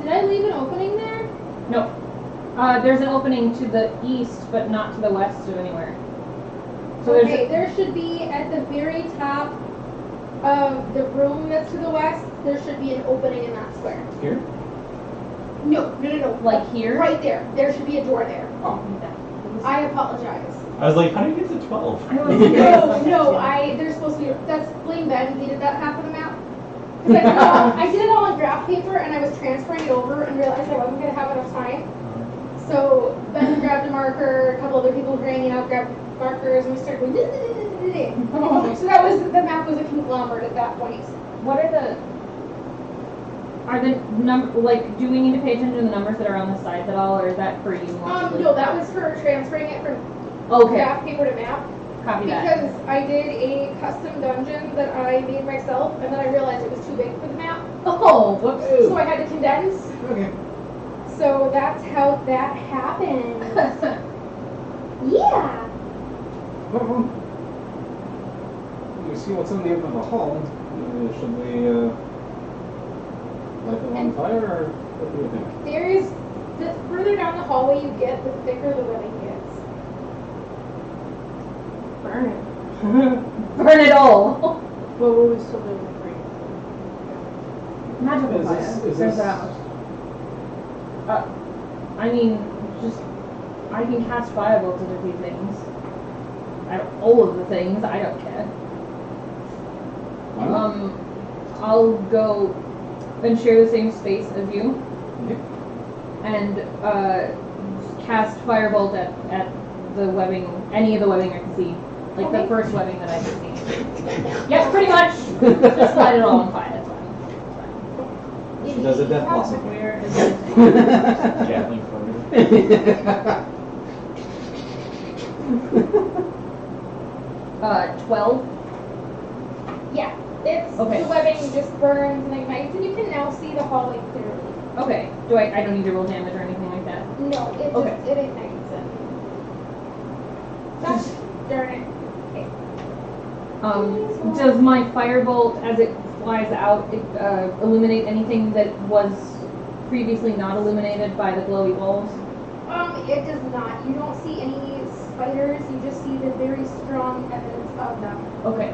Did I leave an opening there? No. There's an opening to the east, but not to the west of anywhere. So Okay, there should be at the very top of the room that's to the west, there should be an opening in that square. Here? No. Like here? Right there. There should be a door there. Oh. I apologize. I was like, how do you get to 12? There's supposed to be, that's blame Ben, he did that half of the map. Because I did it all on graph paper and I was transferring it over and realized I wasn't going to have enough time. So Ben grabbed a marker, a couple other people hanging out grabbed markers, and we started going. So that was, the map was a conglomerate at that point. What are the number, like, do we need to pay attention to the numbers that are on the sides at all, or is that for you mostly? No, that was for transferring it from Okay. graph paper to map. Copy that. Because I did a custom dungeon that I made myself, and then I realized it was too big for the map. Oh, whoops. So I had to condense. Okay. So that's how that happened. Yeah. Well, you see what's in the end of the hall. Should we light them on fire, or what do you think? There's, the further down the hallway you get, the thicker the webbing gets. Burn it. Burn it all. But will we still be able to breathe? Magical Is fire. this- is There's this- that. I mean, just I can cast fireball to defeat things. All of the things. I don't care. Why not? I'll go and share the same space as you, Okay. and cast firebolt at the webbing, any of the webbing I can see, like the Okay. first webbing that I can see. Yep, pretty much. Just light it all on fire. That's fine. She does a death blossom. Where is it? Gatling fire. 12. Yeah. It's, Okay. the webbing just burns and ignites, and you can now see the hallway clearly. Okay. I don't need to roll damage or anything like that. No, it Okay. just, it ignites it. Gosh darn it. Does my firebolt, as it flies out, illuminate anything that was previously not illuminated by the glowy walls? It does not. You don't see any spiders, you just see the very strong evidence of them. Okay.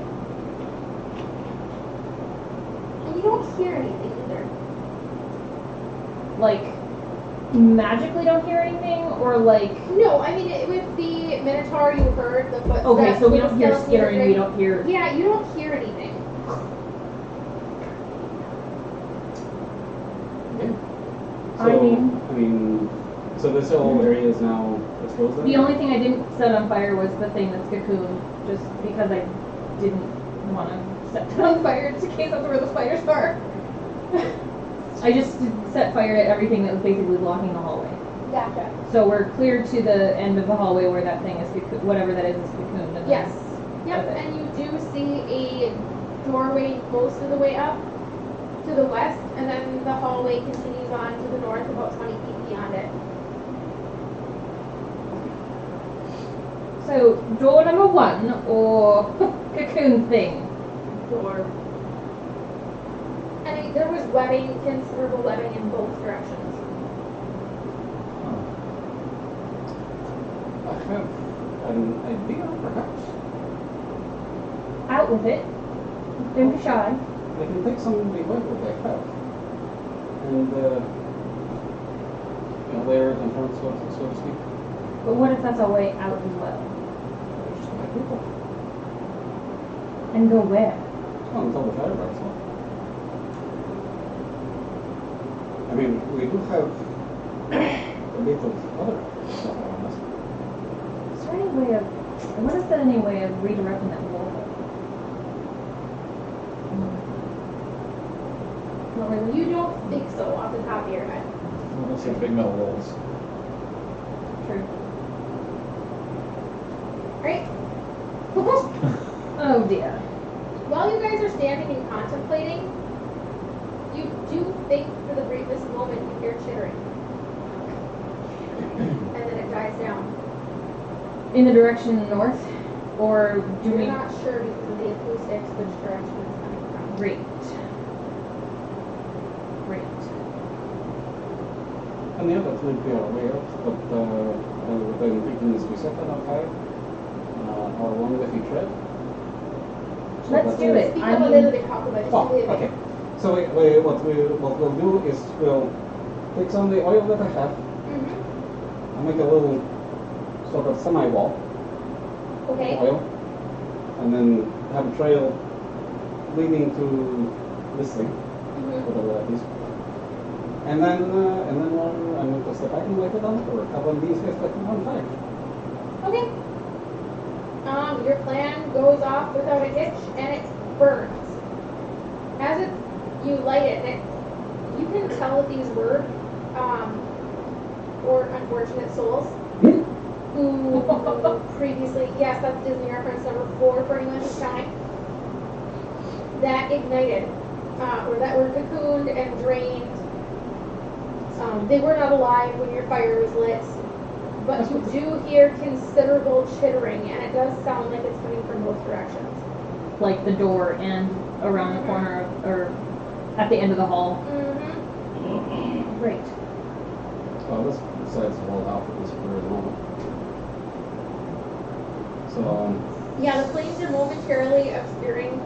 And you don't hear anything either. Like, magically don't hear anything, or like... No, I mean, with the Minotaur you heard the footsteps. Okay, so we with don't the hear skeleton skittering, we ring. don't hear... Yeah, you don't hear anything. Okay. I mean- So this whole area is now exposed then? The only thing I didn't set on fire was the thing that's cocoon, just because I didn't want to set it on fire, just in case that's where the spiders are. I just set fire at everything that was basically blocking the hallway. Gotcha. So we're clear to the end of the hallway where that thing is, whatever that is cocooned. And Yes. then- Yep, Okay. and you do see a doorway most of the way up to the west, and then the hallway continues on to the north about 20 feet beyond it. So, door number 1, or cocoon thing? Door. I mean, there was webbing, considerable webbing in both directions. I have an idea, perhaps. Out with it. Don't be shy. I can take some of the equipment I have and layer it in front, so to speak. But what if that's our way out as well? Just my people. And go where? Oh, until the fire burns off. I mean, we do have a bit of other stuff around us. Is there any way of... What is there any way of redirecting that wall? Not really. You don't think so off the top of your head. Well, those are big metal walls. True. Alright. Oh dear. While you guys are standing and contemplating, you do think for the briefest moment you hear chittering. And then it dies down. In the direction north? Or do You're we... not sure because of the acoustics which direction it's coming from. Great. And the other thing we are aware of, but the ingredients we set on fire are one with each red. So Let's do it. Speak I up a mean- little bit, talk about it. Oh, okay. So what we'll do is we'll take some of the oil that I have, Mm-hmm. I'll make a little sort of semi-wall Okay. of oil, and then have a trail leading to this thing, Mm-hmm. whatever that is. And then I'm going to step back and light it on, or have one of these guys light it on fire. Okay. Your plan goes off without a hitch, and it burns. As you light it, and you can tell that these were, or unfortunate souls who previously, yes, that's Disney reference number 4 for anyone who's counting, that ignited, or that were cocooned and drained. They were not alive when your fire was lit, but you do hear considerable chittering, and it does sound like it's coming from both directions. Like the door and around the corner, or at the end of the hall. Mm-hmm. Great. Well, this decides to hold out for this for the moment. So, Yeah, the flames are momentarily obscuring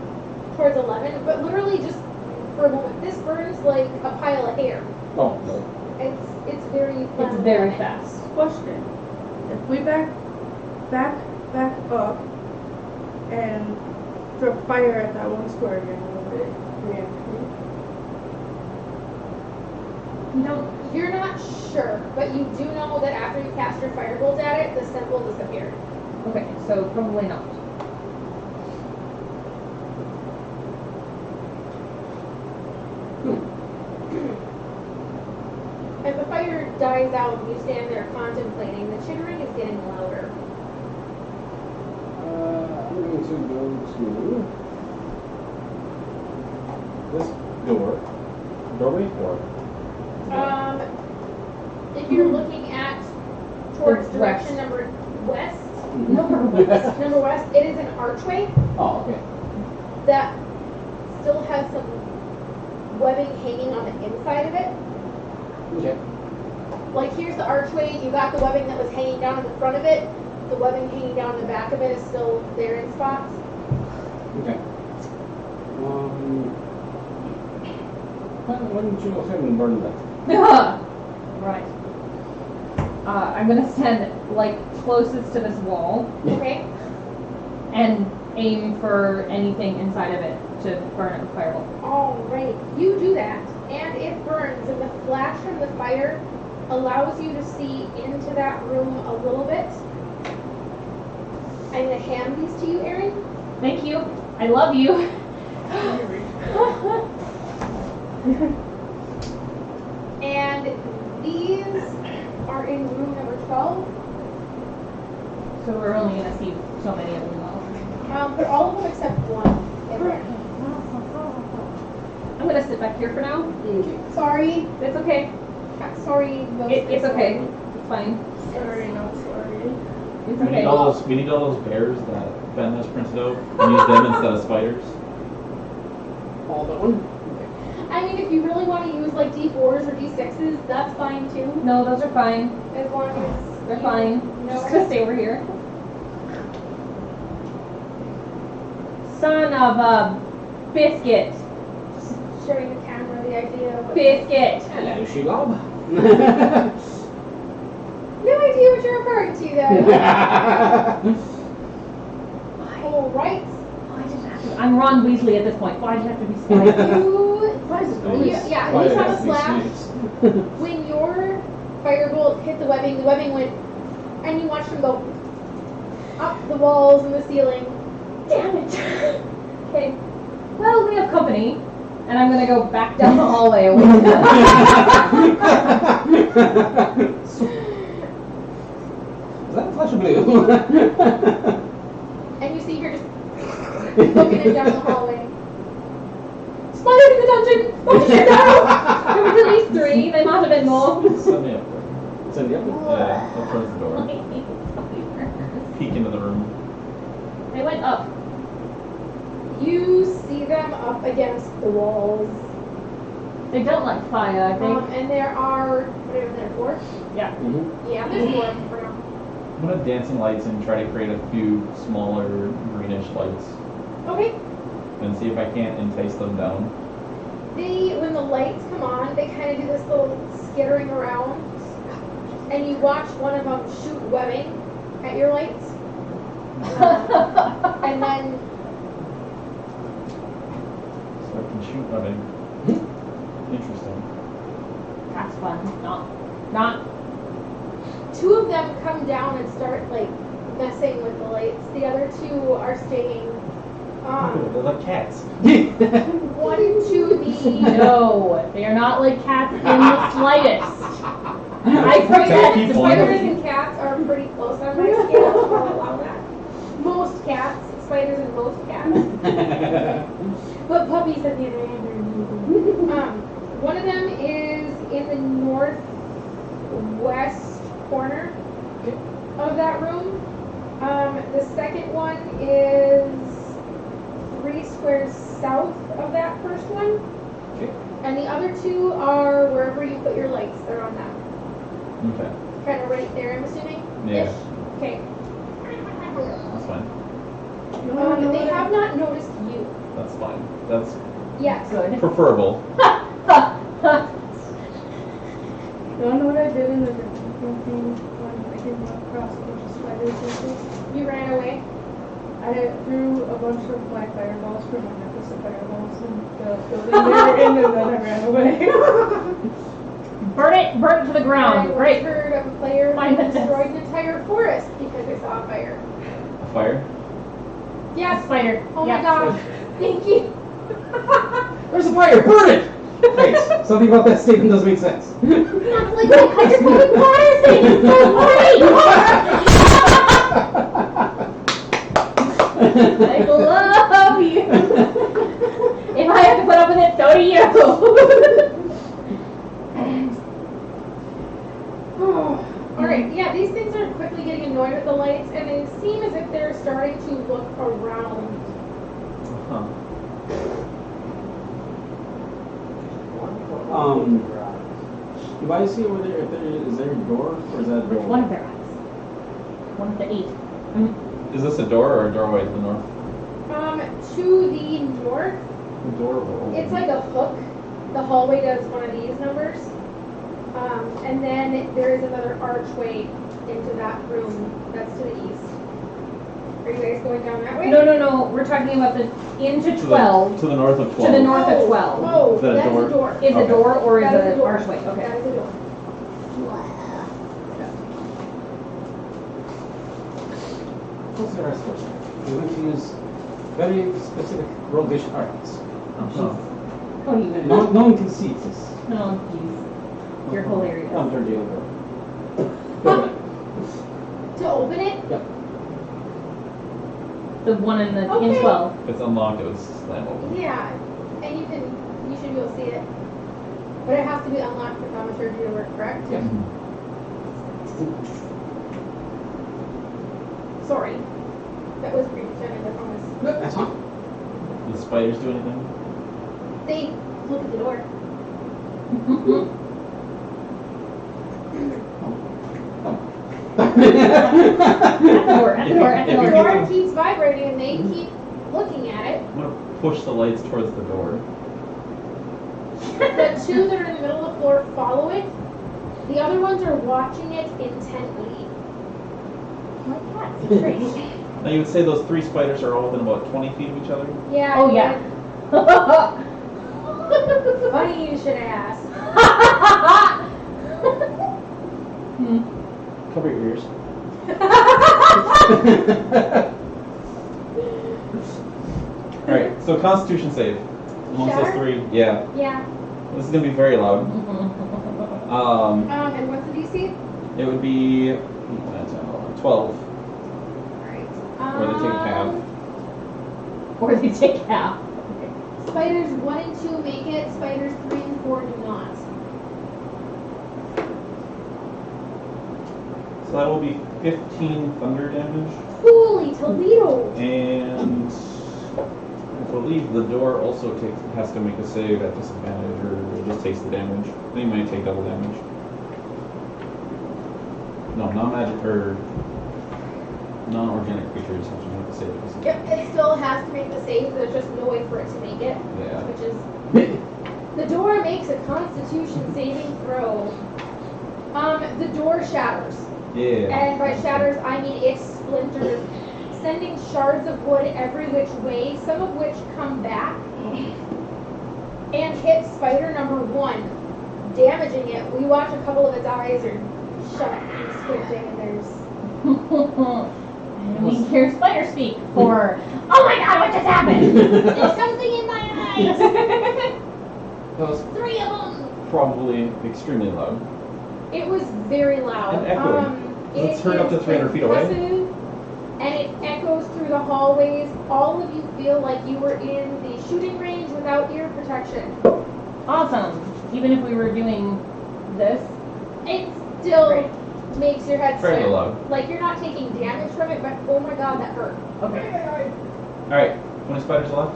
towards 11, but literally just for a moment. This burns like a pile of hair. oh, no. It's very It's very flammable. fast. Question. If we back up and throw fire at that one square again, will it reactivate? You don't... You're not sure, but you do know that after you cast your firebolt at it, the symbol disappeared. Okay, so probably not. As the fire dies out and you stand there contemplating, the chittering is getting louder. I'm going to go to this doorway, or If you're looking at towards The direction west. number west, No. number west, it is an archway Oh, okay. that still has some webbing hanging on the inside of it. Okay. Like here's the archway, you got the webbing that was hanging down in the front of it, the webbing hanging down in the back of it is still there in spots. Okay. Why don't you go ahead and burn that? Right. I'm gonna stand like closest to this wall Okay? and aim for anything inside of it to burn it with fireball. Alright, you do that, and it burns, and the flash from the fire allows you to see into that room a little bit. I'm gonna hand these to you, Erin. Thank you. I love you. And these are in room number 12. So we're only gonna see so many of them though. But all of them except one in there. I'm gonna sit back here for now. Sorry. It's okay. Sorry. It's okay. It's fine. Sorry, not sorry. It's We okay. need all those bears that Ben has printed out and use them instead of spiders. All that one? I mean, if you really want to use like D4s or D6s, that's fine too. No, those are fine. As long as They're you fine. know. Just gonna stay over here. Son of a biscuit. Showing the camera the idea of what. Biscuit. Hello, Shelob. No idea what you're referring to though. All right. Why did it have to? I'm Ron Weasley at this point. Why did it have to be spiky? Yeah, Why you it have has a to be flash. snakes. When your firebolt hit the webbing went, and you watched them go up the walls and the ceiling. Damn it. Okay. Well, we have company. And I'm gonna go back down the hallway away from them. Is that a flash of blue? You're just looking it down the hallway. Spiders in the dungeon! Oh shit, no! There was at least 3. They must have been more. Send me up there. Send you up there. Yeah, up towards the door. Peek into the room. They went up. You see them up against the walls. They don't like fire, I think. And there are, what are there, 4? Yeah. Mm-hmm. Yeah, there's 4 for now. I'm gonna dancing lights and try to create a few smaller greenish lights Okay. and see if I can't entice them down. When the lights come on, they kind of do this little skittering around, and you watch one of them shoot webbing at your lights. And then So I can shoot webbing. Interesting. That's fun. Not. 2 of them come down and start like messing with the lights. The other 2 are staying. They're like cats. One to the. No, they are not like cats in the slightest. I protect Spiders and cats are pretty close on my scale, so I'll allow that. Most cats, spiders and most cats. But puppies at the other end are one of them is in the northwest corner of that room. The second one is 3 squares south of that first one. Okay. And the other 2 are wherever you put your lights. They're on that. Okay. Kind of right there, I'm assuming? Yeah. Ish? Okay. That's fine. They have not noticed you. That's fine. That's Yes. Good. preferable. You wanna know what I did in the thing when I came across a bunch of spiders and stuff? You ran away. I threw a bunch of my fireballs from my necklace of fireballs in the building they were in, and then I ran away. Burn it to the I ground. once Great. heard of a player My who goodness. destroyed an entire forest because they saw a fire. A fire? Yes. Spider. Oh Yeah. my gosh. Thank you. There's a fire! Burn it! Wait, something about that statement doesn't make sense. That's like the hydroponic water thing. It's so great. I love you. If I have to put up with it, so do you. Alright, yeah, these things are quickly getting annoyed with the lights, and they seem as if they're starting to look around. Huh. Do I see over there, is there a door, or is that a door? Which one of their eyes? One of the 8. Is this a door or a doorway to the north? To the north, The door will open. it's like a hook. The hallway does one of these numbers. And then there is another archway into that room that's to the east. Are you guys going down that way? No. We're talking about the into 12. To the north of 12. To the north of 12. Oh, Is that a that's door? a door. Is a Okay. door or is That is it a an door. archway? Okay. That is a door. What's the rest of it? We're going to use very specific roguish arts. Uh-huh. Oh, you No one can see this. No, please. You're hilarious. I'm turn the other door. To open it? Yep. The one in the in Okay. 12. If it's unlocked, it would slam open. Yeah. And you should be able to see it. But it has to be unlocked for thaumaturgy to work, correct? Yes. Sorry. That was predetermined, I promise. No, that's fine. Do the spiders do anything? They look at the door. At the door. If you- At The the door. door keeps vibrating and they keep looking at it. I'm gonna push the lights towards the door. The 2 that are in the middle of the floor follow it. The other ones are watching it intently. My cat's a crazy. Now you would say those 3 spiders are all within about 20 feet of each other? Yeah. Oh, yeah. Funny you should ask. Cover your ears. Alright, so Constitution save. Amongst those Sure. 3. Yeah. Yeah. This is gonna be very loud. And what's the DC? It would be 12. Alright. Where they take half. Or they take half. Spiders 1 and 2 make it. Spiders 3 and 4 do not. So that will be 15 thunder damage. Holy Toledo! And I believe the door also has to make a save at disadvantage, or it just takes the damage. They might take double damage. No, non-magic or non-organic creatures have to make the save at disadvantage. Yep, it still has to make the save. There's just no way for it to make it. Yeah. Which is the door makes a Constitution saving throw. The door shatters. Yeah. And by shatters, I mean it splinters, sending shards of wood every which way, some of which come back and hit spider number 1, damaging it. We watch a couple of its eyes are shut and squinting, and there's... And we hear spider speak for, oh my god, what just happened? There's something in my eyes. That was 3 of them. probably extremely loud. It was very loud. And echoing. It's heard up to 300 feet away. Impressive, and it echoes through the hallways. All of you feel like you were in the shooting range without ear protection. Awesome. Even if we were doing this. It still Great. makes your head Fairly swim. loud. Like you're not taking damage from it, but oh my god, that hurt. Okay. Alright, how many spiders left?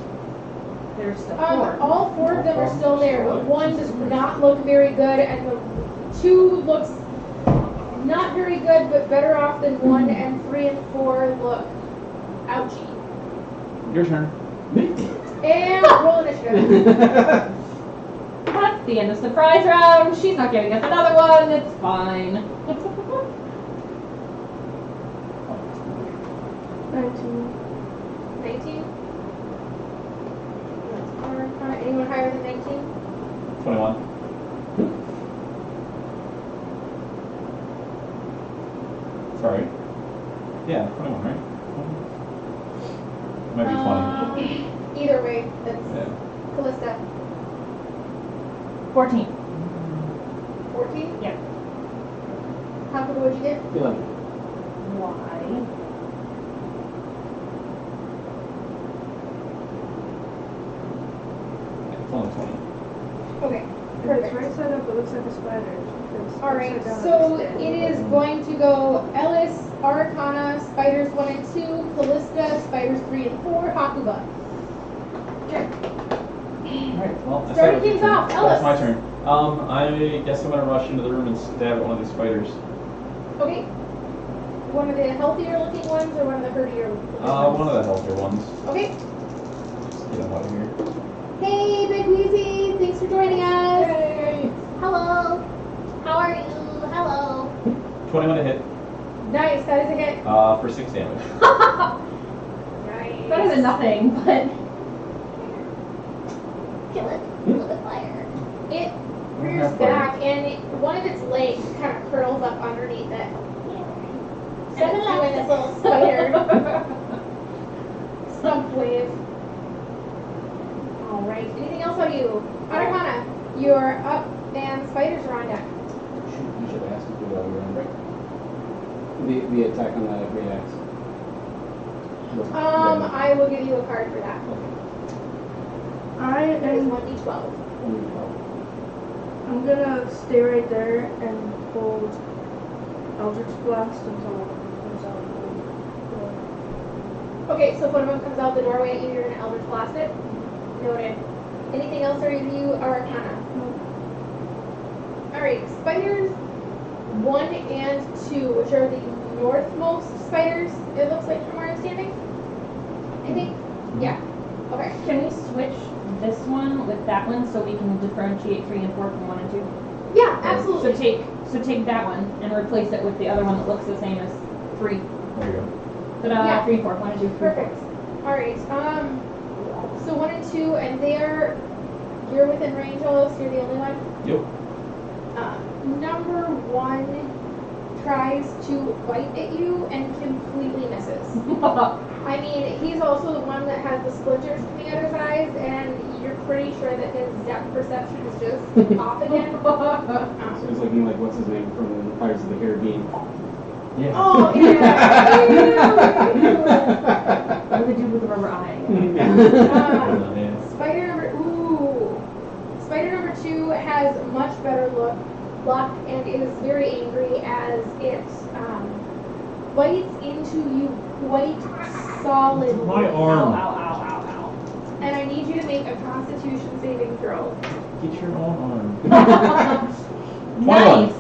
There's still 4. All 4 of them are still there. The 1 does not look very good, and the 2 looks not very good, but better off than 1, and 3 and 4 look ouchy. Your turn. And roll initiative. That's the end of surprise round. She's not giving us another one. It's fine. 19. 19. Anyone higher than 19? 21. Sorry. Yeah, 21, right? Might be 20. Either way, that's Yeah. Callista. 14. 14? Yep. How good would you get? 11. Why? It's only 20. Okay, If it's perfect. right side up, it looks like a spider. If it's Alright, upside down, so it's it is going to go Ellis, Arcana, Spiders 1 and 2, Callista, Spiders 3 and 4, Hakuba. Alright, well, I Starting said it was things your turn. off, Ellis. That's my turn. I guess I'm gonna rush into the room and stab at one of these spiders. Okay. One of the healthier looking ones or one of the hurtier looking ones? One of the healthier ones. Okay. Just get him out of here. Hey, Big Wheezy, thanks for joining us. Hello. How are you? Hello. 21 to hit, Nice, that is a hit. for 6 damage. Nice. Better than nothing, but Kill it. Kill it with fire. It rears back and one of its legs kind of curls up underneath it. And it's doing this little spider stump wave. Alright, anything else on you? Arcana, you're up and spiders are on deck. Shoot, you should have asked if you were on break. The attack on the reacts. I will give you a card for that. I It is am 1d12. I'm gonna stay right there and hold Eldritch Blast until one comes out the door. Okay, so if one of them comes out the doorway at you, you're gonna Eldritch Blast it. Noted. Anything else or you are Arcana? Alright, spiders 1 and 2, which are the northmost spiders, it looks like from where I'm standing. I think. Yeah. Okay. can we switch this one with that one so we can differentiate 3 and 4 from 1 and 2? Yeah, absolutely. So take that one and replace it with the other one that looks the same as 3. There you go. Ta-da, Yeah. 3 and 4. 1 and 2, 3, 4. Perfect. Alright, so 1 and 2, and you're within range, Ellis, you're the only one? Yep. Number 1 tries to bite at you and completely misses. I mean, he's also the one that has the splinters coming out of his eyes, and you're pretty sure that his depth perception is just off again. So he's looking like, what's his name from Pirates of the Caribbean? Yeah. Oh, yeah. Ew. What do they do with the rubber eye? Spider number 2 has much better luck and is very angry as it bites into you quite solidly. My arm. Ow, ow, ow, ow. And I need you to make a Constitution saving throw. Get your own arm. Nice.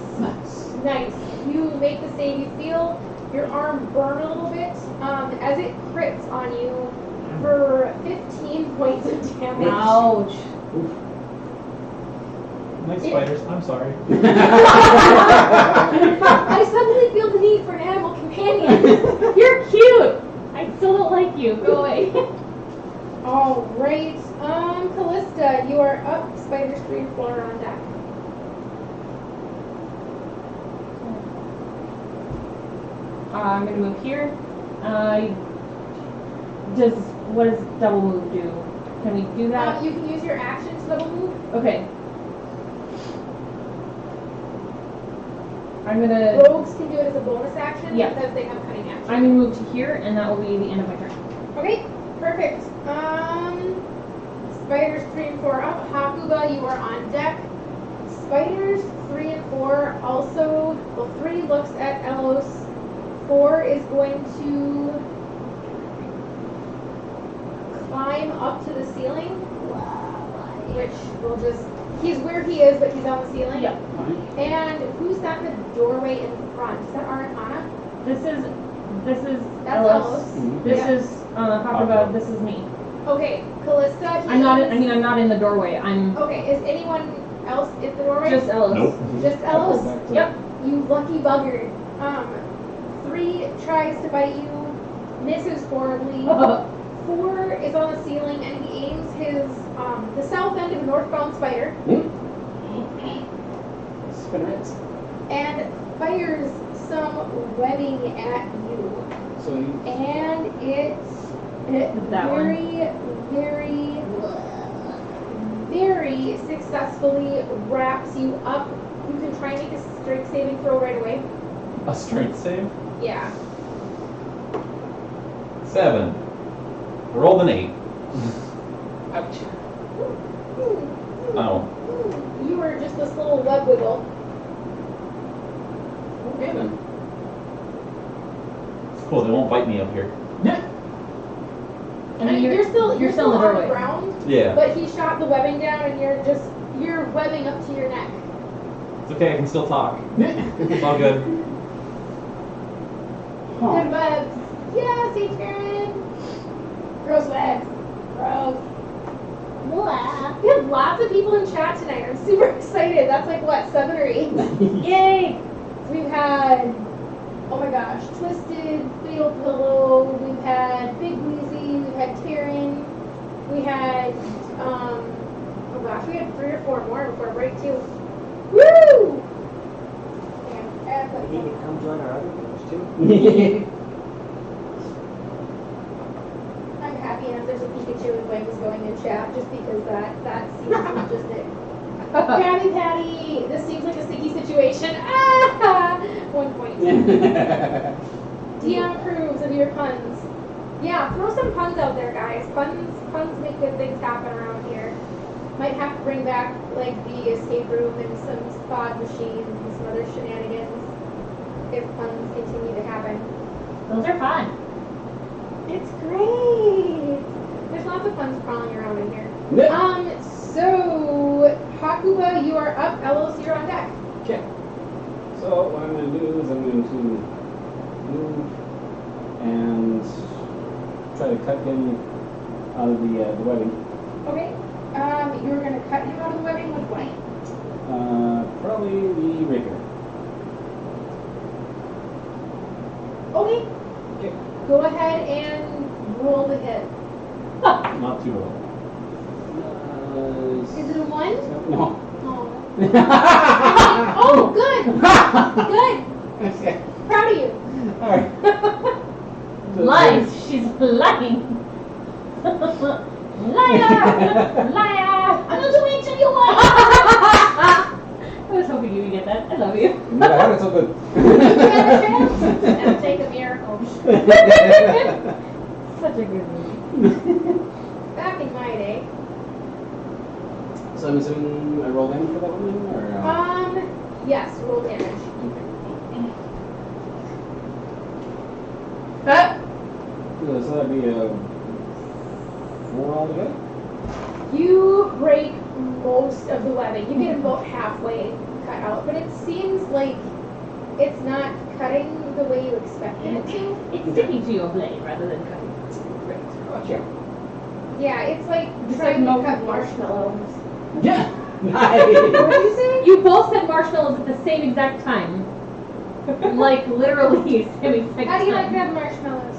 Nice. You make the save. You feel your arm burn a little bit as it crits on you for 15 points of damage. Ouch. Nice spiders. I'm sorry. I suddenly feel the need for an animal companion. You're cute. I still don't like you. Go away. All right. Callista, you are up. Spiders 3 and 4 are on deck. I'm gonna move here. What does double move do? Can we do that? You can use your action to double move. Okay. I'm gonna. Rogues can do it as a bonus action because they have cunning action. I'm gonna move to here, and that will be the end of my turn. Okay, perfect. Spiders 3 and 4 up. Hakuba, you are on deck. Spiders 3 and 4 also. Well, 3 looks at Elos. 4 is going to climb up to the ceiling, which will just. He's where he is, but he's on the ceiling. Yep. And who's got the doorway in front? Is that Arcana? This is That's Elos. Elos. This Yeah. is Hakuba. This is me. Okay, Callista. I'm not in the doorway. I'm Okay, is anyone else in the doorway? just Elos. Nope. Just Elos? Yep. You lucky bugger. 3 tries to bite you, misses horribly. 4 is on the ceiling and he aims his the south end of a northbound spider Spinners. and fires some webbing at you. So you And it That very successfully wraps you up. You can try and make a strength saving throw right away. A strength save? Yeah. 7. I rolled an 8. ouch. Oh. You were just this little web wiggle. Okay then. It's cool, they won't bite me up here. And You're still in the on the doorway. ground, Yeah. but he shot the webbing down and you're webbing up to your neck. It's okay, I can still talk. It's all good. Good webs. Yeah, Sage Baron. Gross webs. Gross. Blah. We have lots of people in chat tonight. I'm super excited. That's like what, 7 or 8? Yay! We've had, oh my gosh, Twisted, Fatal Pillow. We've had Big Wheezy. We've had Karen. We had, oh gosh, we had 3 or 4 more before break too. Woo! And You need to come join our other games too. I'm happy enough there's a Pikachu and Wings going in chat just because that seems logistic. Krabby Patty, this seems like a sticky situation. Ah! 1 point. Dion approves of your puns. Yeah, throw some puns out there, guys. Puns make good things happen around here. Might have to bring back like the escape room and some spot machines and some other shenanigans if puns continue to happen. Those are fun. It's great. There's lots of puns crawling around in here. So Hakuba, you are up. Elos, you're on deck. Okay. So what I'm going to do is I'm going to move and try to cut him out of the webbing. Okay. You're going to cut him out of the webbing with what? Probably the rapier. Okay. Okay. Go ahead and roll the hit. Not too low. Is it a 1? No. Oh. Oh, good. Good. Proud of you. Alright. Lies. She's lying. Liar! Liar! I'm going to wait till you want. I was hoping you would get that. I love you. But I had it so good. You got a chance? It'll take a miracle. Such a Such a good movie. Back in my day. So I'm assuming I roll damage for that one, or? Yes, roll damage. So that'd be a 4 altogether? You break most of the webbing. You get about halfway cut out, but it seems like it's not cutting the way you expected it to. It's sticking to your blade rather than cutting. Gotcha. Yeah, it's like It's trying like to cut melted marshmallows. Yeah! What Nice! did you say? You both said marshmallows at the same exact time. Like literally same exact How do you like time. grab marshmallows?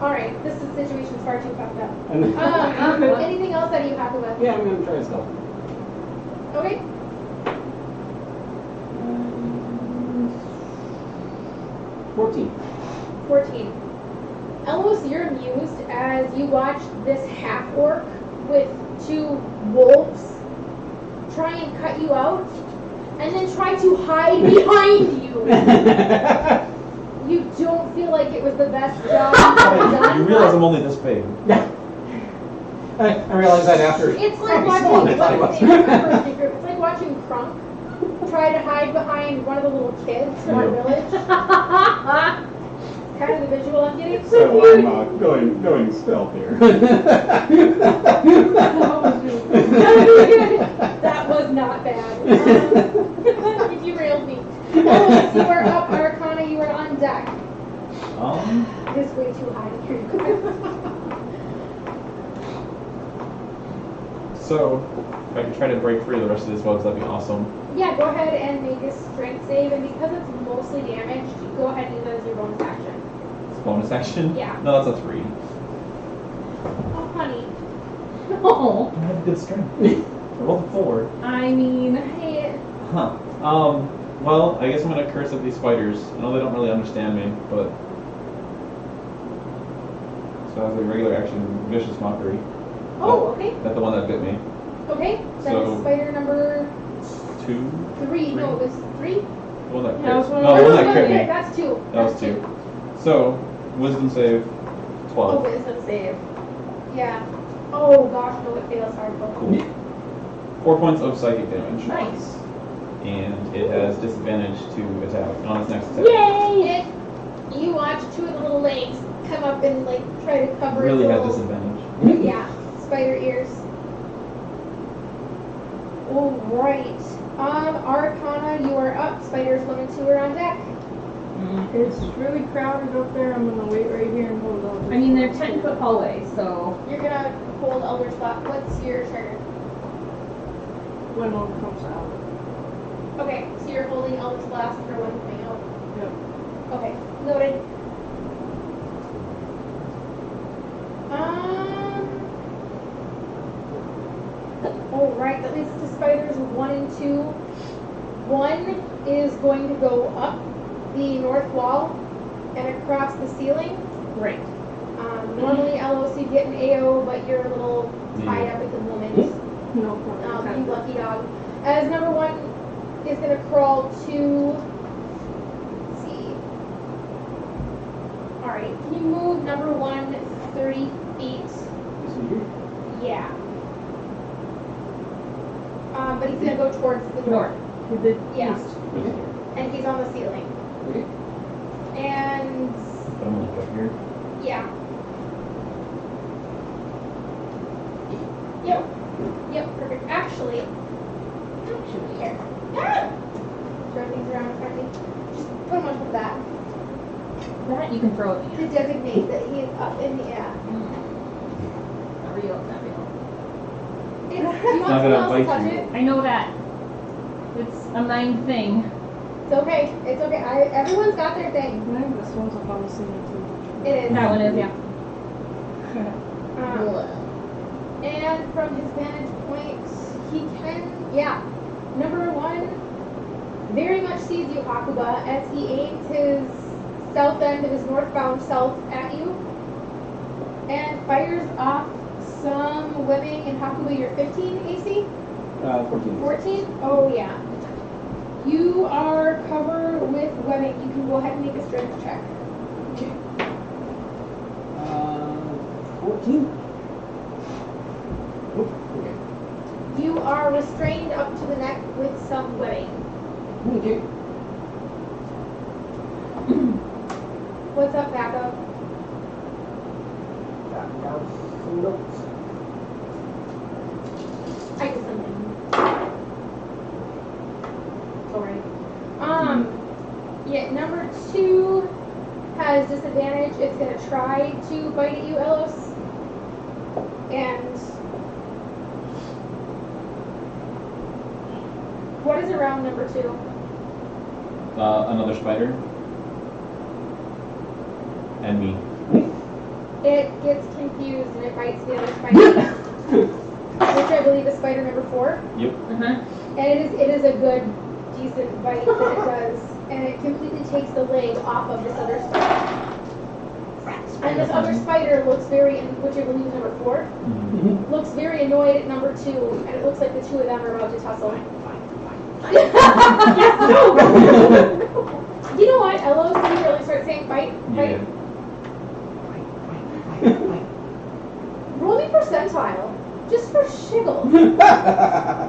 Alright, this situation's far too fucked up. Anything else that you have to with? Yeah, I'm gonna try stealth. Okay. 14. Elos, you're amused as you watch this half-orc with 2 wolves try and cut you out and then try to hide behind you. You don't feel like it was the best job you've ever done. You realize I'm only this big. Yeah. I realized that after. It's like Probably smaller watching, than I what's thought his it name from was. First Secret? It's like watching Crunk try to hide behind one of the little kids from our village. Kind of the visual I'm getting. So I'm going stealth here. That was not bad. You derailed me. Oh, you are up, Arcana, you are on deck. It is way too high to hear. So, if I could try to break free of the rest of these webs, that'd be awesome. Yeah, go ahead and make a strength save, and because it's mostly damaged, go ahead and use it as your bonus action. It's a bonus action? Yeah. No, that's a 3. Oh, honey. Oh. I have good strength. I rolled a 4. I mean, Hey, Huh. Well, I guess I'm gonna curse at these spiders. I know they don't really understand me, but... So as a regular action, vicious mockery. oh, okay. That's the one that bit me. Okay, that So- is spider number 2? 3. No, it was 3? The one that That was crit. one No, of the the- one that crit me. That's 2. That was 2. So, wisdom save, Oh, 12. wisdom save. Yeah. Oh gosh, no, it fails hard. Cool. 4 points of psychic damage. Nice. And it has disadvantage to attack on its next attack. Yay! You watch 2 of the little legs come up and like try to cover Really its had little, disadvantage. yeah, spider ears. Alright. Arcana, you are up. Spiders 1 and 2 are on deck. It's really crowded up there. I'm gonna wait right here and hold on. I mean, they're 10-foot hallways, so. You're gonna hold Elder Spot. What's your trigger? When one comes out. Okay, so you're holding Elder's Blast for one coming out. Yep. Okay, noted. Alright, that leads us to spiders 1 and 2. 1 is going to go up the north wall and across the ceiling. Great. Normally LOC get an AO, but you're a little tied up at the moment. No point. You lucky dog. As number 1 is going to crawl to, let's see. Alright, can you move number 1 30 feet? Yeah. But he's going to go towards the door. North. To the Yeah. east. And he's on the ceiling. And, But I'm gonna go here. yeah. Yep. Yep, perfect. Actually, here. Ah! Throw things around in front of me. Just put him on top of that That you can throw at to me. designate that he is up in the air. Not real, not real. You not want someone gonna else to bite touch you. it? I know that. It's a mind thing. It's okay. It's okay. Everyone's got their thing. I think this one's up on the ceiling too. It is. That one is, yeah. And from his vantage point, he can, yeah. Number 1 very much sees you, Hakuba, as he aims his south end of his northbound self at you and fires off some webbing. And Hakuba, you're 15 AC? 14. 14? Oh, yeah. You are covered with webbing. You can go ahead and make a strength check. 14. Oh, okay. You are restrained up to the neck with some webbing. Okay. What's up, backup? Jotting down some notes. I did something. Alright. Yeah, number 2 has disadvantage. It's gonna try to bite at you, Elos. And what is around number 2? Another spider. And me. It gets confused and it bites the other spider. Which I believe is spider number 4. Yep. And it is a good, decent bite that it does. And it completely takes the leg off of this other spider. And this other spider looks very, which I believe is number 4, looks very annoyed at number 2, and it looks like the two of them are about to tussle. You know what, Elos, can you really start saying fight? Fight? Yeah. Roll me percentile, just for shiggles.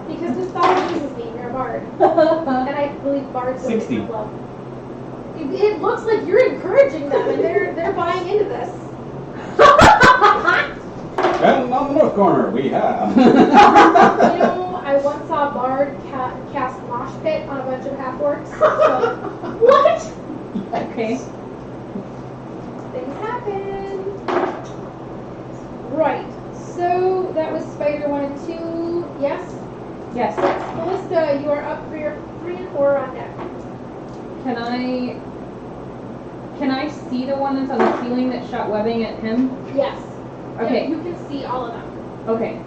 Because this thought amuses me, you're a bard. And I believe bards don't 60. get love. It looks like you're encouraging them, and they're buying into this. And on the north corner, we have. You know, I once saw a bard cast mosh pit on a bunch of half-orcs. So, what? Okay. Things happen. Right. So that was spider 1 and 2. Yes. Yes. Callista, you are up for your 3 and 4 on deck. Can I see the one that's on the ceiling that shot webbing at him? Yes. Okay. Yeah, you can see all of them. Okay.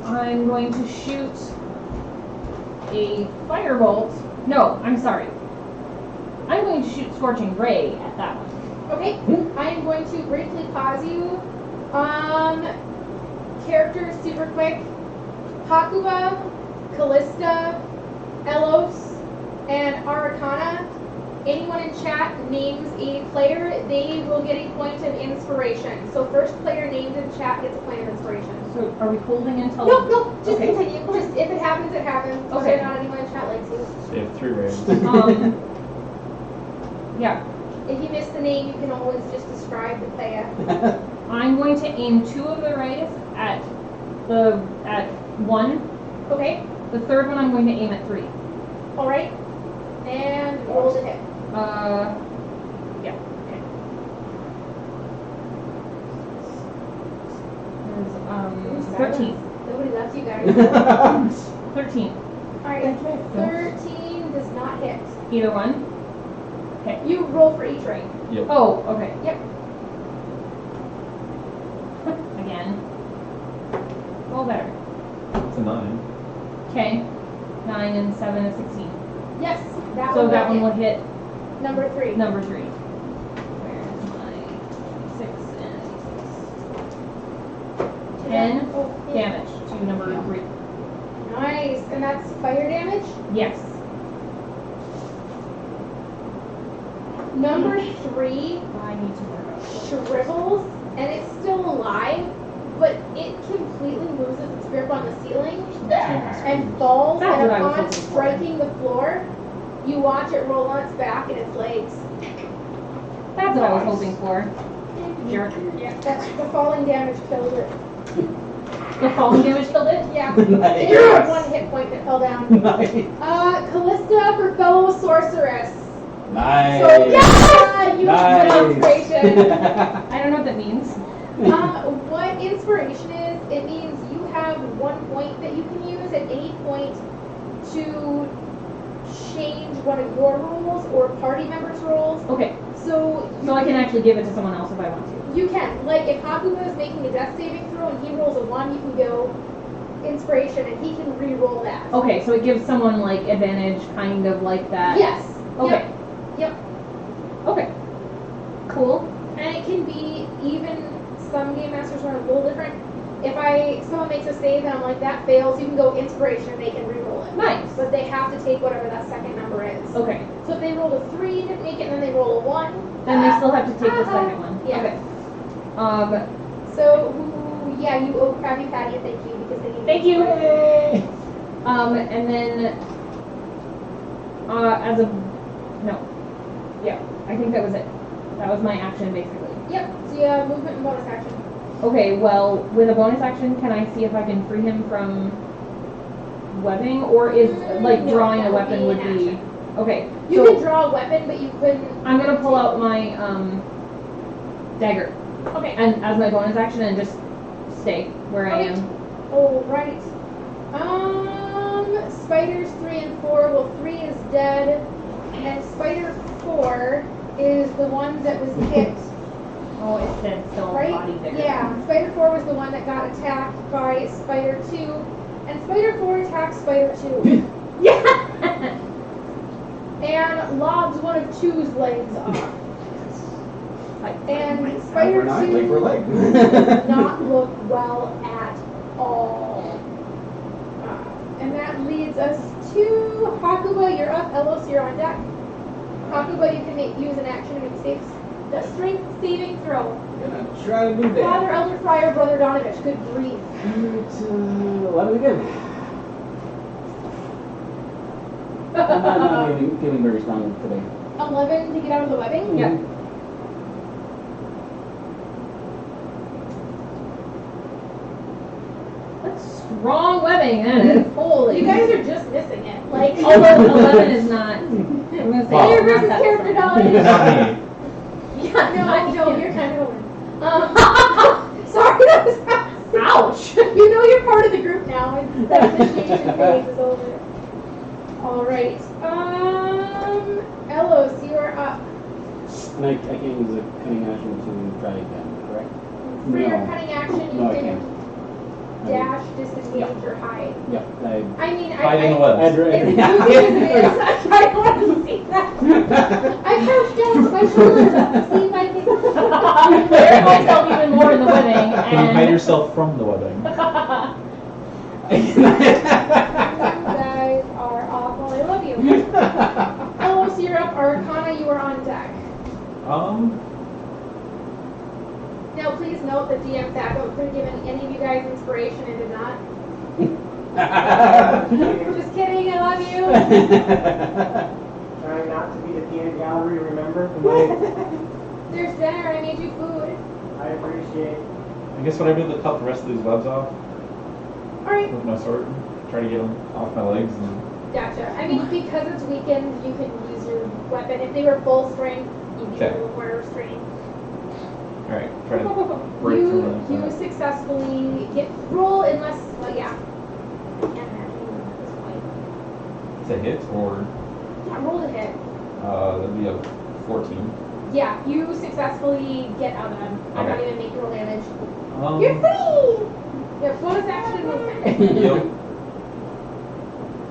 I'm going to shoot a firebolt. No, I'm sorry. I'm going to shoot Scorching Ray at that one. Okay. I am going to briefly pause you. Characters super quick. Hakuba, Callista, Elos, and Arcana. Anyone in chat names a player, they will get a point of inspiration. So first player named in chat gets a point of inspiration. So are we holding until? No, just Okay. continue. Just if it happens, it happens. Okay. Whether or not anyone in chat likes you. So you have 3 rounds. Yeah. If you miss the name, you can always just describe the player. I'm going to aim 2 of the rays at 1. Okay. The third one I'm going to aim at 3. All right. And roll to hit. Yeah. Okay. There's 13. Nobody loves you guys. 13. All right. 13 does not hit. Either one. Okay. You roll for each ray. Yep. Oh, okay. Yep. Again. Roll better. It's a 9. Okay. 9 and 7 is 16. Yes. That So one that will one will hit. hit Number 3. number 3. Where's my 6 and 10 Oh, hit. damage to number 3. Nice. And that's fire damage. Yes. Number 3 I need to work out. shrivels, and it's still alive, but it completely loses its grip on the ceiling and falls. That's and what I was upon looking for. striking the floor, you watch it roll on its back and its legs. That's what I was hoping for. Jerk. Yeah, that's the falling damage killed it. The falling damage killed it? Yeah. Nice. It had 1 hit point that fell down. Nice. Callista for fellow sorceress. Nice. So yeah, you Nice. have inspiration. I don't know what that means. What inspiration is, it means you have 1 point that you can use at any point to change one of your rules or party members' rules. Okay. So I can actually give it to someone else if I want to. you can. Like if Hakuba is making a death saving throw and he rolls a 1, you can go inspiration and he can re-roll that. Okay, so it gives someone like advantage kind of like that. Yes. Okay. Yep. Okay. Cool. And it can be even some game masters are a little different. If someone makes a save and I'm like that fails, you can go inspiration and they can re-roll it. Nice. But they have to take whatever that second number is. Okay. So if they roll a 3 to make it and then they roll a 1, Then they still have to take the second one. Yeah. Okay. So, yeah, you owe Krabby Patty a thank you because they gave Thank you. And then, I think that was it. That was my action, basically. Yep, so yeah, movement and bonus action. Okay, well, with a bonus action, can I see if I can free him from webbing? Or is, like, No, drawing that a would be weapon would an be... action. Okay, You so could draw a weapon, but you couldn't. I'm gonna pull out my, dagger. Okay. And as my bonus action and just stay where I am. All right. Spiders 3 and 4. Well, 3 is dead, and Spider 4 is the one that was hit. Oh, it said still Right? body vigor. Yeah. Spider 4 was the one that got attacked by Spider 2, and Spider 4 attacked Spider 2. Yeah! And lobs one of 2's legs off. And We're Spider not 2 leg for leg. did not look well at all. And that leads us to Hakuba. You're up. Elos, you're on deck. Hakuba, you can use an action to make a strength saving throw. Gonna try to do that. Father, Elder Friar, Brother Donovich. Good grief. It's 11 again. I'm not feeling very strong today. 11 to get out of the webbing? Yeah. That's strong webbing, that is. Holy. You guys are just missing it. Like, Although 11 is not. I'm gonna say player it's not versus that character strong. knowledge. Not me. Yeah, no, you're kind of a win. Sorry, that was ouch. You know you're part of the group now, and that initiation phase is over. All right. Elos, you are up. And I can't use a cunning action to try again, correct? For your No. cunning action, you No, I can can't. dash, disengage, or hide. Yeah, I mean, Hide in the I webs. as goofy as it is, I kind of want to see that. I crouched down with my shoulders up, see my thing. Bury myself even more in the webbing Can you hide and. yourself from the webbing? You guys are awful. I love you. Elos, you're up. Arcana, you are on deck. Now, please note that DM Thaco could have given any of you guys inspiration and did not. Just kidding, I love you. Trying not to be the peanut gallery, remember? There's dinner, I made you food. I appreciate. I guess what I do is cut the rest of these webs off Alright, with my sword. Try to get them off my legs. And gotcha. I mean, because it's weakened, you can use your weapon. If they were full strength, you'd be a Okay. little more restrained. alright, try to break through You them. successfully roll unless, well, yeah. Can't imagine you at this point. It's a hit or Yeah, roll to hit. that'd be a 14. Yeah, you successfully get out of them. I'm not Okay. even making roll damage. You're free! You have bonus action and movement. Yep.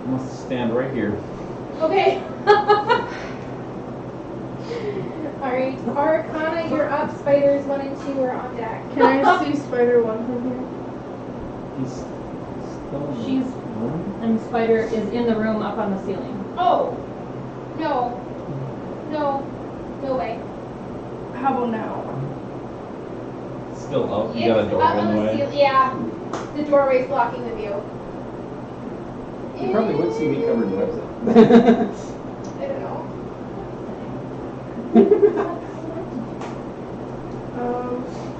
Must stand right here. Okay. Alright, Arcana, you're up. Spiders 1 and 2 are on deck. Can I see Spider 1 from here? He's still in the She's. room? And Spider is in the room up on the ceiling. Oh! No. No. No way. How about now? Still up. You It's got a door up in on the way. ceiling. Yeah. The doorway's blocking the view. You probably would see me covered in webs. I don't know.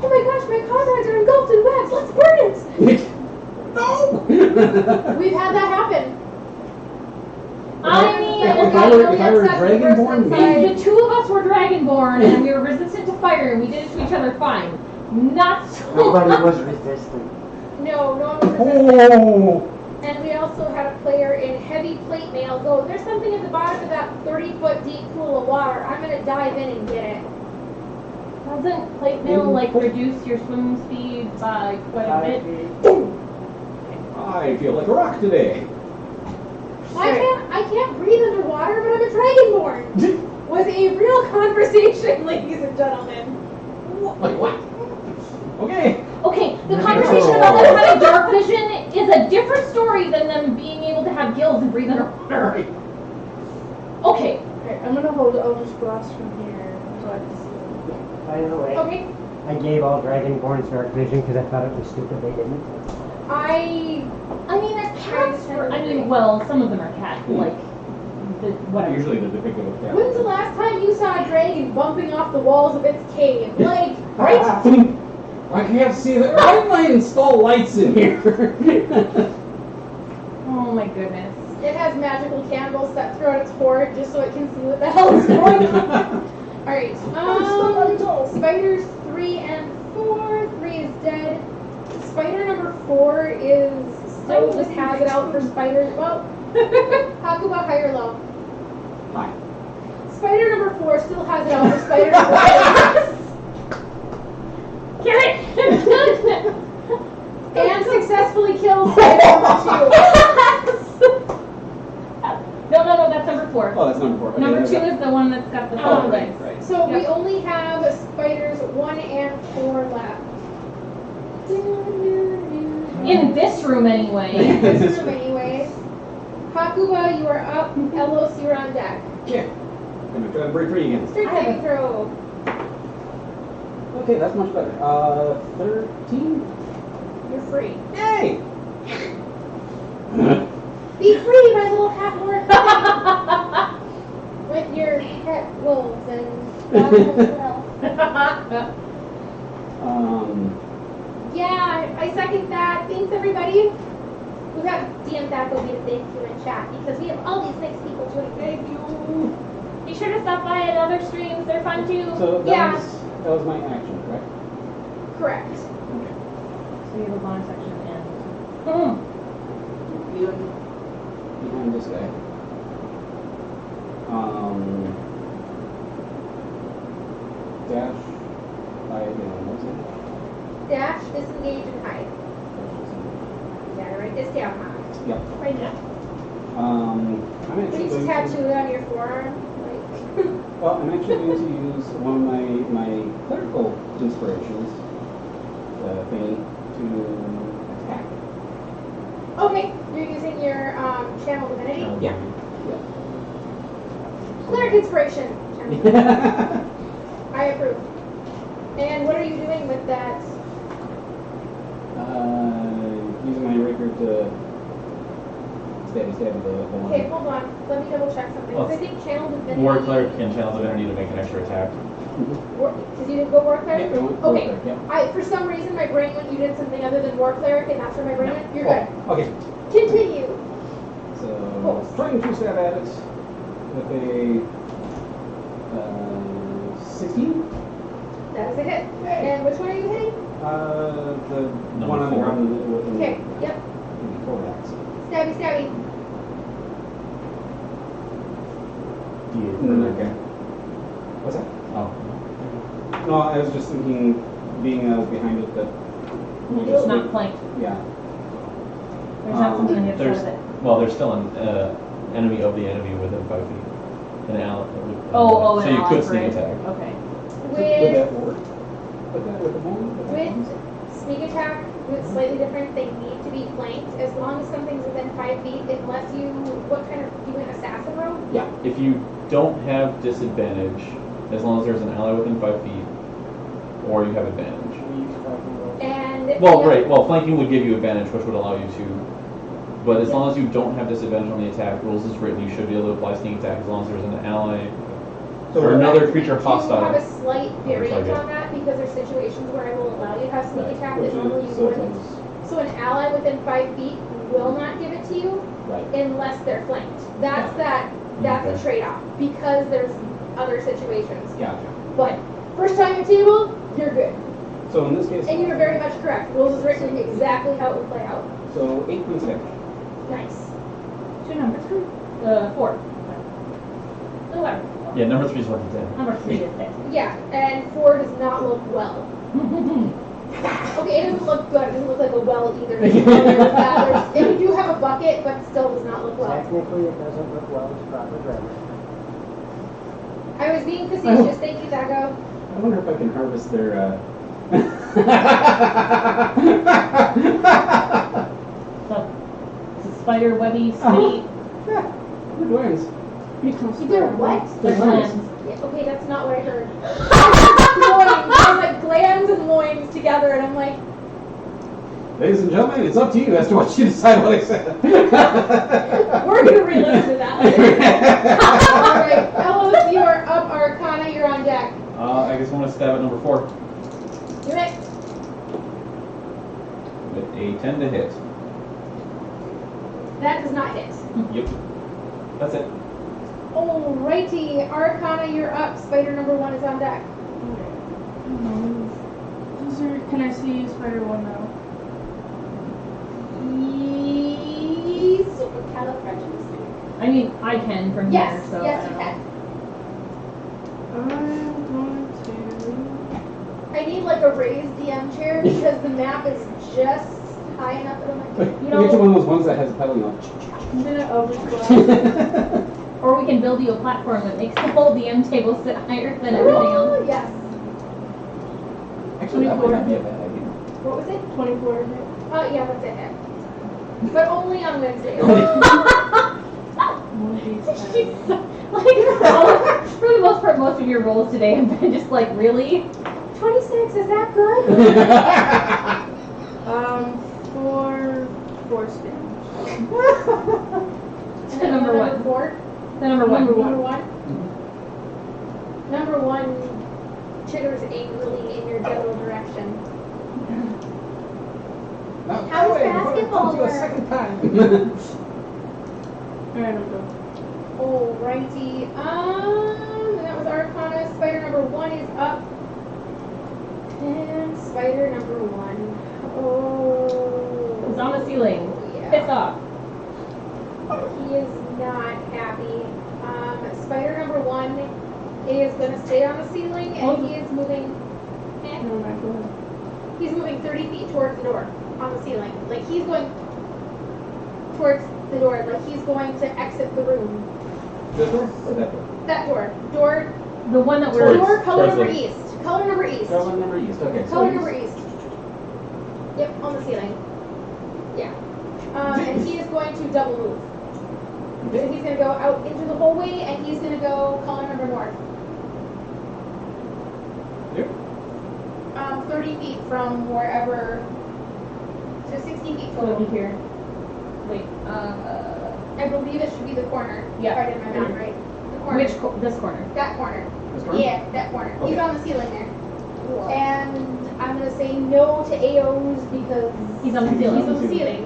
Oh my gosh, my comrades are engulfed in webs. Let's burn it! No! We've had that happen. I mean, If I were Dragonborn, if the two of us were Dragonborn and we were resistant to fire and we did it to each other, fine. Not so. Nobody was resistant. No, no one was resistant. Oh! And we also had a player in heavy plate mail go, there's something at the bottom of that 30-foot deep pool of water. I'm going to dive in and get it. Doesn't plate mail like reduce your swim speed by quite a bit? I feel like a rock today. I can't breathe underwater, but I'm a dragonborn. Was a real conversation, ladies and gentlemen. Like what? Okay. Okay, the conversation about them having dark vision is a different story than them being able to have gills and breathe underwater. Right. Okay. Okay, I'm gonna hold Eldritch Blast from here so I can see. By the way, Okay. I I gave all Dragonborns dark vision because I thought it was stupid they didn't. I mean, cats for. I mean, well, some of them are cat, like, the, whatever. Usually they're depicted with cat. When's the last time you saw a dragon bumping off the walls of its cave? Like, Right? I can't see the. Why did I install lights in here? Oh my goodness. it has magical candles set throughout its hoard just so it can see what the hell is going on. Alright, spiders 3 and 4. 3 is dead. Spider number 4 is still just has it out for spiders. Well, Hakuba, high or low? Hi. Spider number 4 still has it out for spider number 4. Kill it! And successfully kills spider number 2. No, that's number 4. Oh, that's number 4. Okay, Number 2 that's- is the one that's got the Oh, four right, legs. right. So we Yep. only have spiders 1 and 4 left. In this room, anyway. This room anyways. Hakuba, you are up. Elos, you are on deck. Okay. Gonna try to break free again. Straight saving throw. Okay, that's much better. 13? You're free. Yay! Be free, my little half orc. With your pet wolves and dogs as well. Yeah, I second that. Thanks, everybody. We got DM Thaco be to thank you in chat because we have all these nice people joining. Thank you. Be sure to stop by at other streams. They're fun too. So Yeah. that was my action, correct? Correct. So you have a bonus section and. Behind this guy. Dash. What's it? Dash, disengage, and hide. You gotta write this down, huh? Yep. Right now. I'm actually Please going tattoo it on your forearm. Like. Well, I'm actually going to use one of my clerical inspirations thingy to attack. Okay, you're using your channel divinity. Yeah. Cleric inspiration. I approve. And what are you doing with that? Using my rapier to stab the one. Okay, hold on. Let me double check something. Because I think channel divinity. War cleric and channel divinity to make an extra attack. Because you didn't go war cleric? Yeah, I went war Okay. cleric, yeah. For some reason, my brain went, you did something other than war cleric, and that's where my brain went. You're good. Oh, okay. Continue. So, trying to stab at it with a 16? That is a hit. And which one are you hitting? The Number one on the 4. ground with Okay, yep. Before that. So. Stabby, stabby. Okay. What's that? Oh. No, I was just thinking, being I was behind it, that It's not flanked. yeah. There's not something on the other There's, side of it. well, there's still an enemy of the enemy within 5 feet. An ally. Oh, so an you ally could for sneak it. attack. Okay. Would With that work? With the bone? sneak attack, it's slightly different. They need to be flanked as long as something's within 5 feet, unless you, what kind of, you an assassin roll? Yeah. If you don't have disadvantage, as long as there's an ally within 5 feet, or you have advantage. And Well, right. Well, flanking would give you advantage, which would allow you to. But as long as you don't have disadvantage on the attack, rules is written, you should be able to apply sneak attack as long as there's an ally or another creature hostile. You have a slight variant target. on that because there's situations where I will allow you to have sneak Right. attack Which that normally is- you wouldn't. So an ally within 5 feet will not give it to you Right. unless they're flanked. That's Yeah. that's Okay. a trade-off because there's other situations. Gotcha. But first time at table, you're good. So in this case, And you're very much correct. Rules is written exactly how it would play out. so 8 points of damage. Nice. 2 numbers. 4. Whatever. Yeah, number 3 is what it did. Number 3 is it. Yeah, and 4 does not look well. Okay, it doesn't look good. It doesn't look like a well either. And you do have a bucket, but still does not look well. Technically, it doesn't look well as proper grammar. I was being facetious. Thank you, Dago. I wonder if I can harvest their. So, it's a spider webby spinny. Yeah, good worms. You did what? Their Their glands. glands. Yeah, okay, that's not what I heard. loins. I'm like glands and loins together, and I'm like, Ladies and gentlemen, it's up to you as to what you decide what I said. we're gonna re-listen to that later. Alright, Ellis, you are up. Arcana, you're on deck. I guess I want to stab at number 4 Do it. with a 10 to hit. That does not hit. Yep. That's it. Alrighty, Arcana, you're up. Spider number 1 is on deck. Can I see Spider 1 now? I mean, I can from Yes, here, so yes, I you don't can. I'm going I need like a raised DM chair because the map is just high enough that I'm like, You get to one of those ones that has a pedal, you I'm gonna oversquat. Or we can build you a platform that makes the whole DM table sit higher than everything else. oh, yes. Actually, that might not be a bad idea. What was it? 24. Oh, yeah, that's it. But only on Wednesday. Like, for the most part, most of your rolls today have been just like, really? 26, is that good? Four spins. The number one. Number 4? The number one. Number 1? Number 1 chitters angrily in your general direction. How does basketball work? second time. Alright, I'm good. Alrighty. That was Arcana. Spider number 1 is up. And spider number 1. Oh. It's on the ceiling. Yeah. Piss off. He is not happy. Spider number 1 is going to stay on the ceiling, and he is moving. No, not good. He's moving 30 feet towards the door on the ceiling. Like he's going towards the door. Like he's going to exit the room. This door or that door? That door. Door. The one that we're. Door. Color towards number the- east. Color number east. Color number east. Okay. Color so number east. Yep, on the ceiling. Yeah. And he is going to double move. So he's going to go out into the hallway, and he's going to go color number north. Yep. 30 feet from wherever. So 60 feet Over total. here. Wait. I believe it should be the corner. Yeah. If I did my math right. The corner. Which this corner? That corner. This corner? Yeah, that corner. He's Okay. on the ceiling there. And I'm going to say no to AOs because He's on the ceiling. he's on the ceiling.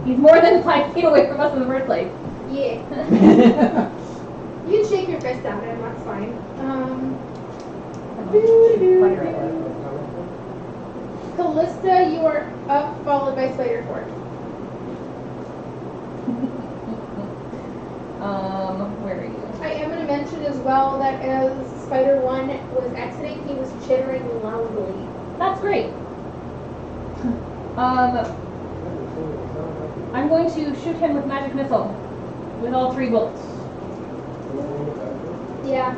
He's more than 5 feet away from us in the first place. Yeah. You can shake your fist at him, that's fine. Callista, you are up, followed by Spider 4. Where are you? I am going to mention as well that as Spider 1 was exiting, he was chittering loudly. That's great. I'm going to shoot him with magic missile. With all 3 bolts. Yeah.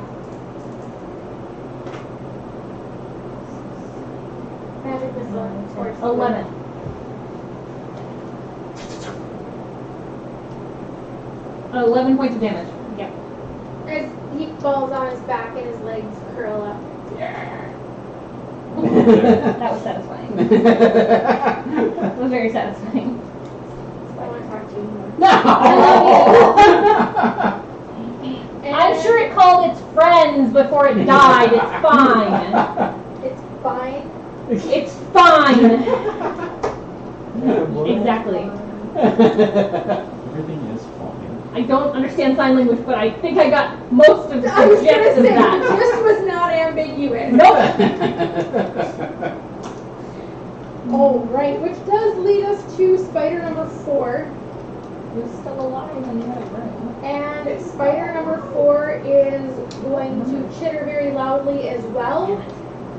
Magic missile. towards the 11. door. Uh, 11 points of damage. Yep. As he falls on his back and his legs curl up. That was satisfying. It was very satisfying. I want to talk to you more. I love you. I'm sure it called its friends before it died. It's fine. It's fine. It's fine. Exactly. Everything is fine. I don't understand sign language, but I think I got most of the I was going gist to of say, that. this was not ambiguous. Nope. Alright, which does lead us to spider number 4. Who's still alive in the other room? And spider number 4 is going to chitter very loudly as well.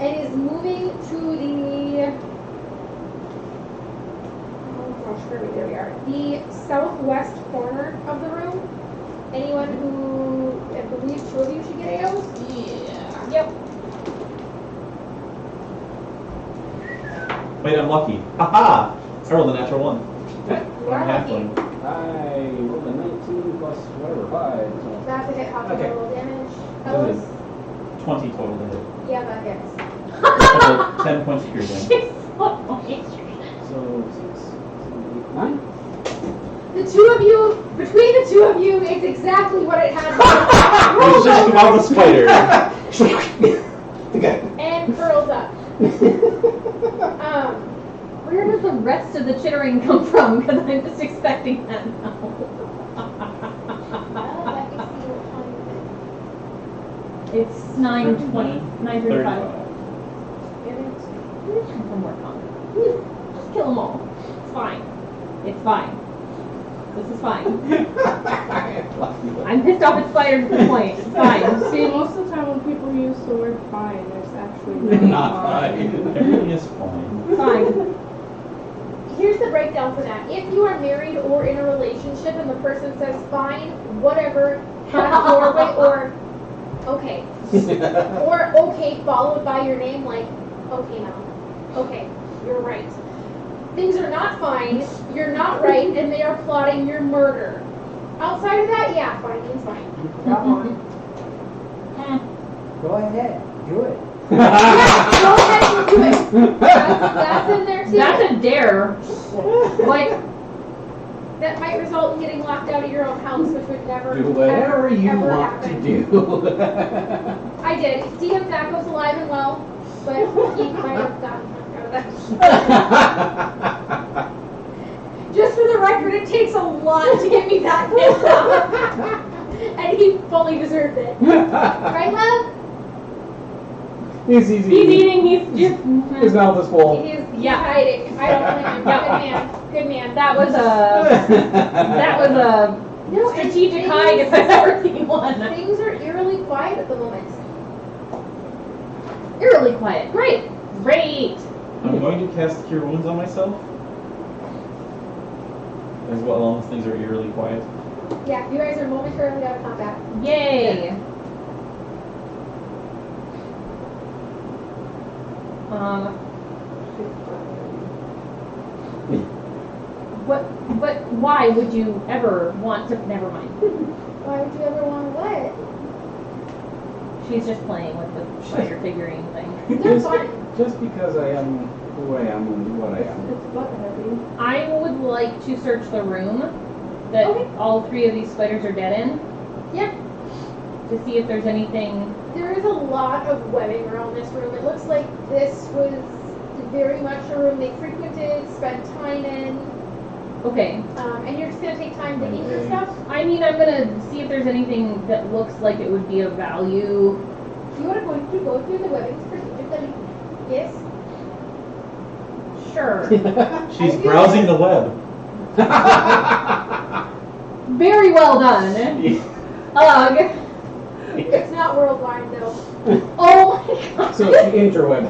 And is moving to the... Oh gosh, there we are. The southwest corner of the room. Anyone who, I believe 2 of you should get AOs? Yeah. Yep. Wait, I'm lucky. Haha! I rolled a natural 1. You I'm are lucky. halfling. I rolled a 19 plus whatever, 5. So. That's a hit. How can Okay. roll damage? That is 20 total to hit. Yeah, that hits. 10 points of piercing. So 6, 7, 8, 9. The two of you, between the two of you, it's exactly what it had. It's just about the spider. Okay. And curls up. Where does the rest of the chittering come from? Because I'm just expecting that now. Let me see what time It's 9:20, 9:35. it is. One more comment. Just kill them all. It's fine. It's fine. This is fine. I'm pissed off at spiders at this point. It's fine. See, most of the time when people use the word fine, there's actually Not fine. Everything is fine. It's fine. Here's the breakdown for that. If you are married or in a relationship and the person says fine, whatever, half doorway, or okay. Or okay followed by your name, like, okay now. Okay, you're right. Things are not fine, you're not right, and they are plotting your murder. Outside of that, yeah, fine means fine. Go ahead, do it. Yeah, go ahead and do it. That's in there too. That's a dare. Like, That might result in getting locked out of your own house, which would never, Do whatever ever, you ever want happen. to do. I did. DM Thaco's alive and well, but he might have gotten locked out of that. Just for the record, it takes a lot to get me that pissed off. And he fully deserved it. Right, love? He's eating, he's just... His mouth is full. He's Yeah. hiding. I don't blame him. Good man. Good man. That was a No, and strategic things- hide if I've ever seen one. Things are eerily quiet at the moment. Eerily quiet. Great. Great. I'm going to cast Cure Wounds on myself. As well as things are eerily quiet. Yeah, you guys are momentarily out of combat. Yay. But why would you ever want to? Never mind. Why would you ever want to what? She's just playing with the spider figurine thing. They're fun. Just because I am who I am and what I am. It's butt heavy. I would like to search the room that Okay. all three of these spiders are dead in Yeah, to see if there's anything. there is a lot of webbing around this room. It looks like this was very much a room they frequented, spent time in, Okay. and you're just going to take time digging for stuff. I mean, I'm gonna see if there's anything that looks like it would be of value. You are going to go through the webbing strategically. Yes? Sure. She's browsing the web. Very well done. Ugh. It's not worldwide though. Oh my god. So it's the interweb.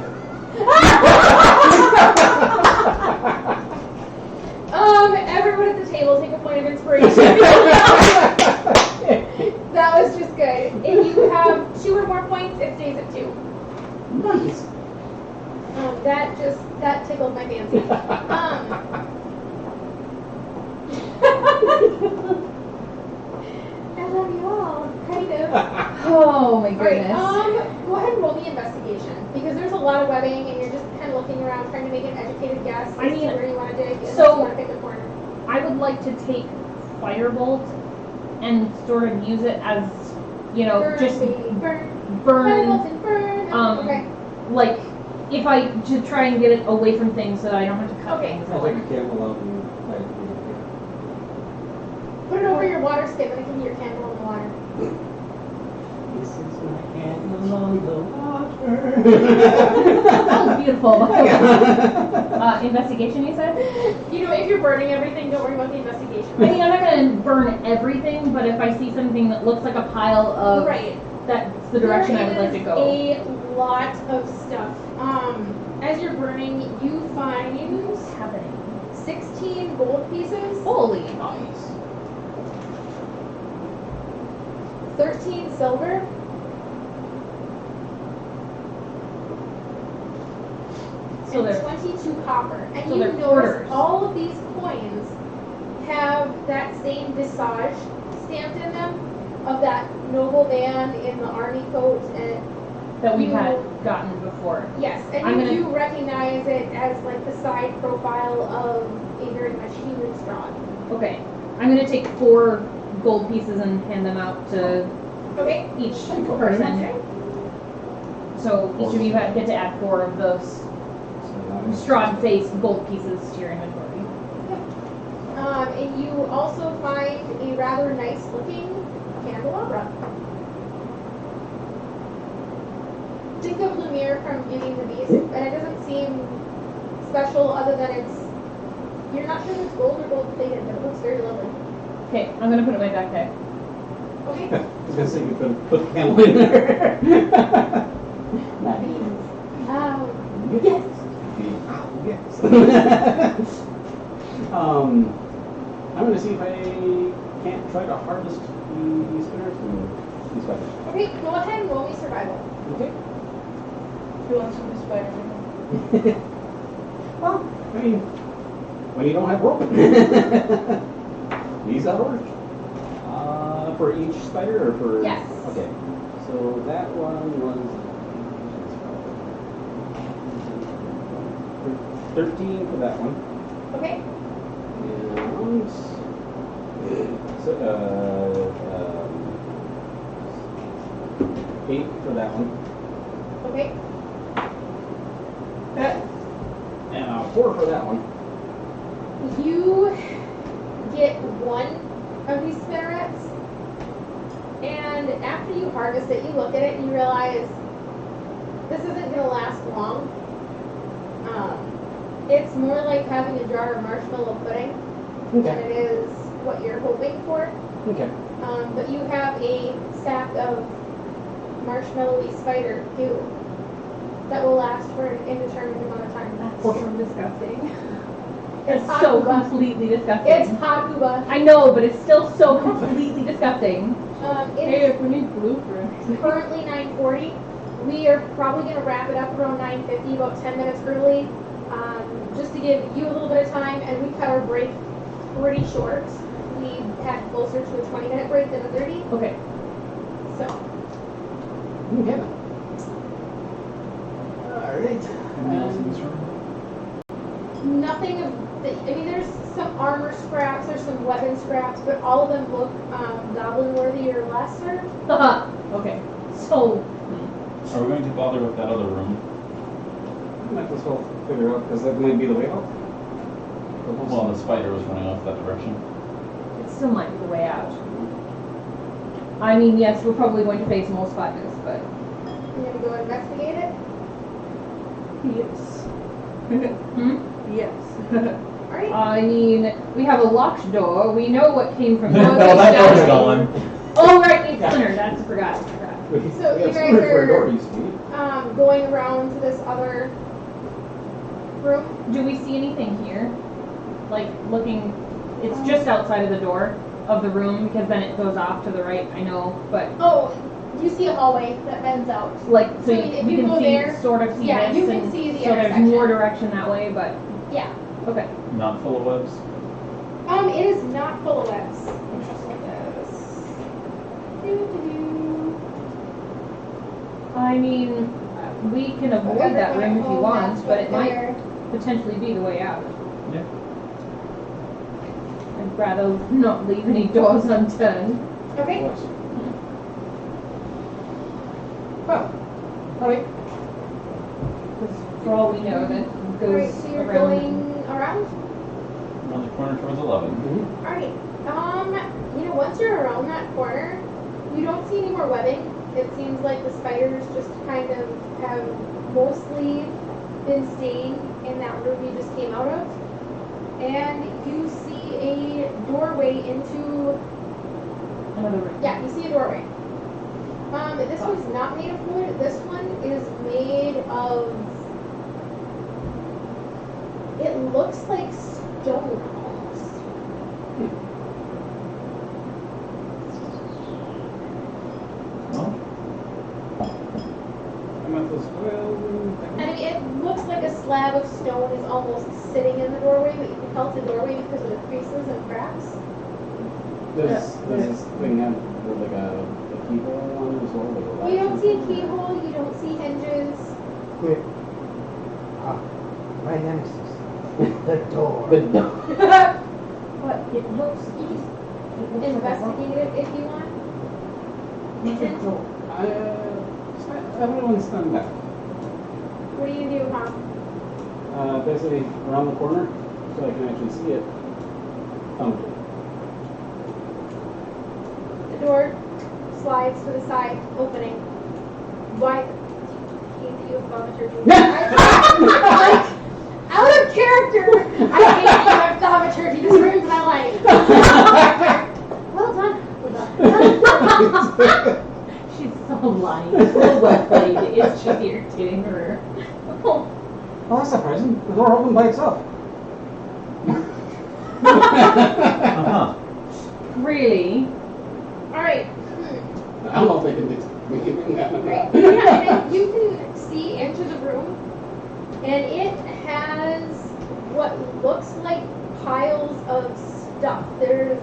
Everyone at the table take a point of inspiration. That was just good. If you have 2 or more points, it stays at 2. Nice. That tickled my fancy. I love you all, kind of. Oh my Alright, goodness. go ahead and roll me investigation. Because there's a lot of webbing and you're just kind of looking around trying to make an educated guess as I mean, to where you want to dig and so- if you want to pick a corner. I would like to take Firebolt and sort of use it as, you know, Burn, just baby, burn. burn, Firebolt, burn. Okay. like, if I, to try and get it away from things so that I don't have to cut Okay. things. I'll take a camel out and Put it over your water skin and it can be your candle in the water. This is my candle on the water. That was beautiful. Investigation, you said? You know, if you're burning everything, don't worry about the investigation. I mean, I'm not going to burn everything, but if I see something that looks like a pile of... Right. That's the direction I would like to go. There is a lot of stuff. As you're burning, you find What's happening? 16 gold pieces, Holy. Nice. 13 silver, So and there's 22 copper. And so you they're notice quarters. all of these coins have that same visage stamped in them of that noble man in the army coat and that we You- had gotten before. Yes, and I'm you gonna- do recognize it as like the side profile of a very much human Strahd. Okay. I'm gonna take 4 gold pieces and hand them out to Okay. each person. Okay. So each of you get to add 4 of those Strahd face gold pieces to your inventory. And you also find a rather nice looking candelabra. Think of Lumiere from Beauty and the Beast, and it doesn't seem special other than you're not sure if it's gold or gold plated, but it looks very lovely. Okay, I'm gonna put it in my backpack. Okay. I was gonna say you could put the candle in there. Nice. Yes. Yes. I'm gonna see if I can't try to harvest these spinners and these spiders. Okay, go ahead and roll me survival. Okay. Who wants to be Spider-Man? Well, I mean, when you don't have rope, these that'll work. For each spider or for? Yes. Okay. So that one was 13 for that one. Okay. And so, 8 for that one. Okay. And 4 for that one. You get 1 of these spinnerets, and after you harvest it, you look at it and you realize this isn't going to last long. It's more like having a jar of marshmallow pudding than it is what you're hoping for. Okay. But you have a sack of marshmallowy spider goo that will last for an indeterminate amount of time. That's so disgusting. It's It's so Hakuba. completely disgusting. It's Hakuba. I know, but it's still so completely disgusting. Hey, It's if we need blueprints. currently 9:40. We are probably going to wrap it up around 9:50, about 10 minutes early, just to give you a little bit of time, and we cut our break pretty short. We had closer to a 20-minute break than a 30, Okay. so. Okay. Alright. Anything else in this room? Nothing of the, I mean, there's some armor scraps, there's some weapon scraps, but all of them look goblin worthy or lesser. Okay. So, Are we going to bother with that other room? Might as well figure out, because that might be the way out. Well, the spider was running off that direction. it still might be the way out. I mean, yes, we're probably going to face more spiders, but You gonna go investigate it? Yes. Yes. Alright. I mean, we have a locked door. We know what came from No, north, that east, door's south. gone. Oh, right, it's splintered. That's forgot. So We you have guys splintered where a door are used to be. going around to this other room. Do we see anything here? Like, looking, it's just outside of the door of the room, because then it goes off to the right, I know, but, Oh, you see a hallway that bends out. like, so So you, if we you can go see, there- sort of see yeah, this, you can and see the so there's intersection. more direction that way, but, Yeah. okay. Not full of webs? It is not full of webs. Just like this. Doo-doo-doo. I mean, we can avoid that room if you Oh, want, that's but it what might they're- potentially be the way out. Yeah. I'd rather not leave any doors unturned. Okay. Well, alright. Because for all we know, that Alright, goes so you're around. going around? Around the corner towards 11. Alright. Once you're around that corner, you don't see any more webbing. It seems like the spiders just kind of have mostly been staying in that room you just came out of. And you see a doorway into, Another room. yeah, you see a doorway. This one's not made of wood. This one is made of, it looks like stone almost. Well, I'm at this I mean, it looks like a slab of stone is almost sitting in the doorway, but you can tell it's a doorway because of the creases and cracks. Does this thing have like a keyhole on it as well? Like a You don't latch see a or something? keyhole, you don't see hinges. Quick. Ah, my nemesis. The door. The door. But it looks easy. Investigate it if you want. It's a door. Everyone's done that. What do you do, huh? Basically, around the corner, so I can actually see it. The door slides to the side, opening. Why? Hate that you have thaumaturgy. Like, out of character! I hate that you have thaumaturgy. This ruins my life. Well done. She's so lying. So well played. It's just irritating her. Oh, that's surprising. The door opened by itself. Uh-huh. Really? Alright. I don't know if they can do that. Great. Yeah, and you can see into the room, and it has what looks like piles of stuff. There's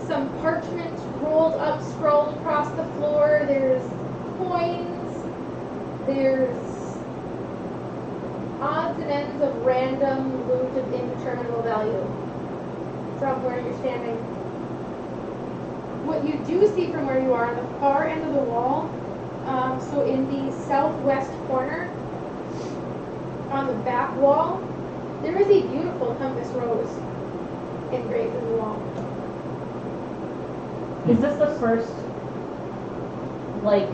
some parchment rolled up, scrawled across the floor. There's coins. There's odds and ends of random loot of indeterminable value from where you're standing. What you do see from where you are on the far end of the wall, so in the southwest corner, on the back wall, there is a beautiful compass rose engraved in the wall. Is this the first, like,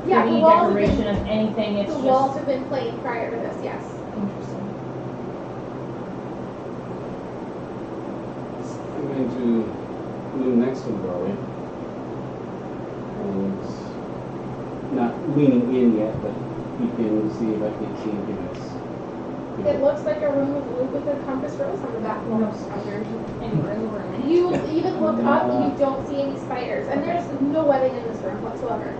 Yeah, pretty the walls have decoration been, of anything? It's the just walls have been plain prior to this, yes. interesting. I'm going to move next to the doorway. And not leaning in yet, but peeking to see if I can see anything that's. It looks like a room of loot with a compass rose on the back wall. No spiders anywhere in the room. You even look up and you don't see any spiders, and there's no webbing in this room whatsoever.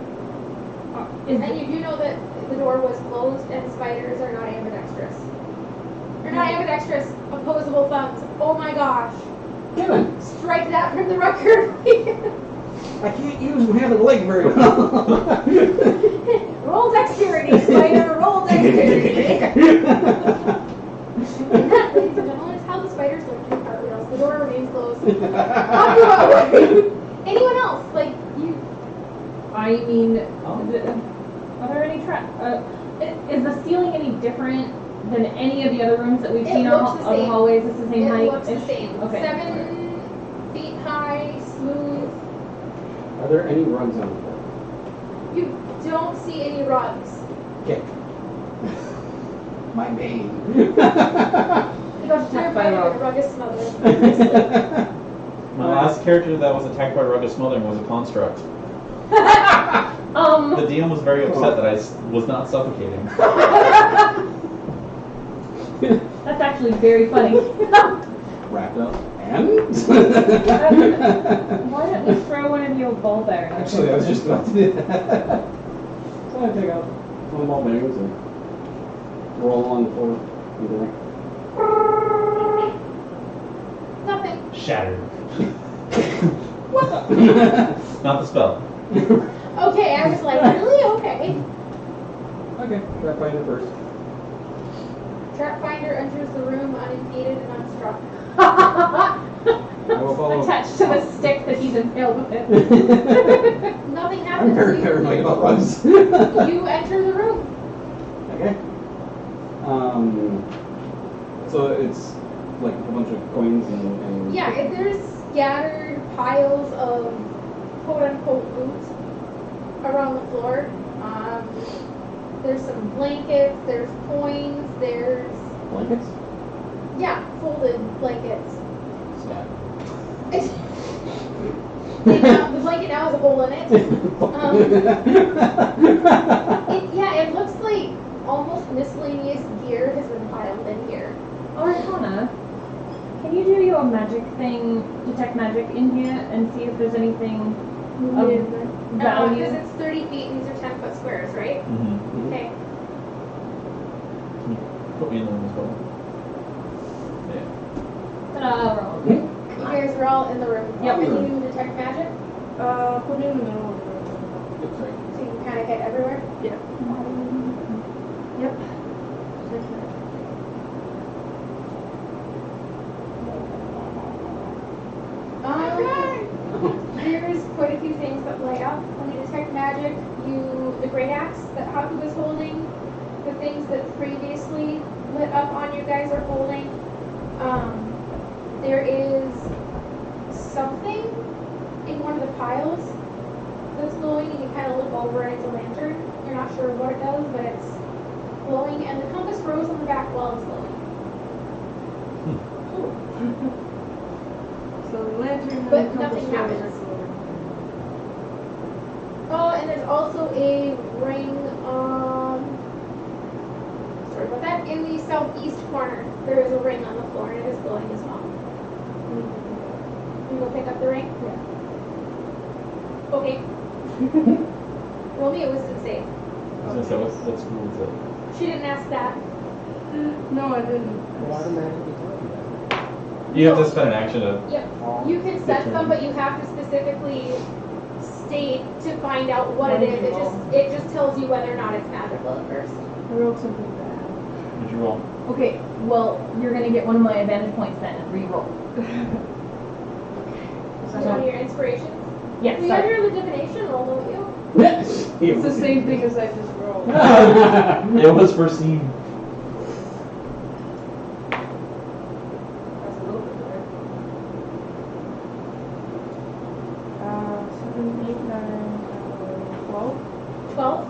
And you do know that the door was closed and spiders are not ambidextrous. They're not ambidextrous, opposable thumbs. Oh my gosh. Kevin, Strike that from the record. I can't use my other leg very well. Roll dexterity, spider, roll dexterity. And that, ladies and gentlemen, is how the spiders don't do cartwheels. The door remains closed. Anyone else? Like, you. I mean, are there any is the ceiling any different than any of the other rooms that we've It seen looks on the the same. hallways? It's the same It height? looks the same. Okay. 7 feet high, smooth. Are there any rugs on the floor? You don't see any rugs. Okay. My bane. You got attacked by a The rogue. rug is smothered. My last character that was attacked by rugged smothering was a construct. The DM was very upset that I was not suffocating. That's actually very funny. Wrapped up. And? Why don't you throw one of your ball bearings? Actually, I was just about to do that. So I take out one of the ball bearings and roll along the floor. Nothing. Shattered. What? Not the spell. Okay, I was like, really? Okay. Okay, trap finder first. Trap finder enters the room unimpeded and unstruck. I will follow. Attached to the stick that he's impaled with it. Nothing I'm happens. very paranoid about rugs. You enter the room. Okay. So it's like a bunch of coins and Yeah, there's scattered piles of quote-unquote loot around the floor. There's some blankets, there's coins, there's, blankets. yeah, folded blankets. Stat. The blanket now has a hole in it. It looks like almost miscellaneous gear has been piled in here. Arcana, can you do your magic thing, detect magic in here, and see if there's anything of value? Because it's 30 feet and these are 10-foot squares, right? Mm-hmm. Okay. Put me in the room as well. Yeah. Ta-da, we're all You guys are all in the room. Yep. Can you detect magic? Put me in the middle of the room. Oops, sorry. So you can kind of hit everywhere? Yeah. Yep. Just like that. There's quite a few things that light up when you detect magic. The great axe that Haku was holding, the things that previously lit up on you guys are holding. There is something in one of the piles that's glowing, and you kind of look over and it's a lantern. You're not sure what it does, but it's glowing, and the compass rose on the back wall is glowing. So the lantern But and the nothing compass rose happens. are glowing. Oh, and there's also a ring, sorry about that, in the southeast corner. There is a ring on the floor, and it is glowing as well. You go pick up the ring? Yeah. Okay. Roll me a wisdom save. I was gonna say, what school is it? She didn't ask that. No, I didn't. What automatically tell you that? You have to spend an action to. Yep. You can set them, but you have to specifically state to find out what it is. It just tells you whether or not it's magical at first. I rolled something bad. What'd you roll? Okay, well, you're gonna get one of my advantage points then and re-roll. So one of your inspirations. Yes, We sorry. under the divination roll, don't you? It's the same thing as I just rolled. It was foreseen. That's a little bit better. 7, 8, 9, 12. 12.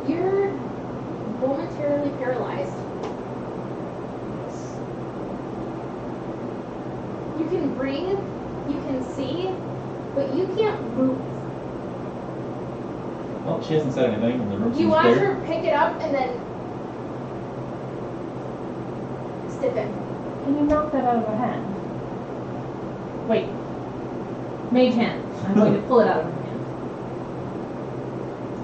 You're momentarily paralyzed. You can breathe, you can see, but you can't move. Well, she hasn't said anything, and the room You seems watch clear. her pick it up and then stiffen. Can you knock that out of her hand? Wait. Mage hand. I'm going to pull it out of her hand.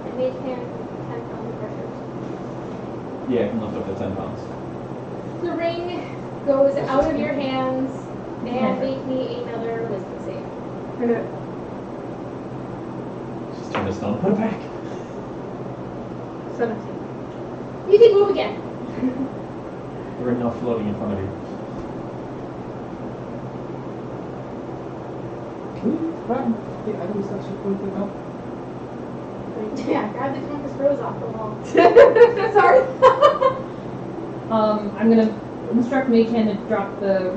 And mage hand 10 pounds of pressure. Yeah, I can lift up to 10 pounds. The ring goes out of your hands and make me another wisdom save. She's turned to stone. Put it back. 17. You can move again. The ring now floating in front of you. Can you grab the items that you pointed out? Yeah, grab the compass rose off the wall. Sorry. I'm gonna instruct Mage Hand to drop the.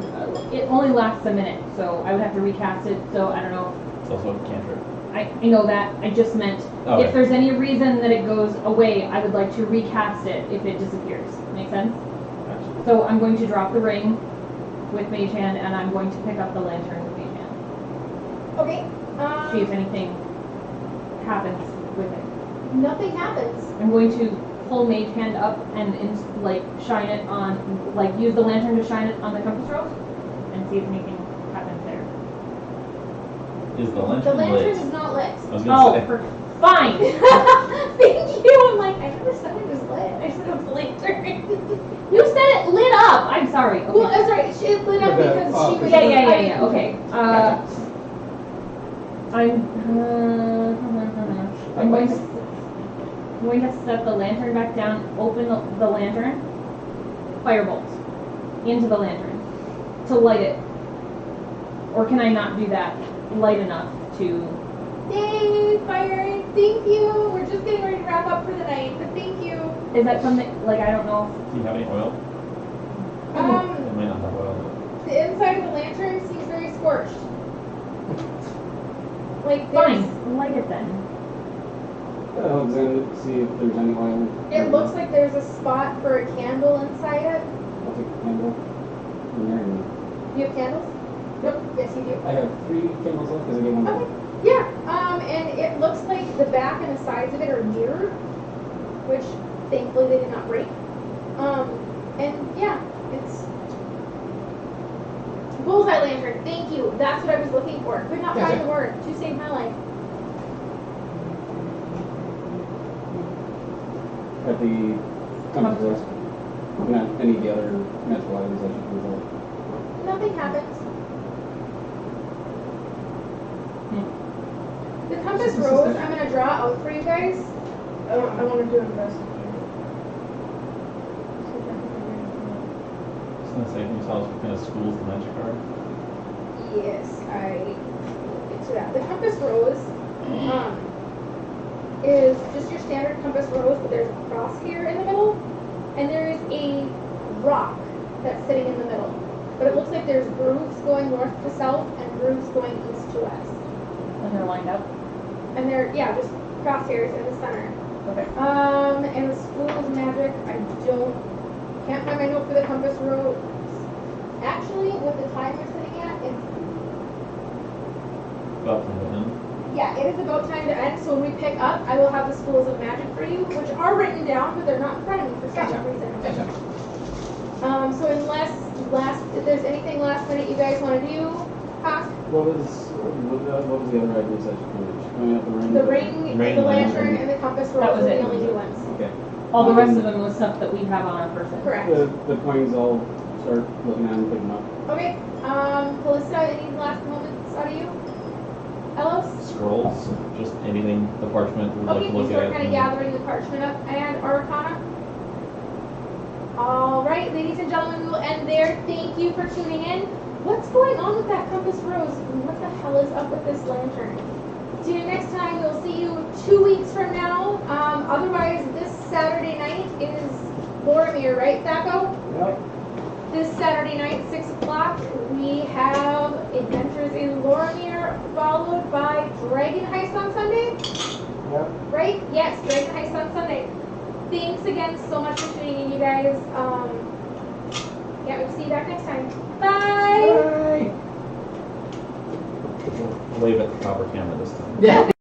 It only lasts a minute, so I would have to recast it. So I don't know. It's also a cantrip. I know that. I just meant Okay. if there's any reason that it goes away, I would like to recast it if it disappears. Make sense? Gotcha. So I'm going to drop the ring with Mage Hand, and I'm going to pick up the lantern with Mage Hand. Okay. See if anything happens with it. Nothing happens. I'm going to pull Mage Hand up and shine it on, use the lantern to shine it on the compass rose, and see if anything happens there. Is the The lantern lantern lit? is not lit. I was gonna say. Fine. Thank you. I'm like, I never said it was lit. I said it was lantern. You said it lit up. I'm sorry. Okay. Well, that's right. It lit up Okay. because Oh, she was. Yeah. Okay. I'm going to set the lantern back down, open the lantern, firebolt into the lantern to light it. Or can I not do that light enough to... Yay, fire! Thank you. We're just getting ready to wrap up for the night, but thank you. Is that something, I don't know. Do you have any oil? It might not have oil. The inside of the lantern seems very scorched. Fine, light it then. Alexander, see if there's any oil. It looks like there's a spot for a candle inside it. I'll take a candle. In there and You have candles? Nope. Yes, you do. I have 3 candles left because I gave one back. Okay. Yeah. And it looks like the back and the sides of it are mirrored, which thankfully they did not break. And yeah, it's bullseye lantern. Thank you. That's what I was looking for. Could not find the word to save my life. At the compass rose. Not any of the other magical items I should use. Nothing happens. The compass rose, I'm gonna draw out for you guys. I want to do investigate. I was gonna say, can you tell us what kind of schools the magic are? Yes, I will get to that. The compass rose is just your standard compass rose, but there's a cross here in the middle, and there is a rock that's sitting in the middle. But it looks like there's grooves going north to south and grooves going east to west. And they're lined up. And they're, yeah, just crosshairs in the center. Okay. And the school of magic, can't find my note for the compass rose. Actually, with the time we're sitting at, it's, About to end. yeah, it is about time to end, so when we pick up, I will have the schools of magic for you, which are written down, but they're not in front of me for some reason. So unless if there's anything last minute you guys want to do, Hawk, What was the other ideas that you coming out the ring, Ring, the lantern. lantern, and the compass That rose was were it. the only new ones. Okay. All the rest of them was stuff that we have on our person. Correct. The coins I'll start looking at and picking up. Okay, Callista, any last moments out of you? Elos? Scrolls, just anything, the parchment, we'd like Okay, to you look start at. kind of gathering the parchment up and Arcana. All right, ladies and gentlemen, we will end there. Thank you for tuning in. What's going on with that compass rose? What the hell is up with this lantern? See you next time. We'll see you 2 weeks from now. Otherwise, this Saturday night is Boromir, right, Thaco? Yep. This Saturday night, 6 o'clock, we have Adventures in Boromir, followed by Dragon Heist on Sunday. Yep. Right? Yes, Dragon Heist on Sunday. Thanks again so much for tuning in, you guys. Yeah, we'll see you back next time. Bye! Wave at the copper camera this time. Yeah.